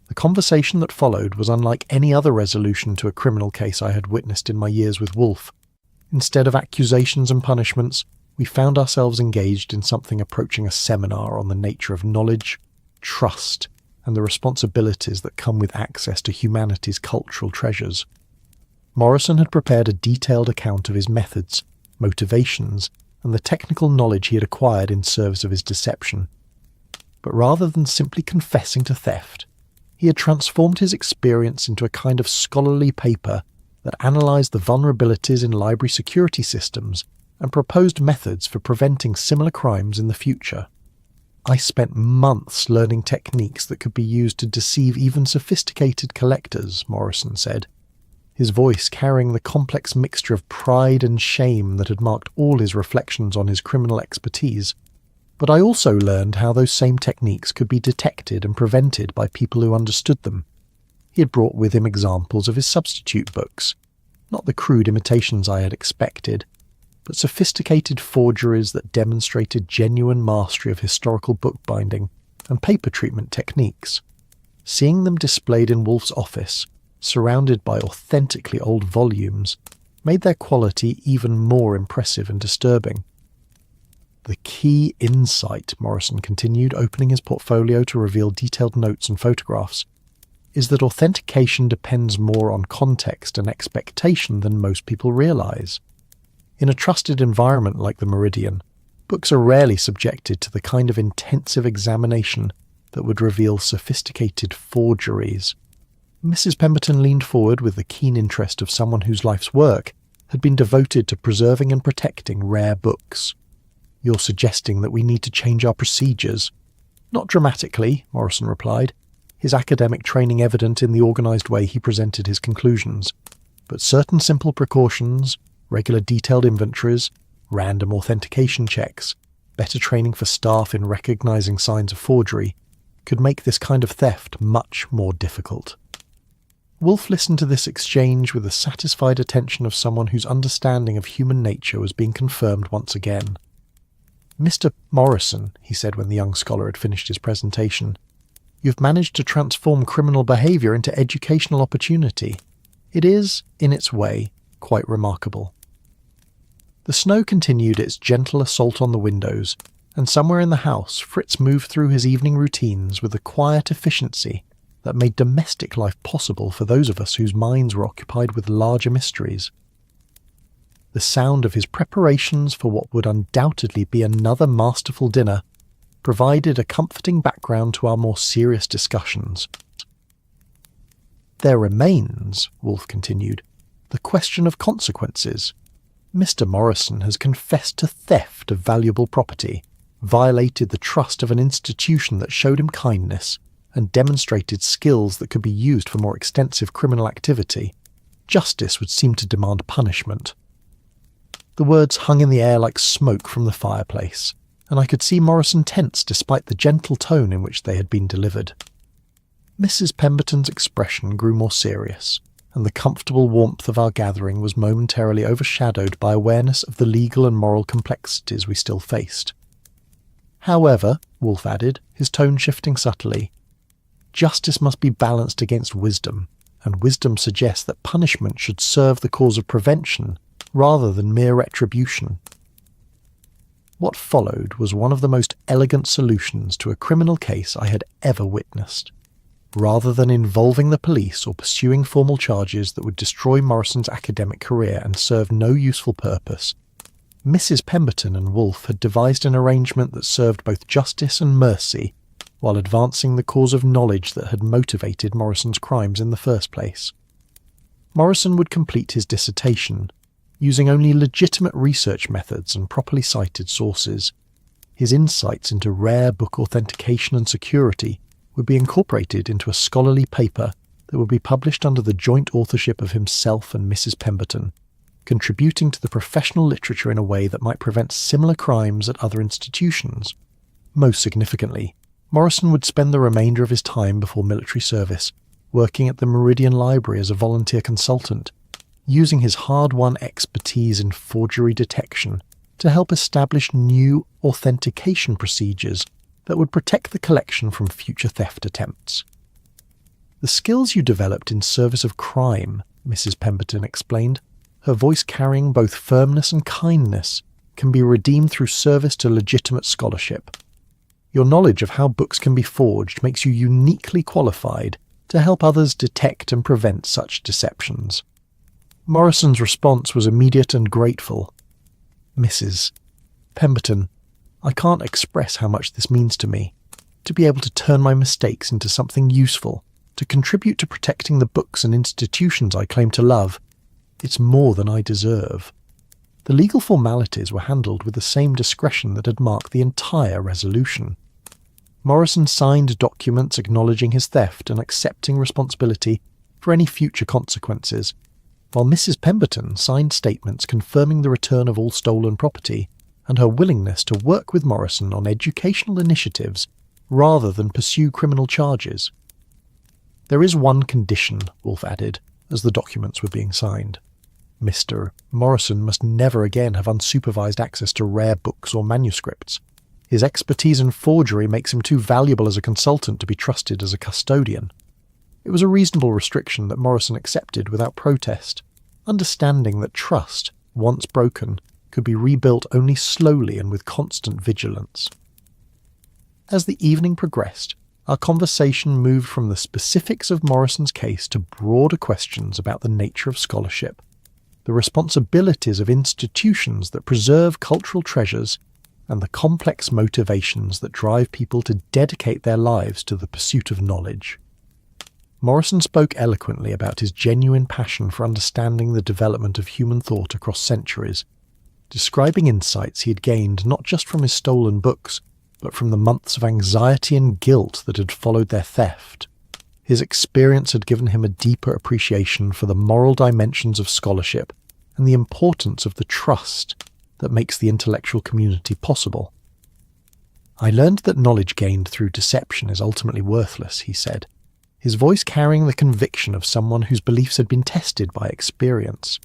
The conversation that followed was unlike any other resolution to a criminal case I had witnessed in my years with Wolfe. Instead of accusations and punishments, we found ourselves engaged in something approaching a seminar on the nature of knowledge, trust, and the responsibilities that come with access to humanity's cultural treasures. Morrison had prepared a detailed account of his methods, motivations, and the technical knowledge he had acquired in service of his deception. But rather than simply confessing to theft, he had transformed his experience into a kind of scholarly paper that analysed the vulnerabilities in library security systems and proposed methods for preventing similar crimes in the future. I spent months learning techniques that could be used to deceive even sophisticated collectors, Morrison said, his voice carrying the complex mixture of pride and shame that had marked all his reflections on his criminal expertise. But I also learned how those same techniques could be detected and prevented by people who understood them. He had brought with him examples of his substitute books, not the crude imitations I had expected, but sophisticated forgeries that demonstrated genuine mastery of historical bookbinding and paper treatment techniques. Seeing them displayed in Wolfe's office, surrounded by authentically old volumes, made their quality even more impressive and disturbing. The key insight, Morrison continued, opening his portfolio to reveal detailed notes and photographs, is that authentication depends more on context and expectation than most people realize. In a trusted environment like the Meridian, books are rarely subjected to the kind of intensive examination that would reveal sophisticated forgeries. Mrs. Pemberton leaned forward with the keen interest of someone whose life's work had been devoted to preserving and protecting rare books. "You're suggesting that we need to change our procedures." "Not dramatically," Morrison replied, his academic training evident in the organised way he presented his conclusions, but certain simple precautions, regular detailed inventories, random authentication checks, better training for staff in recognising signs of forgery, could make this kind of theft much more difficult. Wolfe listened to this exchange with the satisfied attention of someone whose understanding of human nature was being confirmed once again. "Mr. Morrison," he said when the young scholar had finished his presentation, "you've managed to transform criminal behaviour into educational opportunity. It is, in its way, quite remarkable." The snow continued its gentle assault on the windows, and somewhere in the house Fritz moved through his evening routines with a quiet efficiency that made domestic life possible for those of us whose minds were occupied with larger mysteries. The sound of his preparations for what would undoubtedly be another masterful dinner provided a comforting background to our more serious discussions. "There remains," Wolfe continued, "the question of consequences. Mr. Morrison has confessed to theft of valuable property, violated the trust of an institution that showed him kindness, and demonstrated skills that could be used for more extensive criminal activity. Justice would seem to demand punishment." The words hung in the air like smoke from the fireplace, and I could see Morrison tense despite the gentle tone in which they had been delivered. Mrs. Pemberton's expression grew more serious, and the comfortable warmth of our gathering was momentarily overshadowed by awareness of the legal and moral complexities we still faced. "However," Wolfe added, his tone shifting subtly, "justice must be balanced against wisdom, and wisdom suggests that punishment should serve the cause of prevention rather than mere retribution." What followed was one of the most elegant solutions to a criminal case I had ever witnessed. Rather than involving the police or pursuing formal charges that would destroy Morrison's academic career and serve no useful purpose, Mrs. Pemberton and Wolfe had devised an arrangement that served both justice and mercy while advancing the cause of knowledge that had motivated Morrison's crimes in the first place. Morrison would complete his dissertation, using only legitimate research methods and properly cited sources. His insights into rare book authentication and security would be incorporated into a scholarly paper that would be published under the joint authorship of himself and Mrs. Pemberton, contributing to the professional literature in a way that might prevent similar crimes at other institutions. Most significantly, Morrison would spend the remainder of his time before military service working at the Meridian Library as a volunteer consultant, using his hard-won expertise in forgery detection to help establish new authentication procedures that would protect the collection from future theft attempts. "The skills you developed in service of crime," Mrs. Pemberton explained, her voice carrying both firmness and kindness, "can be redeemed through service to legitimate scholarship. Your knowledge of how books can be forged makes you uniquely qualified to help others detect and prevent such deceptions." Morrison's response was immediate and grateful. "Mrs. Pemberton, I can't express how much this means to me. To be able to turn my mistakes into something useful, to contribute to protecting the books and institutions I claim to love, it's more than I deserve." The legal formalities were handled with the same discretion that had marked the entire resolution. Morrison signed documents acknowledging his theft and accepting responsibility for any future consequences, while Mrs. Pemberton signed statements confirming the return of all stolen property and her willingness to work with Morrison on educational initiatives rather than pursue criminal charges. "There is one condition," Wolfe added, as the documents were being signed. "Mr. Morrison must never again have unsupervised access to rare books or manuscripts. His expertise in forgery makes him too valuable as a consultant to be trusted as a custodian." It was a reasonable restriction that Morrison accepted without protest, understanding that trust, once broken, could be rebuilt only slowly and with constant vigilance. As the evening progressed, our conversation moved from the specifics of Morrison's case to broader questions about the nature of scholarship, the responsibilities of institutions that preserve cultural treasures, and the complex motivations that drive people to dedicate their lives to the pursuit of knowledge. Morrison spoke eloquently about his genuine passion for understanding the development of human thought across centuries, describing insights he had gained not just from his stolen books, but from the months of anxiety and guilt that had followed their theft. His experience had given him a deeper appreciation for the moral dimensions of scholarship and the importance of the trust that makes the intellectual community possible. "I learned that knowledge gained through deception is ultimately worthless," he said, his voice carrying the conviction of someone whose beliefs had been tested by experience.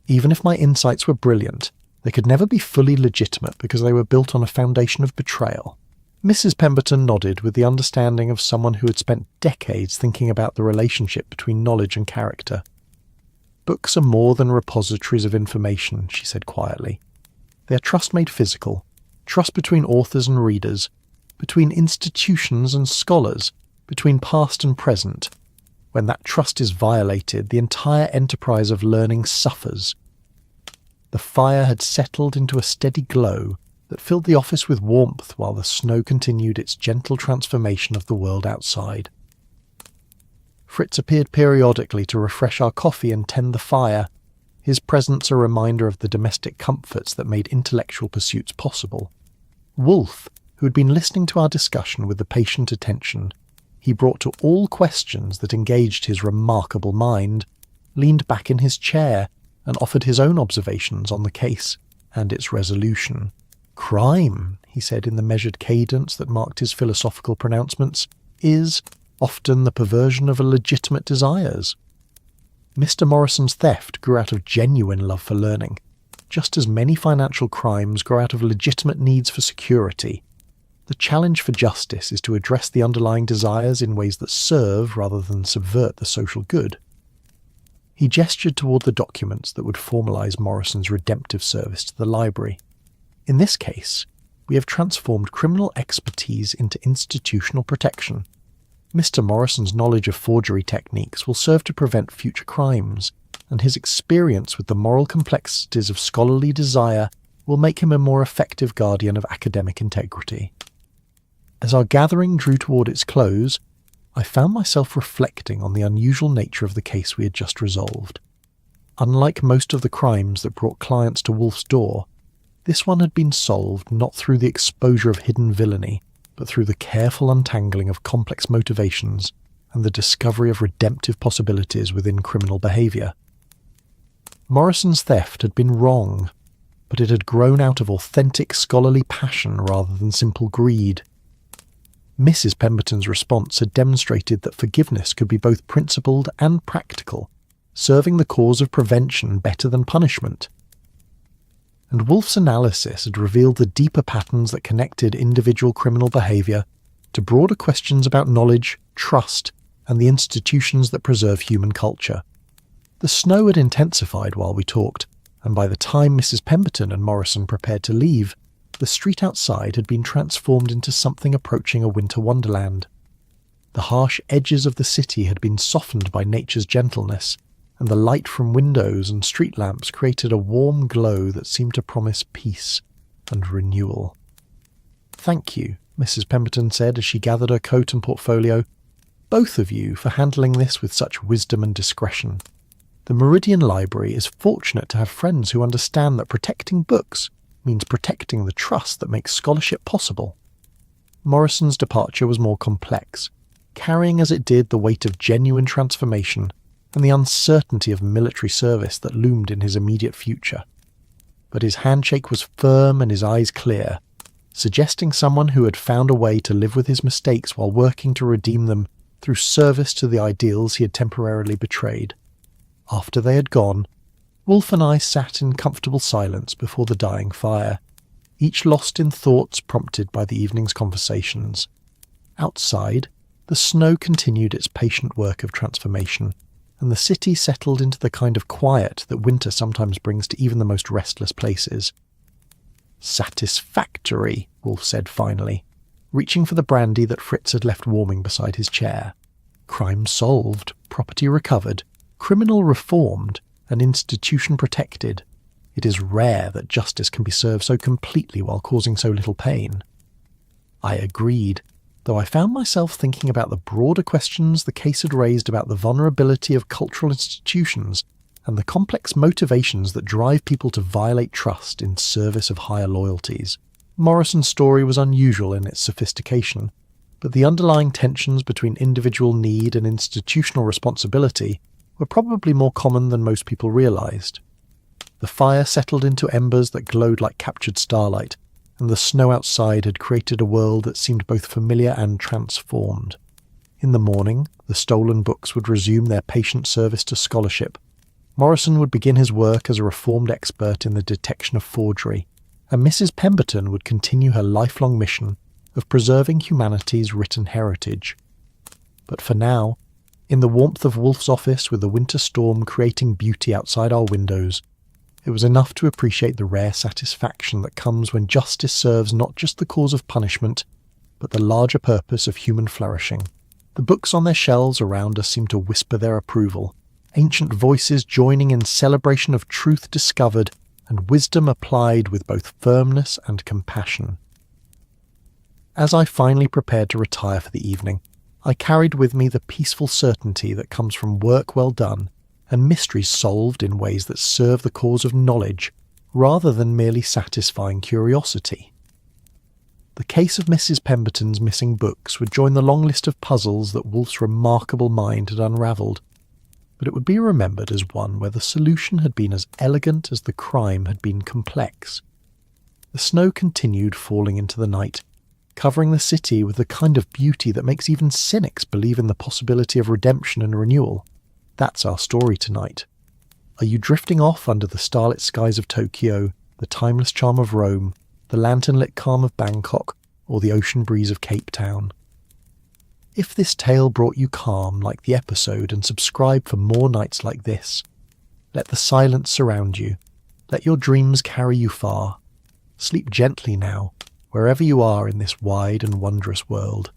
"Even if my insights were brilliant, they could never be fully legitimate because they were built on a foundation of betrayal." Mrs. Pemberton nodded with the understanding of someone who had spent decades thinking about the relationship between knowledge and character. "Books are more than repositories of information," she said quietly. "They are trust made physical, trust between authors and readers, between institutions and scholars, between past and present. When that trust is violated, the entire enterprise of learning suffers." The fire had settled into a steady glow that filled the office with warmth while the snow continued its gentle transformation of the world outside. Fritz appeared periodically to refresh our coffee and tend the fire, his presence a reminder of the domestic comforts that made intellectual pursuits possible. Wolfe, who had been listening to our discussion with the patient attention he brought to all questions that engaged his remarkable mind, leaned back in his chair and offered his own observations on the case and its resolution. "Crime," he said in the measured cadence that marked his philosophical pronouncements, "is often the perversion of legitimate desires. Mr. Morrison's theft grew out of genuine love for learning, just as many financial crimes grow out of legitimate needs for security. The challenge for justice is to address the underlying desires in ways that serve rather than subvert the social good." He gestured toward the documents that would formalize Morrison's redemptive service to the library. "In this case, we have transformed criminal expertise into institutional protection. Mr. Morrison's knowledge of forgery techniques will serve to prevent future crimes, and his experience with the moral complexities of scholarly desire will make him a more effective guardian of academic integrity." As our gathering drew toward its close, I found myself reflecting on the unusual nature of the case we had just resolved. Unlike most of the crimes that brought clients to Wolfe's door, this one had been solved not through the exposure of hidden villainy, but through the careful untangling of complex motivations and the discovery of redemptive possibilities within criminal behaviour. Morrison's theft had been wrong, but it had grown out of authentic scholarly passion rather than simple greed. Mrs. Pemberton's response had demonstrated that forgiveness could be both principled and practical, serving the cause of prevention better than punishment. And Wolfe's analysis had revealed the deeper patterns that connected individual criminal behaviour to broader questions about knowledge, trust, and the institutions that preserve human culture. The snow had intensified while we talked, and by the time Mrs. Pemberton and Morrison prepared to leave, the street outside had been transformed into something approaching a winter wonderland. The harsh edges of the city had been softened by nature's gentleness, and the light from windows and street lamps created a warm glow that seemed to promise peace and renewal. "Thank you," Mrs. Pemberton said as she gathered her coat and portfolio, "both of you for handling this with such wisdom and discretion. The Meridian Library is fortunate to have friends who understand that protecting books means protecting the trust that makes scholarship possible." Morrison's departure was more complex, carrying as it did the weight of genuine transformation and the uncertainty of military service that loomed in his immediate future. But his handshake was firm and his eyes clear, suggesting someone who had found a way to live with his mistakes while working to redeem them through service to the ideals he had temporarily betrayed. After they had gone, Wolfe and I sat in comfortable silence before the dying fire, each lost in thoughts prompted by the evening's conversations. Outside, the snow continued its patient work of transformation, and the city settled into the kind of quiet that winter sometimes brings to even the most restless places. "Satisfactory," Wolfe said finally, reaching for the brandy that Fritz had left warming beside his chair. "Crime solved, property recovered, criminal reformed, and institution protected. It is rare that justice can be served so completely while causing so little pain." I agreed, though I found myself thinking about the broader questions the case had raised about the vulnerability of cultural institutions and the complex motivations that drive people to violate trust in service of higher loyalties. Morrison's story was unusual in its sophistication, but the underlying tensions between individual need and institutional responsibility were probably more common than most people realised. The fire settled into embers that glowed like captured starlight, and the snow outside had created a world that seemed both familiar and transformed. In the morning, the stolen books would resume their patient service to scholarship. Morrison would begin his work as a reformed expert in the detection of forgery, and Mrs. Pemberton would continue her lifelong mission of preserving humanity's written heritage. But for now, in the warmth of Wolfe's office with the winter storm creating beauty outside our windows, it was enough to appreciate the rare satisfaction that comes when justice serves not just the cause of punishment, but the larger purpose of human flourishing. The books on their shelves around us seemed to whisper their approval, ancient voices joining in celebration of truth discovered and wisdom applied with both firmness and compassion. As I finally prepared to retire for the evening, I carried with me the peaceful certainty that comes from work well done and mysteries solved in ways that serve the cause of knowledge rather than merely satisfying curiosity. The case of Mrs. Pemberton's missing books would join the long list of puzzles that Wolfe's remarkable mind had unravelled, but it would be remembered as one where the solution had been as elegant as the crime had been complex. The snow continued falling into the night, covering the city with the kind of beauty that makes even cynics believe in the possibility of redemption and renewal. That's our story tonight. Are you drifting off under the starlit skies of Tokyo, the timeless charm of Rome, the lantern-lit calm of Bangkok, or the ocean breeze of Cape Town? If this tale brought you calm like the episode and subscribe for more nights like this, let the silence surround you. Let your dreams carry you far. Sleep gently now, wherever you are in this wide and wondrous world.